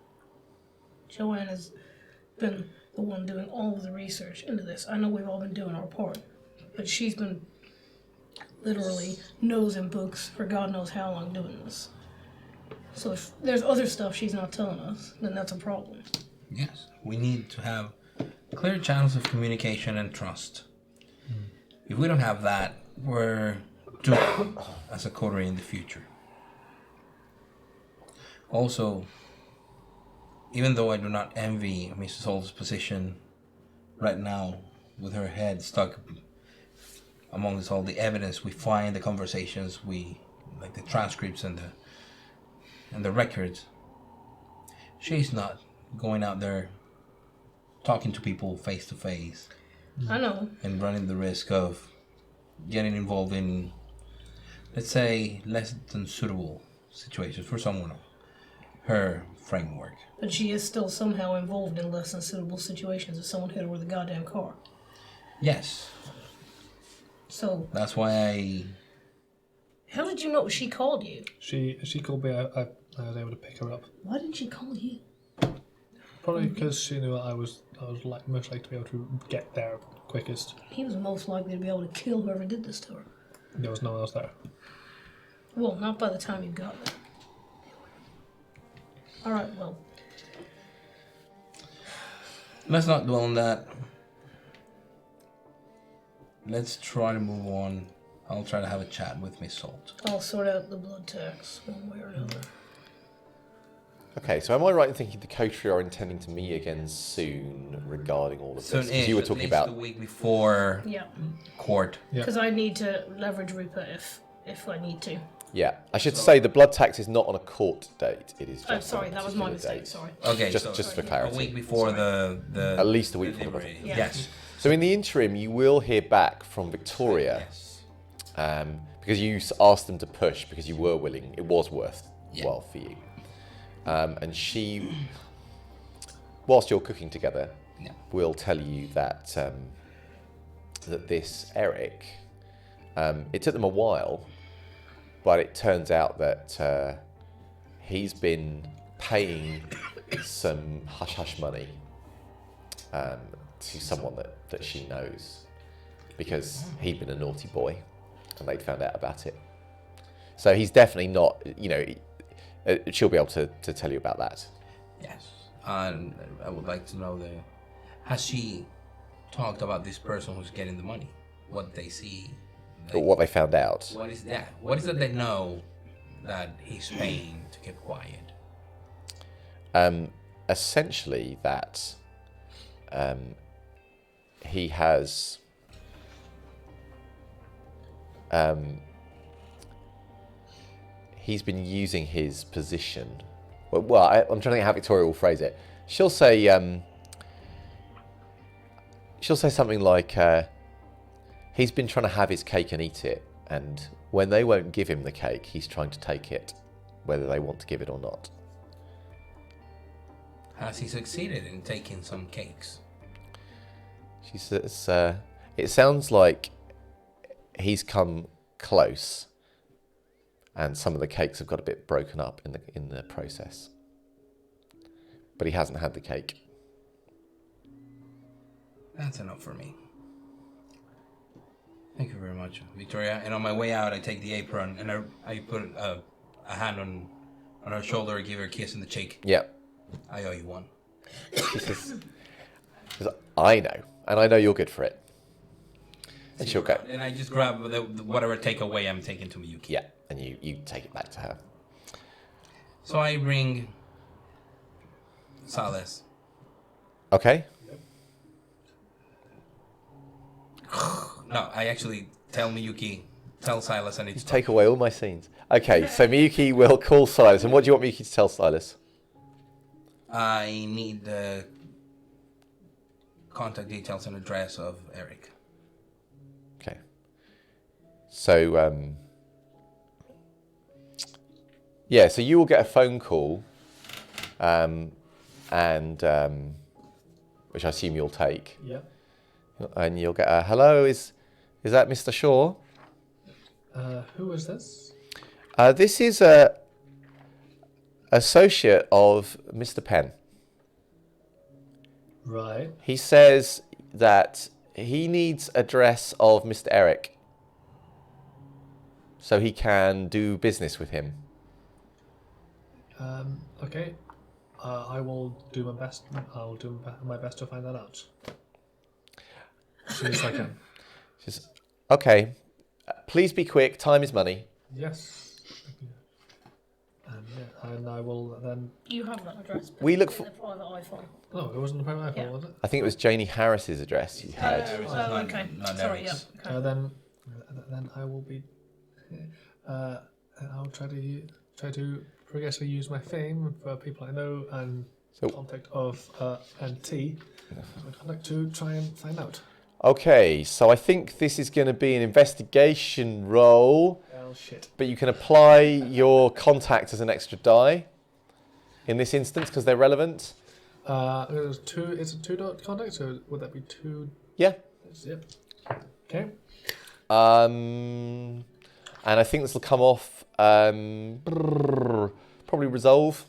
Joanne has been the one doing all of the research into this. I know we've all been doing our part, but she's been literally nose in books for God knows how long doing this. So if there's other stuff she's not telling us, then that's a problem. Yes, we need to have clear channels of communication and trust. If we don't have that, we're doomed as a coterie in the future. Also, even though I do not envy Mrs. Holt's position right now, with her head stuck amongst all the evidence we find, the conversations like the transcripts and the records, she's not going out there talking to people face to face. I know. And running the risk of getting involved in, let's say, less than suitable situations for someone of her framework. But she is still somehow involved in less than suitable situations if someone hit her with a goddamn car. Yes. So, That's why how did you know she called you? She called me. I was able to pick her up. Why didn't she call you? Probably because she knew I was like most likely to be able to get there quickest. He was most likely to be able to kill whoever did this to her. There was no one else there. Well, not by the time you got there. Alright, well. let's not dwell on that. Let's try to move on. I'll try to have a chat with Miss Salt. I'll sort out the blood tax one way or another. Okay, so am I right in thinking the coterie are intending to meet again soon regarding all of this? Because you were talking about the week before Yeah, court. Yeah. because I need to leverage Rupa if I need to. Yeah, I should say the blood tax is not on a court date. It is just Oh, sorry, on a that was my particular mistake, date. sorry. Okay, Just for clarity. a week before the At least a week before the delivery. Yeah. Yes. So in the interim, you will hear back from Victoria, Yes. because you asked them to push because you were willing. It was worth Yeah. while for you. And she, whilst you're cooking together, Yeah. will tell you that that this Eric, it took them a while, but it turns out that he's been paying some hush-hush money to someone that she knows, because he'd been a naughty boy and they'd found out about it. So he's definitely not, she'll be able to tell you about that. Yes. And I would like to know has she talked about this person who's getting the money? What they see? But what they found out. What is that? What is it they know that he's paying to keep quiet? Essentially that he has he's been using his position. I'm trying to think how Victoria will phrase it. She'll say something like, he's been trying to have his cake and eat it, and when they won't give him the cake, he's trying to take it, whether they want to give it or not. Has he succeeded in taking some cakes? She says, it sounds like he's come close, and some of the cakes have got a bit broken up in the process. But he hasn't had the cake. That's enough for me. Thank you very much, Victoria. And on my way out, I take the apron and I put a hand on her shoulder, give her a kiss in the cheek. Yeah. I owe you one. She says, I know, and I know you're good for it. And she'll go. And I just grab the whatever takeaway I'm taking to Miyuki. Yeah, and you take it back to her. So I bring Silas. Okay. No, I actually tell Silas I need to Take away all my scenes. Okay, so Miyuki will call Silas. And what do you want Miyuki to tell Silas? I need the contact details and address of Eric. Okay. So, so you will get a phone call, which I assume you'll take. Yeah. And you'll get a, hello, is that Mr. Shaw? Who is this? This is a associate of Mr. Penn. Right. He says that he needs address of Mr. Eric so he can do business with him. Okay. I will do my best. I'll do my best to find that out. As soon as I can. She says, okay, please be quick. Time is money. Yes. And I will then. You have that address. But We look it's for- in the private iPhone. Oh, it wasn't the private iPhone, Yeah. was it? I think it was Janie Harris's address you had. Okay. not Sorry. Yeah. Eric's. Okay. Then I will be. I'll try to progressively use my fame for people I know and So- contact of NT. My contact to try and find out. Okay, so I think this is going to be an investigation roll, Well, shit. but you can apply your contact as an extra die in this instance because they're relevant. It was two. It's a 2 dot contact. So would that be 2? Yeah. Yep. Okay. And I think this will come off probably resolve,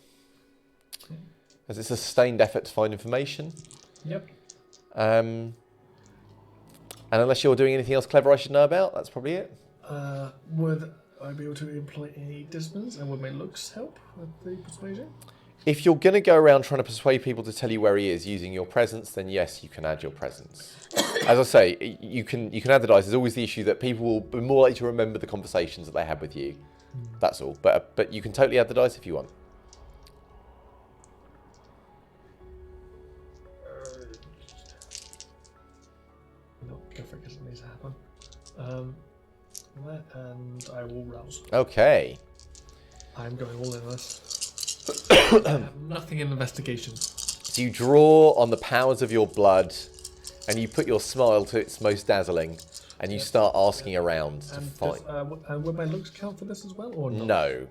as it's a sustained effort to find information. Yep. And unless you're doing anything else clever I should know about, that's probably it. Would I be able to employ any disciplines, and would my looks help with the persuasion? If you're going to go around trying to persuade people to tell you where he is using your presence, then yes, you can add your presence. As I say, you can add the dice. There's always the issue that people will be more likely to remember the conversations that they had with you. That's all. But you can totally add the dice if you want. No, go for it because it needs to happen. And I will rouse. Okay. I'm going all in on this. I have nothing in investigation. So you draw on the powers of your blood, and you put your smile to its most dazzling, and you start asking around to And find. and would my looks count for this as well, or not? No.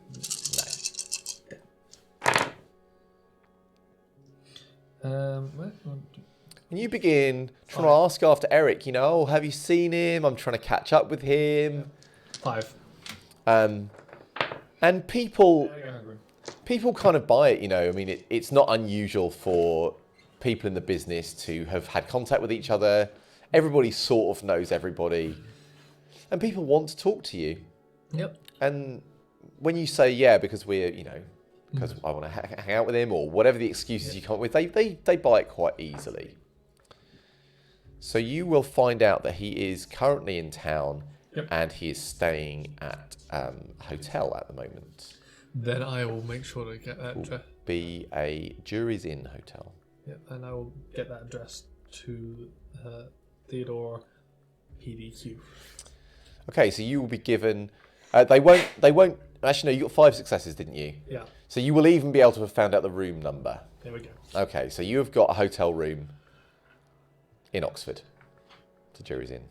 And you begin trying to ask after Eric, oh, have you seen him? I'm trying to catch up with him. 5. And people kind of buy it, I mean, it's not unusual for people in the business to have had contact with each other. Everybody sort of knows everybody. And people want to talk to you. Yep. And when you say, yeah, because we're, because I want to hang out with him, or whatever the excuses you come up with, they buy it quite easily. So you will find out that he is currently in town, and he is staying at a hotel at the moment. Then I will make sure to get that address. Be a Jury's Inn hotel. Yep, and I will get that address to Theodore PDQ. Okay, so you will be given. They won't Actually, no, you got 5 successes, didn't you? Yeah. So you will even be able to have found out the room number. There we go. Okay, so you have got a hotel room in Oxford. The jury's in.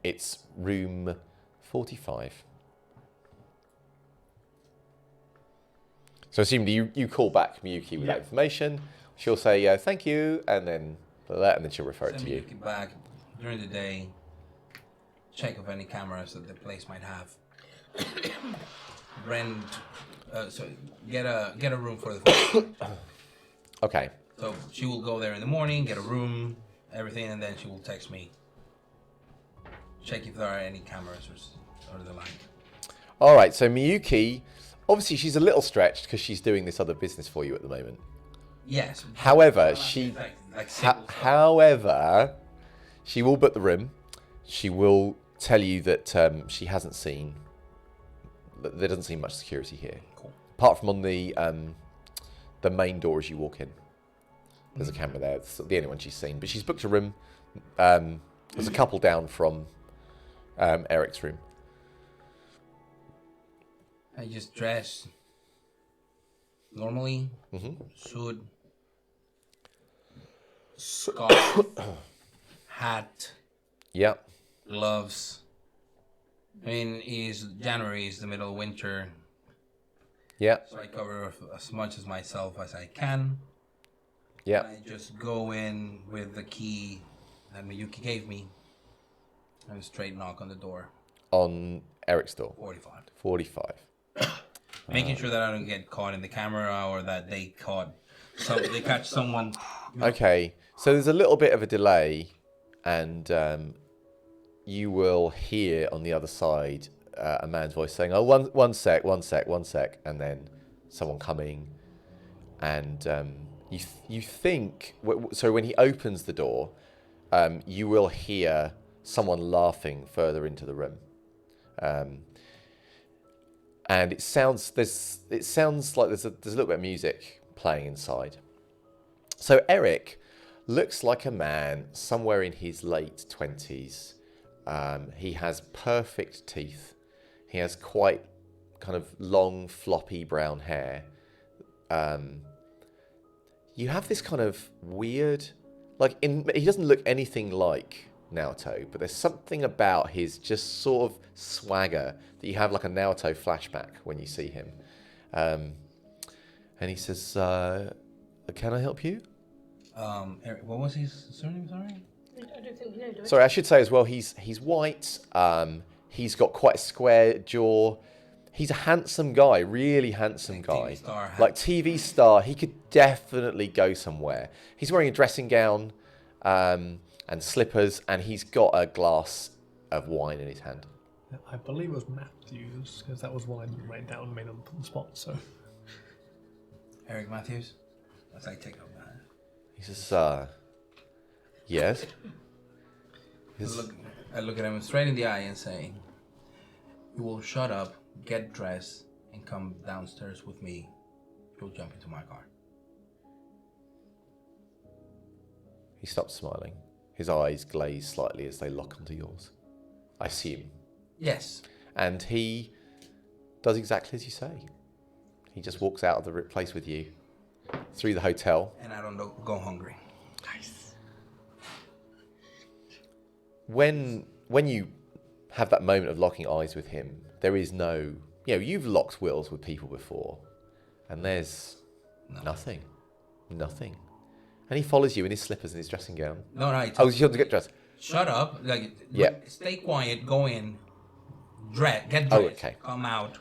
It's room 45. So assuming you call back Miyuki with that information, she'll say thank you, and then she'll refer it to you. Send Miyuki back during the day. Check if any cameras that the place might have. Rent. Get a room for the. Okay. So she will go there in the morning, get a room, everything, and then she will text me. Check if there are any cameras or the like. All right. So Miyuki, obviously, she's a little stretched because she's doing this other business for you at the moment. Yes. However, Like she will book the room. She will tell you that she hasn't seen. There doesn't seem much security here, Cool. apart from on the main door as you walk in. There's a camera there. It's the only one she's seen. But she's booked a room. There's a couple down from Eric's room. I just dress normally. Suit, scarf, hat, Yeah. gloves. I mean, January is the middle of winter, Yeah. so I cover as much as myself as I can. Yeah. I just go in with the key that Miyuki gave me and a straight knock on the door. On Eric's door. 45. 45. Making sure that I don't get caught in the camera or that they catch someone. Okay. So there's a little bit of a delay, and you will hear on the other side a man's voice saying, "Oh, one sec," and then someone coming, and you think so. When he opens the door, you will hear someone laughing further into the room, and it sounds like there's a little bit of music playing inside. So Eric looks like a man somewhere in his late 20s. He has perfect teeth. He has quite kind of long, floppy brown hair. You have this kind of weird, he doesn't look anything like Naoto, but there's something about his just sort of swagger that you have like a Naoto flashback when you see him. And he says, "Can I help you?" Eric, what was his surname? Sorry. I don't think you know, do I? Sorry, I should say as well, he's white. He's got quite a square jaw. He's a handsome guy, really handsome guy. TV star. Like TV star. He could definitely go somewhere. He's wearing a dressing gown and slippers, and he's got a glass of wine in his hand. I believe it was Matthews, because that was one I wrote down and made on the spot. So Eric Matthews. As I take up that. He says, yes. I look at him straight in the eye and say, "You will shut up, get dressed, and come downstairs with me. You'll jump into my car." He stops smiling. His eyes glaze slightly as they lock onto yours. I assume. Yes. And he does exactly as you say. He just walks out of the place with you, through the hotel. And I don't go hungry. Nice. When you have that moment of locking eyes with him, there is no... you've locked wills with people before, and there's nothing. Nothing. And he follows you in his slippers and his dressing gown. No, right. Oh, you have to get dressed. Shut up. Yeah. Stay quiet. Go in. Get dressed. Oh, okay. Come out.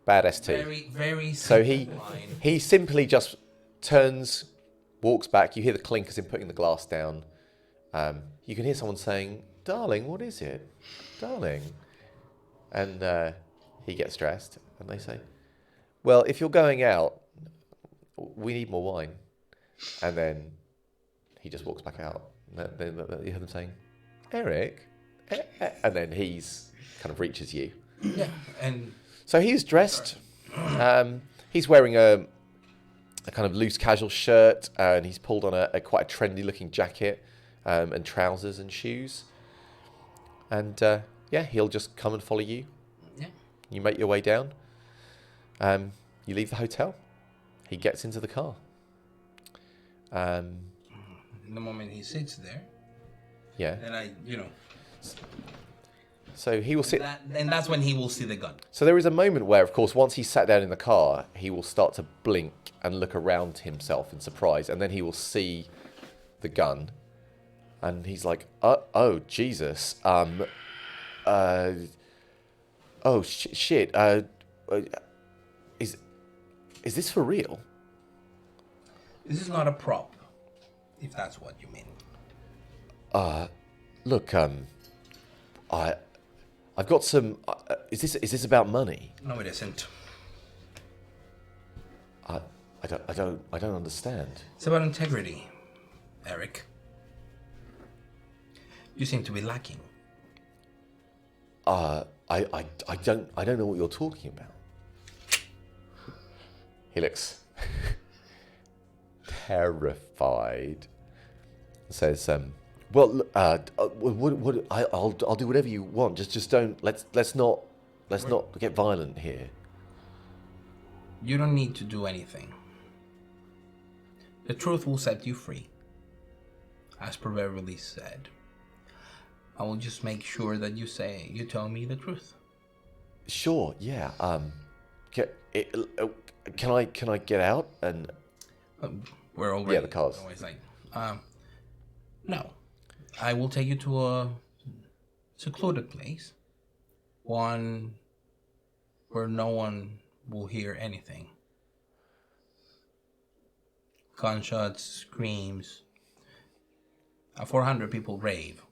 Bad ST. Very, very So simple line. he simply just turns, walks back. You hear the clink as him putting the glass down. You can hear someone saying, "Darling, what is it? Darling." And he gets dressed, and they say, "Well, if you're going out, we need more wine." And then he just walks back out. Then you hear them saying, "Eric," and then he's kind of reaches you. Yeah, and So he's dressed. He's wearing a kind of loose casual shirt, and he's pulled on a quite a trendy looking jacket and trousers and shoes. And he'll just come and follow you. yeah, You make your way down. You leave the hotel. He gets into the car. In the moment he sits there, Yeah. then So he will sit. and that's when he will see the gun. So there is a moment where, of course, once he's sat down in the car, he will start to blink and look around himself in surprise, and then he will see the gun, and he's like, "Oh Jesus! Shit! Is this for real?" This is not a prop, if that's what you mean. Look, I've got some. Is this about money? No, it isn't. I don't understand. It's about integrity, Eric. You seem to be lacking. I don't know what you're talking about. He looks terrified. Says, well, I'll do whatever you want. Just don't. Let's not get violent here. You don't need to do anything. The truth will set you free. As per Beverly said. I will just make sure that you tell me the truth. Sure. Yeah. Can I get out and? We're already. Yeah, the cars. Always like, no. I will take you to a secluded place. One where no one will hear anything. Gunshots, screams. 400 people rave.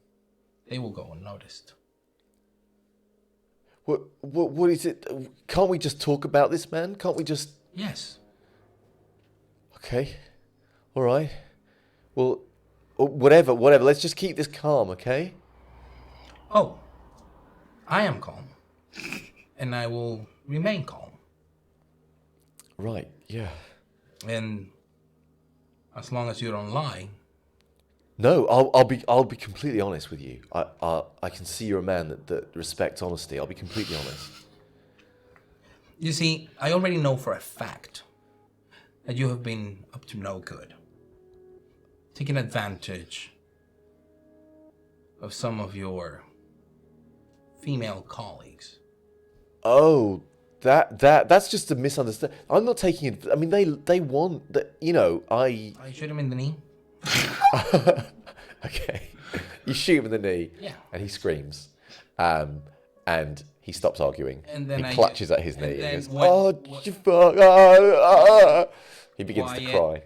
They will go unnoticed. What is it? Can't we just talk about this, man? Can't we just? Yes. Okay. All right. Well, whatever. Let's just keep this calm, okay? Oh, I am calm. And I will remain calm. Right. Yeah. And as long as you don't lie. No, I'll be completely honest with you. I can see you're a man that respects honesty. I'll be completely honest. You see, I already know for a fact that you have been up to no good. Taking advantage of some of your female colleagues. Oh, that's just a misunderstanding. I'm not taking it. I mean, they want that. I shoot him in the knee. Okay. You shoot him in the knee. Yeah. And he screams. And he stops arguing. And then he clutches at his knee and goes, you fuck. He begins to cry.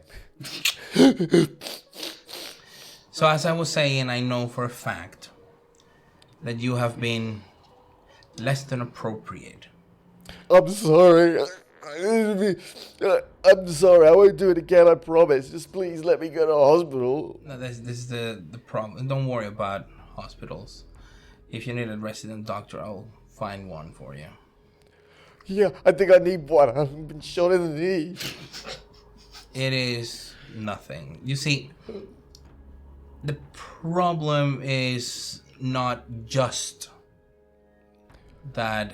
So as I was saying, I know for a fact that you have been less than appropriate. I'm sorry. I'm sorry. I won't do it again. I promise. Just please let me go to a hospital. No, this is the problem. Don't worry about hospitals. If you need a resident doctor, I'll find one for you. Yeah, I think I need one. I've been shot in the knee. It is nothing. You see, the problem is not just that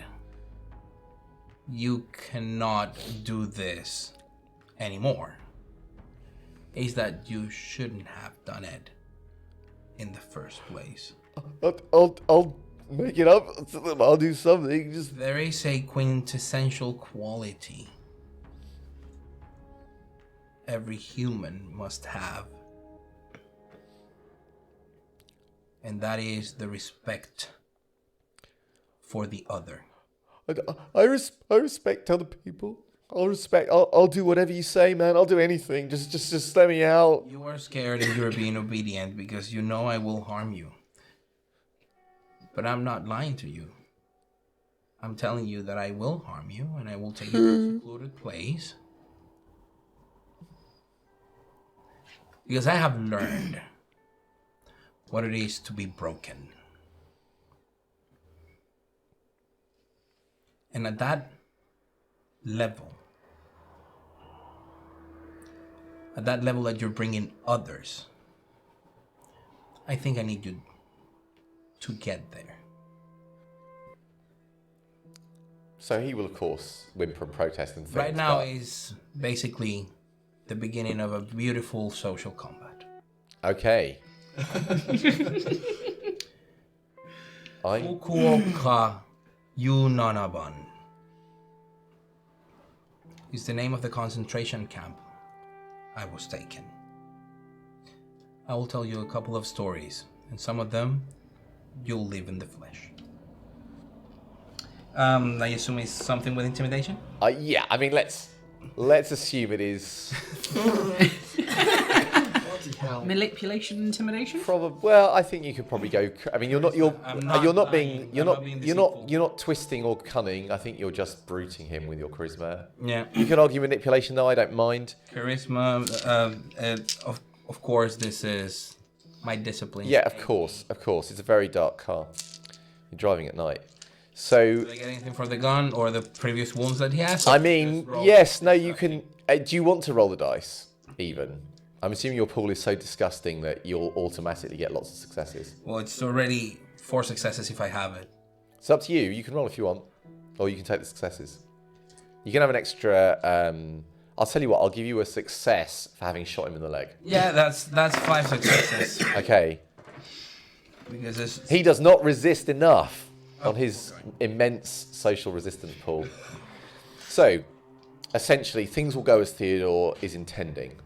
you cannot do this anymore. It's that you shouldn't have done it in the first place. I'll make it up to them. I'll do something. Just there is a quintessential quality every human must have, and that is the respect for the other. I respect other people. I'll do whatever you say, man. I'll do anything. Just let me out. You are scared and you're being obedient because you know I will harm you. But I'm not lying to you. I'm telling you that I will harm you and I will take you to a secluded place. Because I have learned what it is to be broken. And at that level that you're bringing others, I think I need you to get there. So he will, of course, whimper and protest and things. Right now but- is basically the beginning of a beautiful social combat. Okay. Fukuoka Yunanaban is the name of the concentration camp I was taken. I will tell you a couple of stories, and some of them you'll live in the flesh. I assume it's something with intimidation? Yeah, I mean, let's assume it is Manipulation, intimidation. probably. Well, I think you could probably go. I mean, you're not being deceitful. you're not twisting or cunning. I think you're just bruting him with your charisma. Yeah. You could argue manipulation, though. I don't mind. Charisma, of course, this is my discipline. Yeah, of course. It's a very dark car. You're driving at night, so. Do I get anything for the gun or the previous wounds that he has? I mean, yes, no, you can. Do you want to roll the dice? Even. I'm assuming your pool is so disgusting that you'll automatically get lots of successes. Well, it's already 4 successes if I have it. It's up to you. You can roll if you want, or you can take the successes. You can have an extra. I'll tell you what. I'll give you a success for having shot him in the leg. Yeah, that's 5 successes. Okay. Because it's, He does not resist enough on his immense social resistance pool. So, essentially, things will go as Theodore is intending.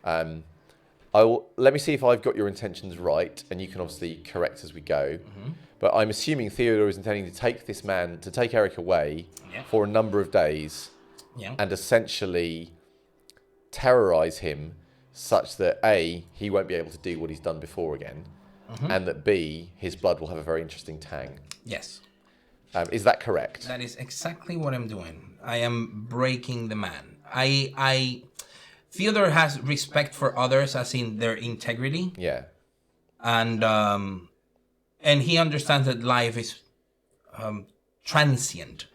Let me see if I've got your intentions right, and you can obviously correct as we go. Mm-hmm. But I'm assuming Theodore is intending to take this man, to take Eric away for a number of days, and essentially terrorize him such that A, he won't be able to do what he's done before again, and that B, his blood will have a very interesting tang. yes. Is that correct? That is exactly what I'm doing. I am breaking the man. Theodore has respect for others, as in their integrity, Yeah. and he understands that life is transient.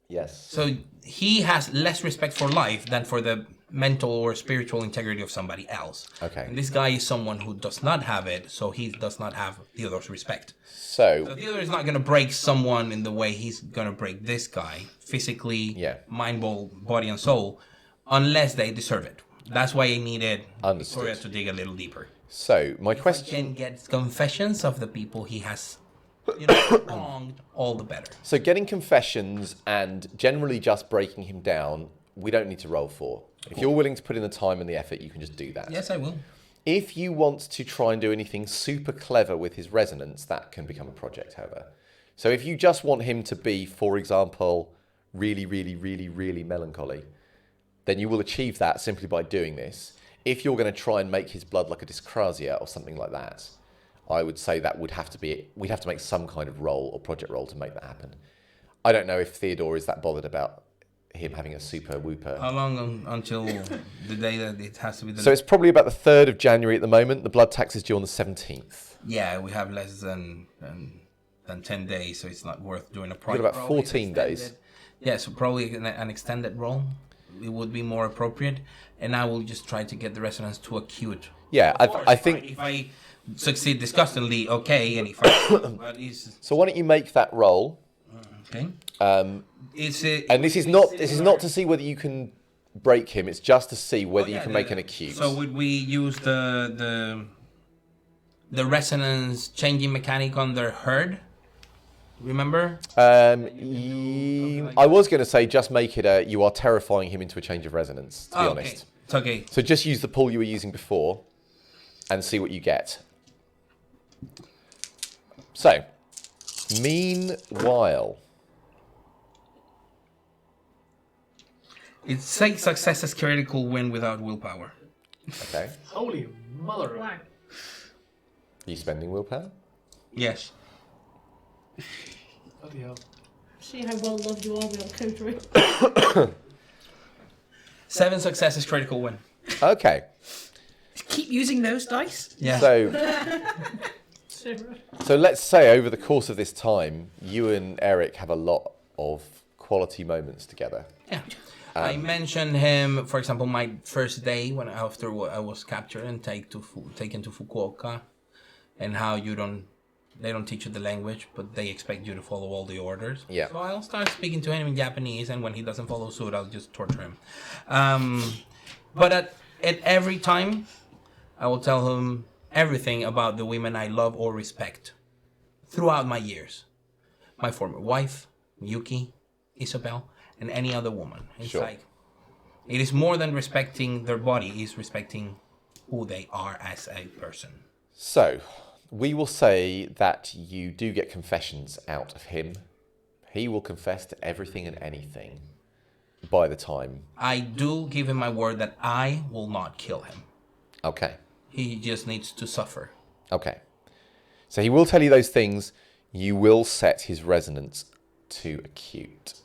Yes. So he has less respect for life than for the mental or spiritual integrity of somebody else. Okay. And this guy is someone who does not have it, so he does not have Theodore's respect. So So Theodore is not going to break someone in the way he's going to break this guy, physically, mind, body, and soul, unless they deserve it. That's why I needed Victoria to dig a little deeper. So my If I question. can get confessions of the people he has wronged, all the better. So getting confessions and generally just breaking him down, we don't need to roll for. If you're willing to put in the time and the effort, you can just do that. Yes, I will. If you want to try and do anything super clever with his resonance, that can become a project, however. So if you just want him to be, for example, really, really, really, really melancholy, then you will achieve that simply by doing this. If you're going to try and make his blood like a dyscrasia or something like that, I would say that we'd have to make some kind of roll or project roll to make that happen. I don't know if Theodore is that bothered about him having a super whooper. How long until the day that it has to be? So it's probably about the 3rd of January at the moment. The blood tax is due on the 17th. Yeah, we have less than 10 days, so it's not worth doing a We've project. got about 14 days. Yeah, so probably an extended roll. It would be more appropriate, and I will just try to get the resonance to acute. Yeah, I think. If I succeed disgustingly, okay, and if I but it's So why don't you make that roll? okay. And this is not to see whether you can break him. It's just to see whether you can make an acute. So would we use the resonance changing mechanic on their herd? Remember? I was going to say just make it you are terrifying him into a change of resonance, to be honest. Okay. It's okay. So just use the pool you were using before and see what you get. So, meanwhile, It's 6 successes critical win without willpower. okay, Holy mother! Wow. are you spending willpower? Yes. Bloody hell. See how well loved you are with coterie. 7 successes critical win. Okay, Keep using those dice. Yeah. so let's say over the course of this time, you and Eric have a lot of quality moments together. Yeah. I mentioned him, for example, my first day after I was captured and taken to Fukuoka, and how you don't They don't teach you the language, but they expect you to follow all the orders. Yeah. So I'll start speaking to him in Japanese, and when he doesn't follow suit, I'll just torture him. But at every time, I will tell him everything about the women I love or respect throughout my years. My former wife, Miyuki, Isabel, and any other woman. It's like, it is more than respecting their body, it's respecting who they are as a person. So, we will say that you do get confessions out of him. He will confess to everything and anything by the time. I do give him my word that I will not kill him. Okay. He just needs to suffer. Okay. So he will tell you those things. You will set his resonance to acute.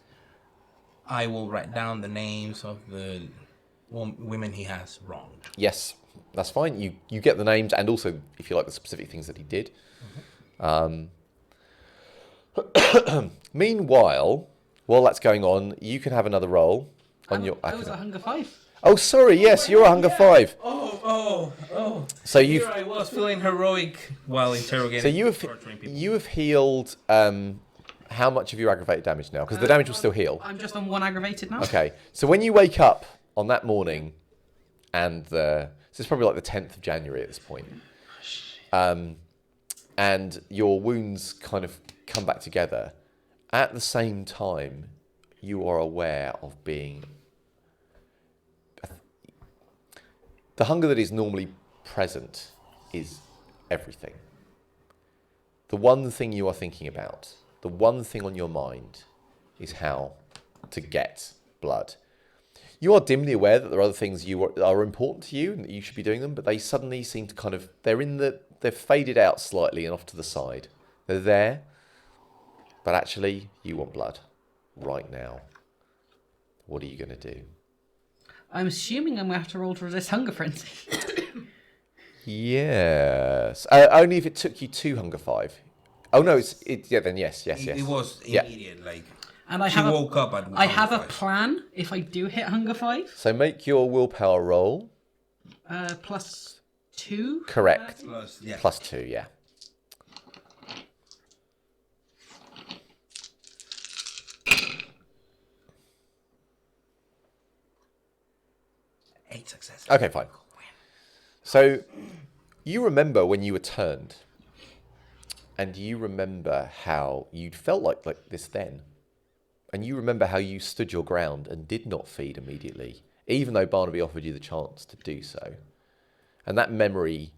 I will write down the names of the women he has wronged. Yes, that's fine. You get the names and also, if you like, the specific things that he did. Meanwhile, while that's going on, you can have another roll on your. I was at Hunger 5. Oh, sorry. Yes, you're a Hunger 5. Oh. So you. Here I was feeling heroic while interrogating. So you have healed. How much of your aggravated damage now? Because the damage will still heal. I'm just on 1 aggravated now. Okay. So when you wake up on that morning, and so it's probably like the 10th of January at this point, and your wounds kind of come back together. At the same time, you are aware of being. The hunger that is normally present is everything. The one thing you are thinking about, the one thing on your mind, is how to get blood. You are dimly aware that there are other things are important to you and that you should be doing them, but they suddenly seem to kind of, they're faded out slightly and off to the side. They're there, but actually you want blood right now. What are you going to do? I'm assuming I'm going to have to roll to resist hunger frenzy. Yes. Only if it took you to Hunger 5. Oh, no, then yes. It was immediate, like... And I woke up at I have a 5. plan if I do hit Hunger 5. So make your willpower roll. Plus 2? Correct. Yeah. Plus 2, yeah. Eight successes. Okay, fine. So you remember when you were turned, and you remember how you'd felt like this then. And you remember how you stood your ground and did not feed immediately, even though Barnaby offered you the chance to do so. And that memory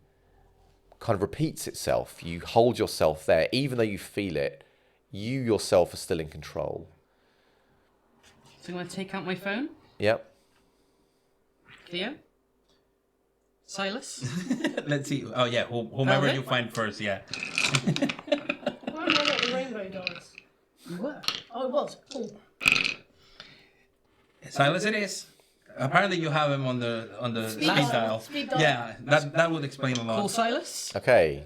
kind of repeats itself. You hold yourself there, even though you feel it, you yourself are still in control. So I'm going to take out my phone. Yep. Theo? Silas? Let's see. Oh, yeah. Whomever Velvet? you find first, yeah. Why am I not the rainbow dice? What? Oh, it was. Cool. Silas it is. Apparently you have him on the speed dial. Speed dial. Yeah, that would explain a lot. Call Silas. Okay.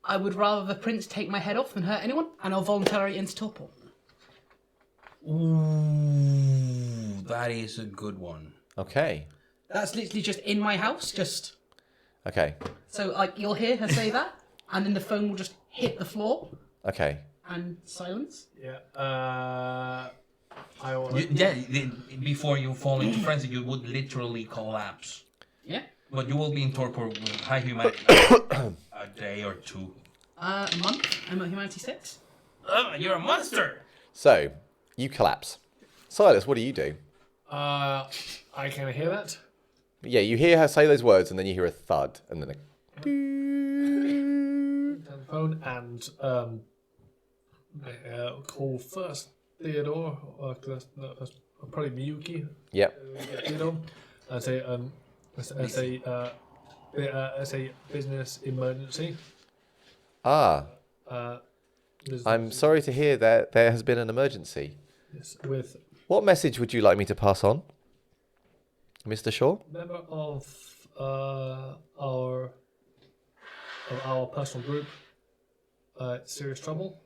I would rather the prince take my head off than hurt anyone, and I'll voluntarily enter torpor. Ooh, that is a good one. Okay. That's literally just in my house, just... Okay. So, like, you'll hear her say that, and then the phone will just hit the floor, Okay. and silence. Yeah. I want Before you fall into frenzy, you would literally collapse. Yeah. But you will be in torpor with high humanity a day or two. A month. I'm at humanity 6. You're a monster! So, you collapse. Silas, what do you do? I can hear that. Yeah, you hear her say those words, and then you hear a thud, and then a... Phone and call first Theodore, that's probably Miyuki. Yep. Theodore, and say as a business emergency. I'm sorry to hear that there has been an emergency. Yes, with What message would you like me to pass on, Mr. Shaw? member of our personal group, serious trouble.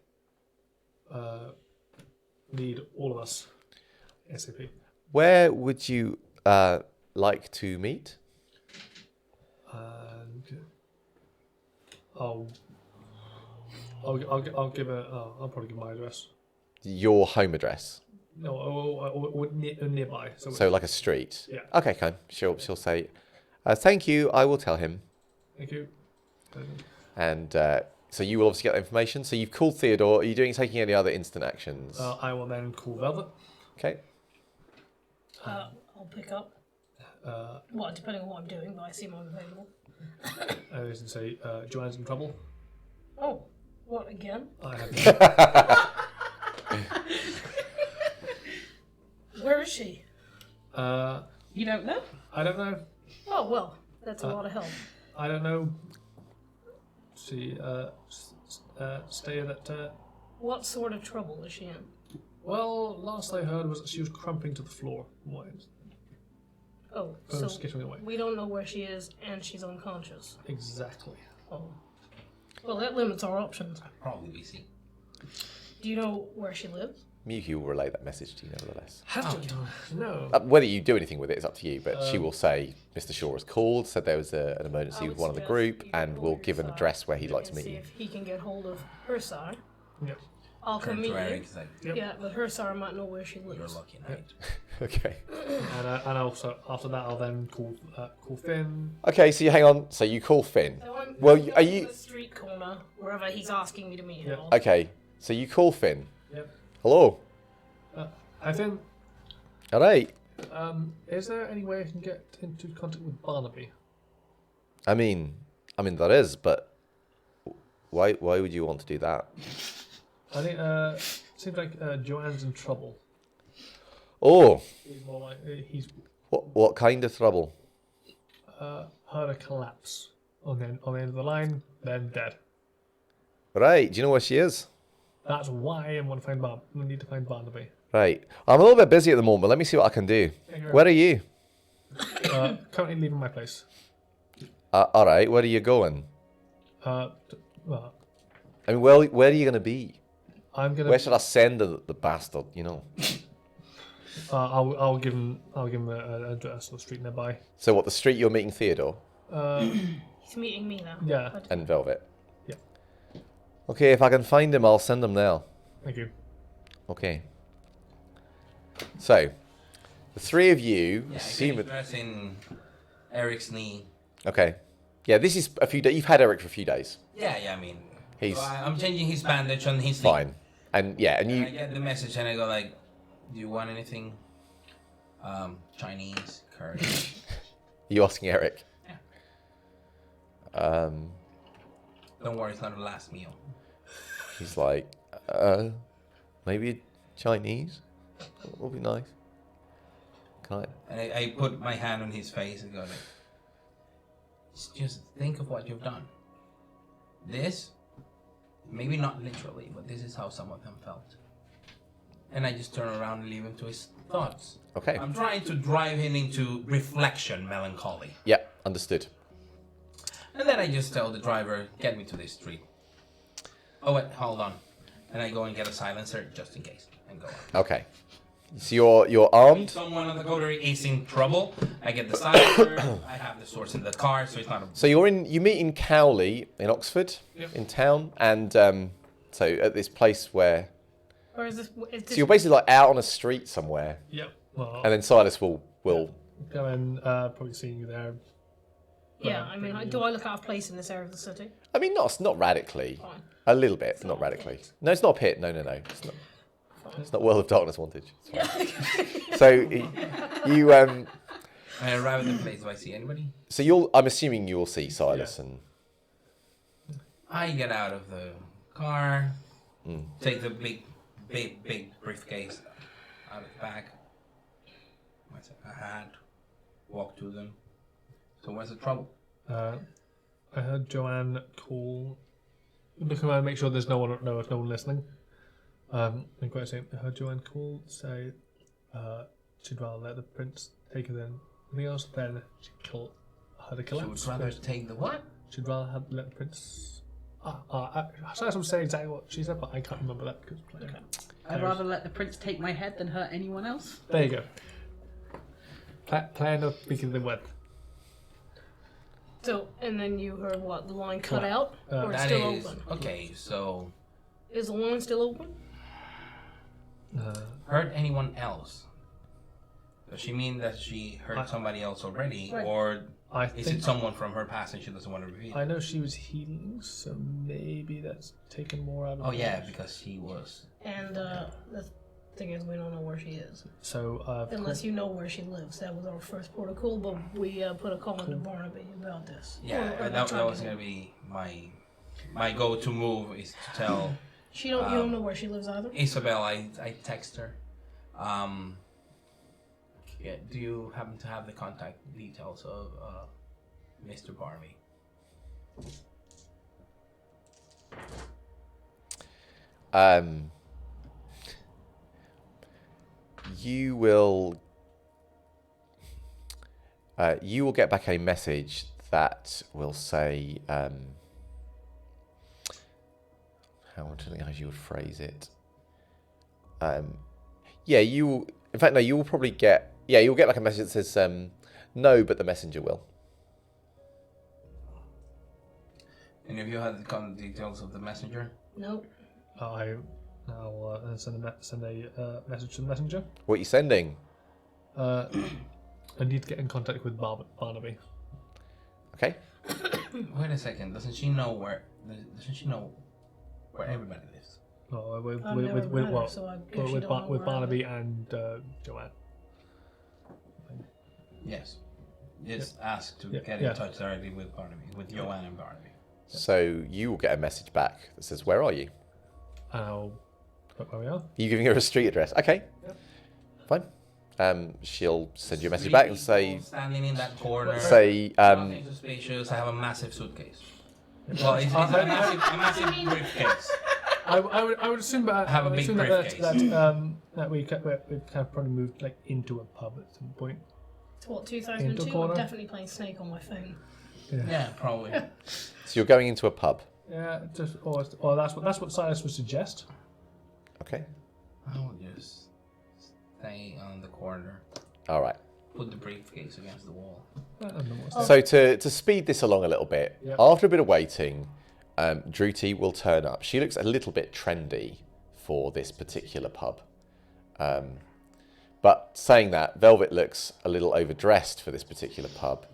Need all of us, SAP. Where would you like to meet? And I'll give a. I'll probably give my address. Your home address. No, or nearby. So like a street. Yeah. Okay, okay. She'll say, "Thank you. I will tell him." Thank you. And so you will obviously get that information. So you've called Theodore. Are you taking any other instant actions? I will then call Velvet. Okay. I'll pick up. Well, depending on what I'm doing, but I assume I'm available. I was going to say, Joanne's in trouble. Oh, what again? I have. Where is she? You don't know? I don't know. Oh well, that's a lot of help. I don't know. She stayed at. What sort of trouble is she in? Well, last I heard was that she was crumping to the floor. Why? Oh, So so skittering away. we don't know where she is, and she's unconscious. Exactly. Oh, well, that limits our options. Probably busy. Do you know where she lives? Miyuki will relay that message to you nevertheless. Have to. No. Whether you do anything with it is up to you, but she will say Mr. Shaw has called, said there was an emergency with one of the group, and will give an address where he'd like to meet See you. if he can get hold of her side. Yep. I'll come Turn meet to you. Eric, like, Yep. Yeah, but her side might know where she you're lives. lucky night. Okay. And also after that, I'll then call Finn. Okay, so you hang on. So you call Finn. So I'm Well, going are to you- the street corner wherever he's asking me to meet him? Yep. I'll- Okay, so you call Finn. Yep. Hello. Hi Finn. All right. Is there any way I can get into contact with Barnaby? I mean there is, but why would you want to do that? I think seems like Joanne's in trouble. Oh, He's more like he's what kind of trouble? heard a collapse on the end of the line, then dead. Right. Do you know where she is? That's why I want to find we need to find Barnaby. Right. I'm a little bit busy at the moment. Let me see what I can do. Where are you? Currently leaving my place. All right. Where are you going? Well, I mean, where are you going to be? I'm gonna. Where should I send the bastard? You know. I'll give him an address or street nearby. So what? The street you're meeting Theodore He's meeting me now. Yeah. and Velvet. Yeah. Okay. If I can find him, I'll send him there. Thank you. Okay. So, the three of you Yeah, seem. in Eric's knee. Okay. Yeah, this is a few days. You've had Eric for a few days. Yeah, I mean, He's so I'm changing his bandage on his knee. fine. And yeah, and And I you. get the message and I go like, do you want anything? Chinese, curry. You asking Eric? Yeah. Don't worry, it's not the last meal. He's like, maybe Chinese. That would be nice. Can I? And I put my hand on his face and go like, just think of what you've done. This, maybe not literally, but this is how some of them felt. And I just turn around and leave him to his thoughts. Okay. I'm trying to drive him into reflection melancholy. Yeah, understood. And then I just tell the driver, get me to this street. Oh wait, hold on. And I go and get a silencer just in case and go on. Okay. So you're armed. If someone on the coterie is in trouble, I get the silencer, I have the source in the car, so it's not a... So you meet in Cowley in Oxford, in town, and so at this place where. Or is this? So you're basically like out on a street somewhere, Yep. Well, and then Silas will. go and probably seeing you there. Yeah, I mean, do I look out of place in this area of the city? I mean, not radically. Fine. A little bit, but not radically. No, it's not a pit. No. It's not. It's not World of Darkness wanted. So you I arrive at the place, do I see anybody? So I'm assuming you will see Silas and. I get out of the car, take the big briefcase out of the bag. What's it? A hat. Walk to them. So where's the trouble? I heard Joanne call. Look around, make sure there's no one listening. I'm quite saying, I heard Joanne call, say she'd rather let the prince take her than anything else. Then she'd had a She collapse. would rather take the what? She'd rather let the prince. I was saying exactly what she said, but I can't remember that because. Okay. I'd rather let the prince take my head than hurt anyone else. There you go. Plan of speaking the word. So, and then you heard what? The line cut out? Or it's That still is open? okay. So, Is the line still open? hurt anyone else? Does she mean that she hurt somebody else already, Right. or I is think it someone from her past and she doesn't want to reveal? I know she was healing, so maybe that's taken more out of Oh her. yeah, because he was. And the thing is, we don't know where she is. So Unless you know where she lives. That was our first protocol, but we put a call into Barnaby about this. Yeah, that was gonna be my go-to move is to tell You don't know where she lives either? Isabel. I text her. Yeah, do you happen to have the contact details of Mr. Barnaby? You will get back a message that will say, how do you would phrase it? Yeah, you. In fact, no. You will probably get. Yeah, you'll get like a message that says, no, but the messenger will. And if you had the contact details of the messenger? Nope. I'll send a message to the messenger. What are you sending? I need to get in contact with Barnaby. Okay. Wait a second. Doesn't she know where everybody lives? Oh, with I've never met her, so I guess you don't know with where I Barnaby live. and Joanne. Yes. Just ask to get yeah. in touch directly with Barnaby, with Joanne and Barnaby. So you will get a message back that says, "Where are you?" I'll put where we are. Are you giving her a street address? Okay. Yep. Fine. She'll send you a message back and say, standing in that corner. "Nothing suspicious. I have a massive suitcase. Well, it's a massive briefcase. I would assume that Have a big briefcase. that we kind of probably moved like into a pub at some point. It's what, Into 2002? corner. I'm definitely playing Snake on my phone. Yeah, probably. So you're going into a pub. Yeah, or that's what Silas would suggest. Okay. I will just stay on the corner. All right. Put the briefcase against the wall. So to speed this along a little bit, Yep. after a bit of waiting, Druti will turn up. She looks a little bit trendy for this particular pub. But saying that, Velvet looks a little overdressed for this particular pub,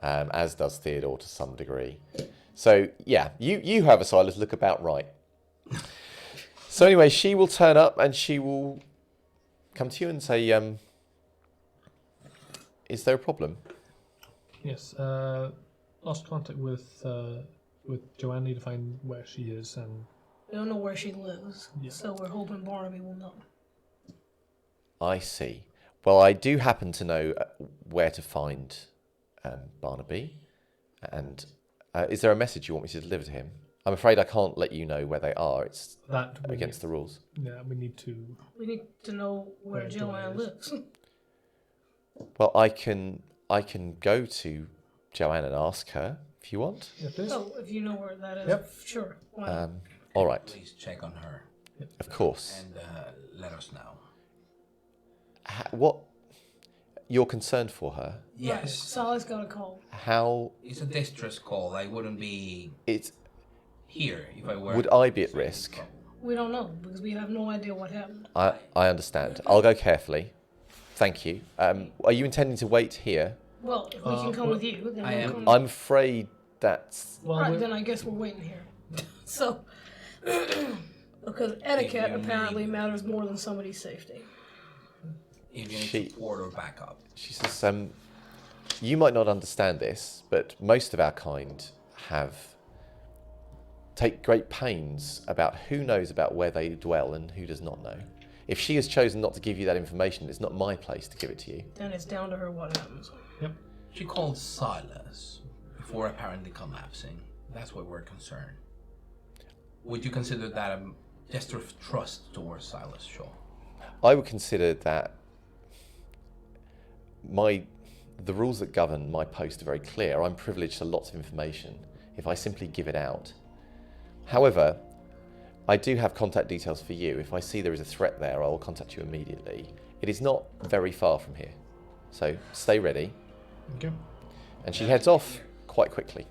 as does Theodore to some degree. So yeah, you however, Silas, look about right. So anyway, she will turn up and she will come to you and say, is there a problem? Yes. Lost contact with Joanne. Need to find where she is, and We don't know where she lives, Yeah. so we're hoping Barnaby will know. I see. Well, I do happen to know where to find Barnaby. And is there a message you want me to deliver to him? I'm afraid I can't let you know where they are. It's that we against the rules. Yeah, we need to. We need to know where Where Joanne Joanne is. lives. Well, I can go to Joanne and ask her if you want. Yeah, please. Oh, if you know where that is, Yep. sure. Why not? All right, Please check on her of course. and let us know. What you're concerned for her? Yes. Silas got a call. How It's a distress call. I wouldn't be it's? here if I were. Would I be at risk? We don't know because we have no idea what happened. I understand. I'll go carefully. Thank you. Are you intending to wait here? Well, if we can come with you, then I we'll am- come. I'm afraid that's. Well, Alright, we- then I guess we're waiting here. So, because etiquette you apparently need- matters more than somebody's safety. If you need She- support or backup. She says, you might not understand this, but most of our kind take great pains about who knows about where they dwell and who does not know. If she has chosen not to give you that information, it's not my place to give it to you. Then it's down to her what happens. She called Silas before apparently collapsing. That's why we're concerned. Would you consider that a gesture of trust towards Silas Shaw? I would consider that the rules that govern my post are very clear. I'm privileged to lots of information if I simply give it out. However, I do have contact details for you. If I see there is a threat there, I will contact you immediately. It is not very far from here, so stay ready. Okay. And she heads off quite quickly.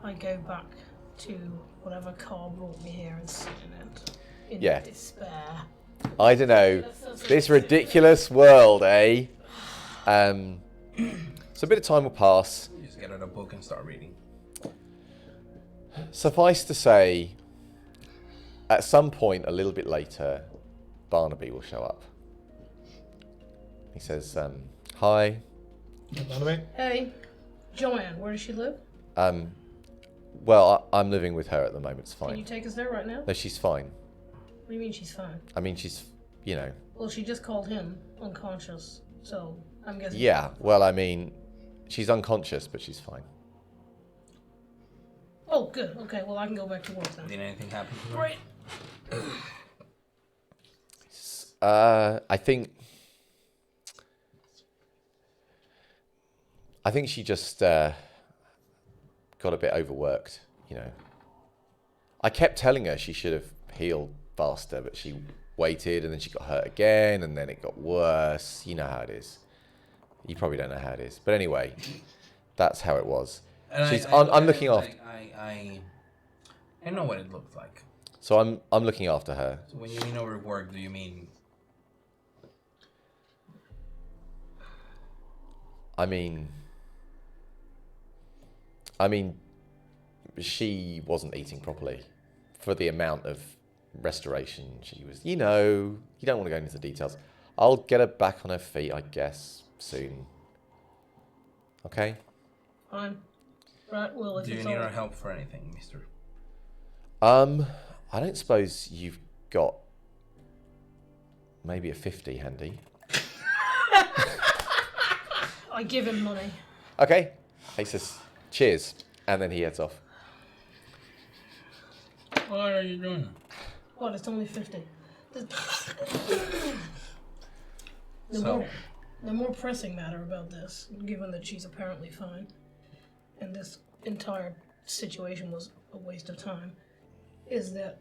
I go back to whatever car brought me here and sit in it. In Yeah. despair. I don't know. This ridiculous world, eh? So a bit of time will pass. You just get out a book and start reading. Suffice to say, at some point a little bit later, Barnaby will show up. He says, hi. Barnaby? Hey, Joanne, where does she live? Well, I'm living with her at the moment. It's Can you fine. take us there right now? No, she's fine. What do you mean she's fine? I mean, she's, you know. Well, she just called him unconscious, so I'm guessing. Yeah, well, I mean, she's unconscious, but she's fine. Oh, good. Okay, well, I can go back to work then. Did anything happen to her? Great. I think she just got a bit overworked, you know. I kept telling her she should have healed faster, but she waited, and then she got hurt again, and then it got worse. You know how it is. You probably don't know how it is, but anyway, that's how it was. And I'm looking after. I know what it looked like. So I'm looking after her. So when you mean overworked, do you mean? I mean, she wasn't eating properly for the amount of restoration she was. You know, you don't want to go into the details. I'll get her back on her feet, I guess, soon. Okay? Fine. Right, well, if Do you it's need all... our help for anything, mister? I don't suppose you've got maybe a 50 handy. I give him money. Okay. He says, cheers. And then he heads off. What are you doing? What, it's only 50. So, The more pressing matter about this, given that she's apparently fine, and this entire situation was a waste of time, is that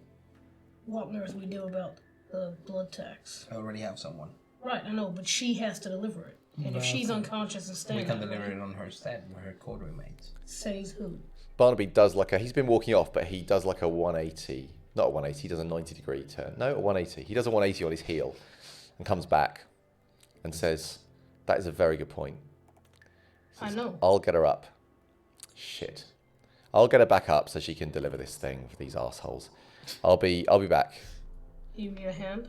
what on earth we do about the blood tax. I already have someone. Right, I know, but she has to deliver it. And if she's unconscious and staying We can that deliver way, it on her stead where her code remains. says who? Barnaby does he's been walking off, but he does like a 180. Not a 180, he does a 90-degree turn. No, a 180. He does a 180 on his heel and comes back and says, that is a very good point. I know. I'll get her up. Shit. I'll get her back up so she can deliver this thing for these assholes. I'll be back. You need a hand?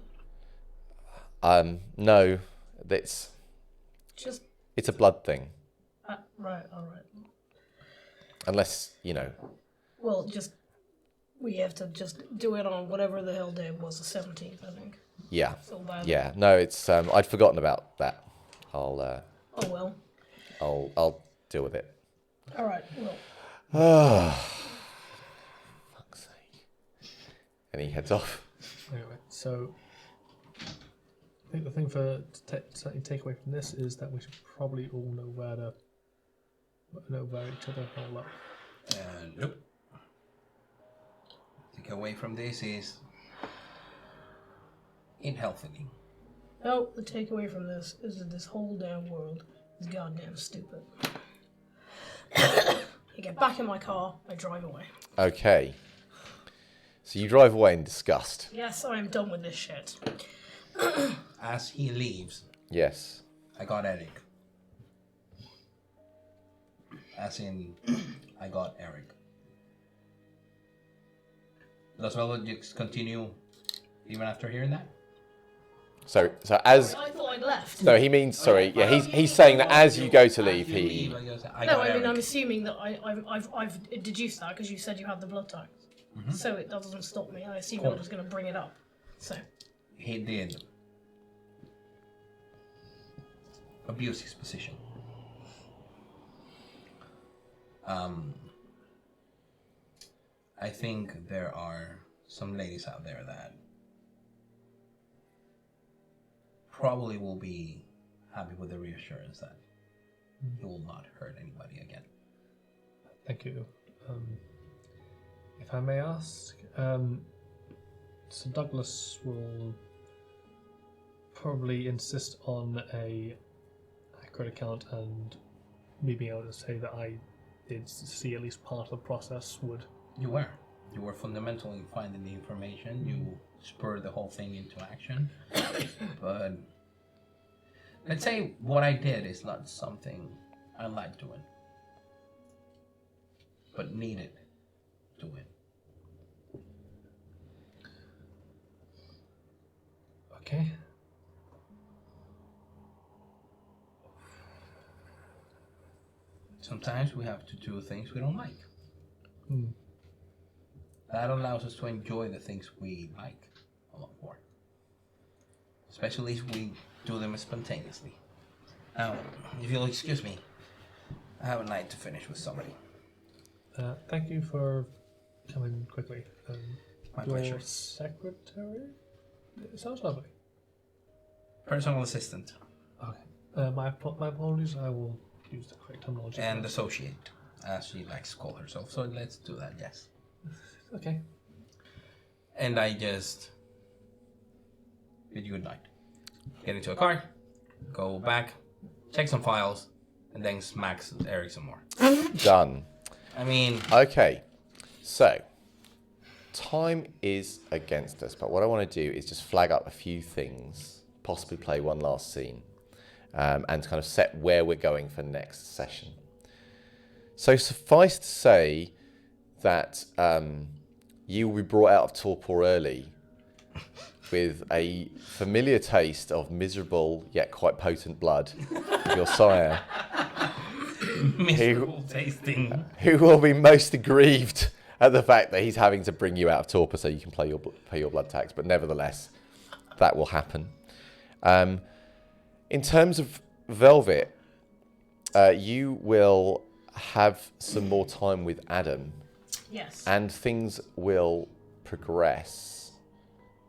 No, it's Just... a blood thing. Right, alright. Unless, you know. Well, just... We have to just do it on whatever the hell day was, the 17th, I think. Yeah. So by Yeah. No, it's I'd forgotten about that. Oh well. I'll deal with it. Alright, well. Fuck's sake. And he heads off. Anyway, so I think the thing to take away from this is that we should probably all know where each other hole up. Nope. Take away from this is unhealthy. No, the takeaway from this is that this whole damn world is goddamn stupid. I get back in my car, I drive away. Okay. So you drive away in disgust. Yes, I am done with this shit. As he leaves, Yes. I got Eric. As in, I got Eric. Does Velodix continue even after hearing that? So as I thought I'd left. no, he means sorry. Yeah, he's saying that as you go to leave, After you he. leave, I No, got I mean, Eric. I'm assuming that I've deduced that because you said you had the blood tax. So that doesn't stop me. I assume you're just going to bring it up. So, He did abuse his position. I think there are some ladies out there that probably will be happy with the reassurance that he will not hurt anybody again. Thank you. If I may ask, Sir Douglas will probably insist on a accurate account and me being able to say that I did see at least part of the process would. You were fundamental in finding the information. You spurred the whole thing into action. But let's say what I did is not something I like doing, but needed doing. Okay. Sometimes we have to do things we don't like. Hmm. That allows us to enjoy the things we like a lot more. Especially if we do them spontaneously. Now, if you'll excuse me, I have a night to finish with somebody. Thank you for coming quickly. My your pleasure. secretary? It sounds lovely. Personal assistant Okay. My apologies. I will use the correct terminology. and associate, as she likes to call herself. So let's do that, yes. Okay. And I just bid you good night. Get into a car, go back, check some files, and then smack Eric some more. Done. I mean, Okay, so time is against us, but what I want to do is just flag up a few things, possibly play one last scene, and kind of set where we're going for next session. So suffice to say that you will be brought out of torpor early with a familiar taste of miserable yet quite potent blood of your sire, miserable tasting. who will be most aggrieved at the fact that he's having to bring you out of torpor so you can pay your blood tax. But nevertheless, that will happen. In terms of Velvet, you will have some more time with Adam, Yes. and things will progress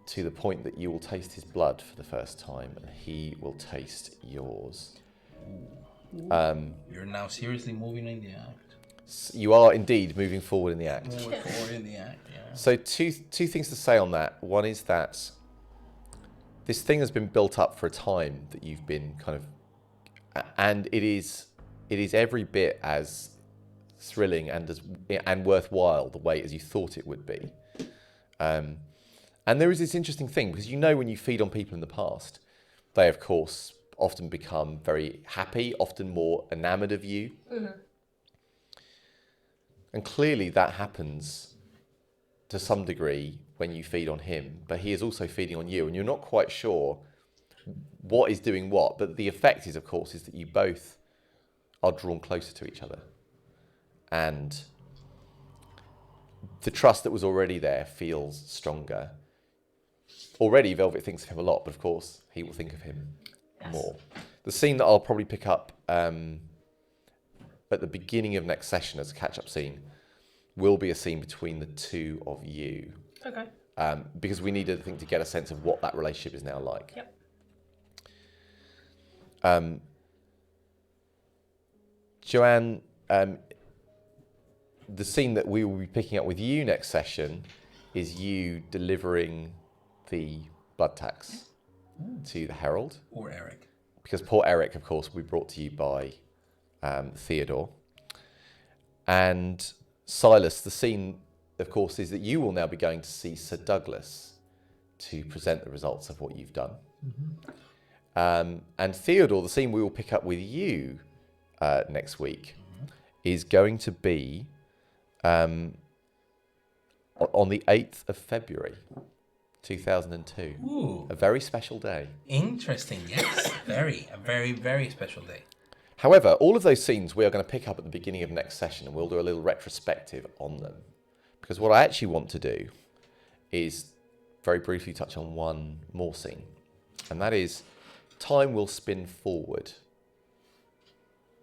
to the point that you will taste his blood for the first time, and he will taste yours. You're now seriously moving in the act. You are indeed moving forward in the act. Moving forward in the act, yeah. So two things to say on that. One is that this thing has been built up for a time that you've been kind of, and it is every bit as thrilling and worthwhile the way as you thought it would be. And there is this interesting thing, because you know when you feed on people in the past, they of course often become very happy, often more enamored of you. Mm-hmm. And clearly that happens to some degree when you feed on him, but he is also feeding on you, and you're not quite sure what is doing what, but the effect is, of course, is that you both are drawn closer to each other. And the trust that was already there feels stronger. Already, Velvet thinks of him a lot, but of course, he will think of him more. The scene that I'll probably pick up at the beginning of next session as a catch-up scene will be a scene between the two of you. Okay. Because we need, I think, to get a sense of what that relationship is now like. Yep. Joanne, the scene that we will be picking up with you next session is you delivering the blood tax to the Herald. Or Eric. Because poor Eric, of course, will be brought to you by Theodore. And Silas, the scene, of course, is that you will now be going to see Sir Douglas to present the results of what you've done. Mm-hmm. And Theodore, the scene we will pick up with you next week, is going to be on the 8th of February, 2002. Ooh. A very special day. Interesting, yes. A very, very special day. However, all of those scenes we are going to pick up at the beginning of next session, and we'll do a little retrospective on them. Because what I actually want to do is very briefly touch on one more scene. And that is, time will spin forward.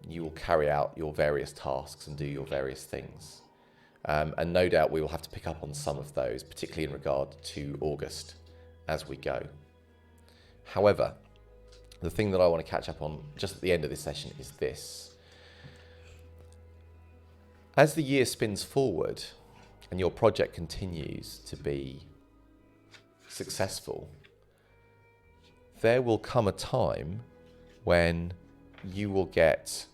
You will carry out your various tasks and do your various things. And no doubt we will have to pick up on some of those, particularly in regard to August, as we go. However, the thing that I want to catch up on just at the end of this session is this. As the year spins forward and your project continues to be successful, there will come a time when you will get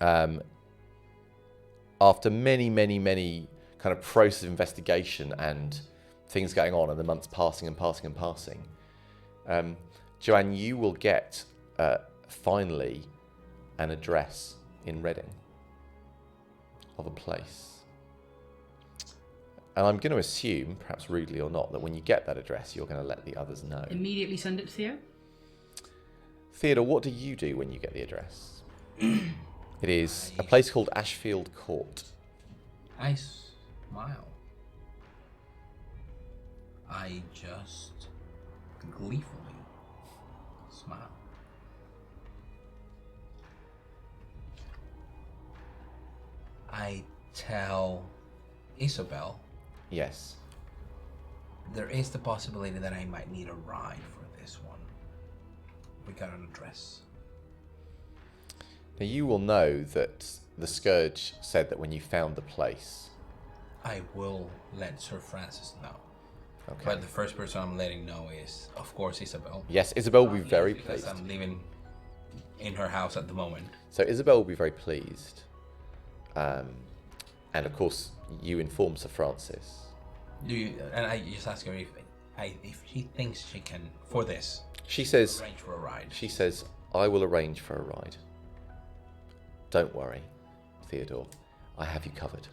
after many kind of process of investigation and things going on, and the months passing and passing and passing, Joanne, you will get finally an address in Reading of a place. And I'm going to assume, perhaps rudely or not, that when you get that address, you're going to let the others know. Immediately send it to Theo. Theodore, what do you do when you get the address? It is a place called Ashfield Court. I smile. I just gleefully smile. I tell Isabel, Yes. there is the possibility that I might need a ride for this one. We got an address. Now you will know that the Scourge said that when you found the place. I will let Sir Francis know. Okay. But the first person I'm letting know is, of course, Isabel. Yes, Isabel will be very Because pleased. I'm living in her house at the moment. So Isabel will be very pleased. And of course, you inform Sir Francis. And I just ask her if she thinks she can, for this, She says, arrange for a ride. She says, I will arrange for a ride. Don't worry, Theodore. I have you covered.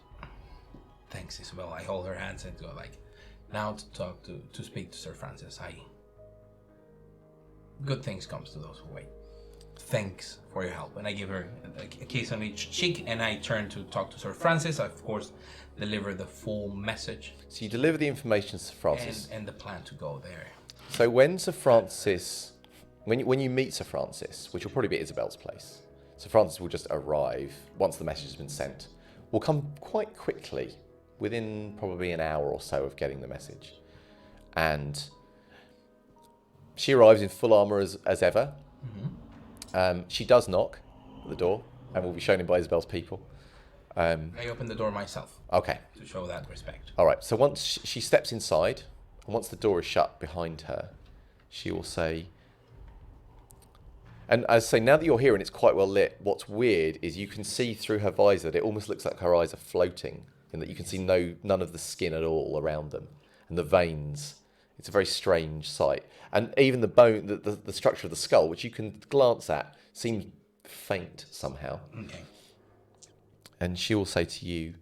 Thanks, Isabel. I hold her hands and go like, now to speak to Sir Francis. Good things comes to those who wait. Thanks for your help. And I give her a kiss on each cheek, and I turn to talk to Sir Francis. I, of course, deliver the full message. So you deliver the information to Sir Francis. And the plan to go there. So when Sir Francis, when you meet Sir Francis, which will probably be at Isabel's place, Sir Francis will just arrive once the message has been sent. Will come quite quickly, within probably an hour or so of getting the message. And she arrives in full armour as ever. She does knock at the door and will be shown in by Isabel's people. I open the door myself Okay. to show that respect. All right. So once she steps inside, and once the door is shut behind her, she will say, and as I say, now that you're here and it's quite well lit, what's weird is you can see through her visor that it almost looks like her eyes are floating, and that you can see none of the skin at all around them, and the veins. It's a very strange sight. And even the bone, the structure of the skull, which you can glance at, seems faint somehow. Okay. And she will say to you,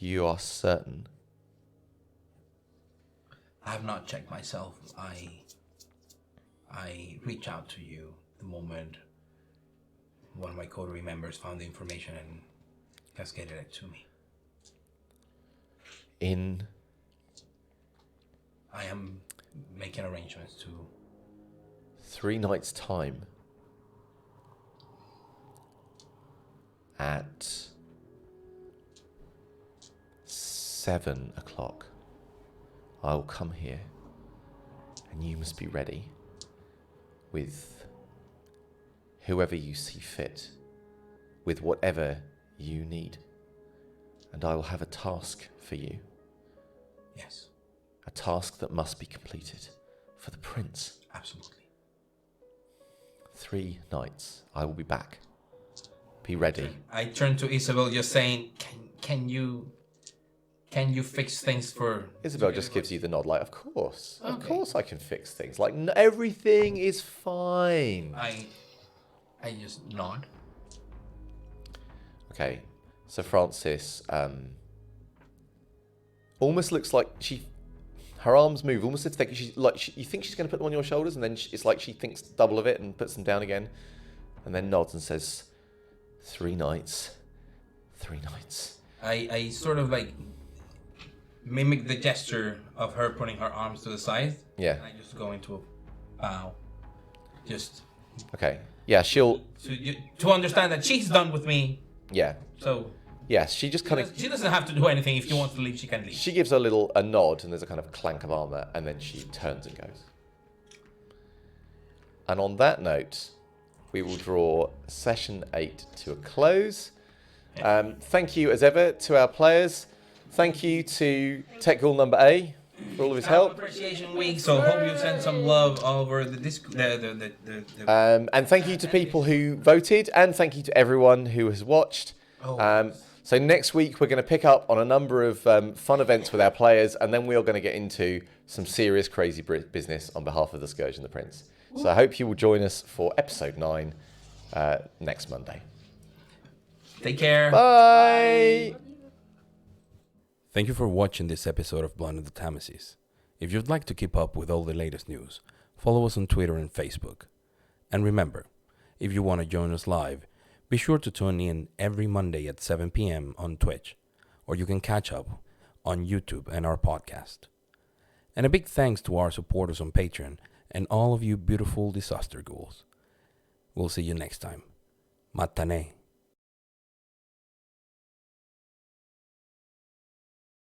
you are certain? I have not checked myself. I reach out to you the moment one of my coterie members found the information and cascaded it to me. I am making arrangements to 3 nights' time at 7 o'clock. I will come here, and you must be ready with whoever you see fit, with whatever you need. And I will have a task for you. Yes, A task that must be completed for the prince. absolutely. 3 nights. I will be back. Be ready. I turn to Isabel, just saying, "Can you fix things for?" Isabel just gives you the nod, like, of course. Of Okay. course I can fix things. Like, everything is fine. I just nod. Okay, so Francis almost looks like her arms move, almost as if you think she's going to put them on your shoulders, and then it's like she thinks double of it and puts them down again, and then nods and says, 3 nights. 3 nights. I sort of like mimic the gesture of her putting her arms to the side. Yeah. I just go into a bow. Just Okay. Yeah, she'll... to understand that she's done with me. Yeah. So Yes, she just kind of... she doesn't have to do anything. If she wants to leave, she can leave. She gives a nod, and there's a kind of clank of armour, and then she turns and goes. And on that note, we will draw session 8 to a close. Thank you, as ever, to our players. Thank you to Tech Ghoul number A for all of his Talent help. Appreciation Week, so hope you send some love over the disc. And thank you to people who voted, and thank you to everyone who has watched. So next week we're going to pick up on a number of fun events with our players, and then we are going to get into some serious crazy business on behalf of the Scourge and the Prince. So I hope you will join us for episode 9 next Monday. Take care. Bye. Thank you for watching this episode of Blood of the Tamesis. If you'd like to keep up with all the latest news, follow us on Twitter and Facebook. And remember, if you want to join us live, be sure to tune in every Monday at 7 p.m. on Twitch, or you can catch up on YouTube and our podcast. And a big thanks to our supporters on Patreon and all of you beautiful disaster ghouls. We'll see you next time. Matane.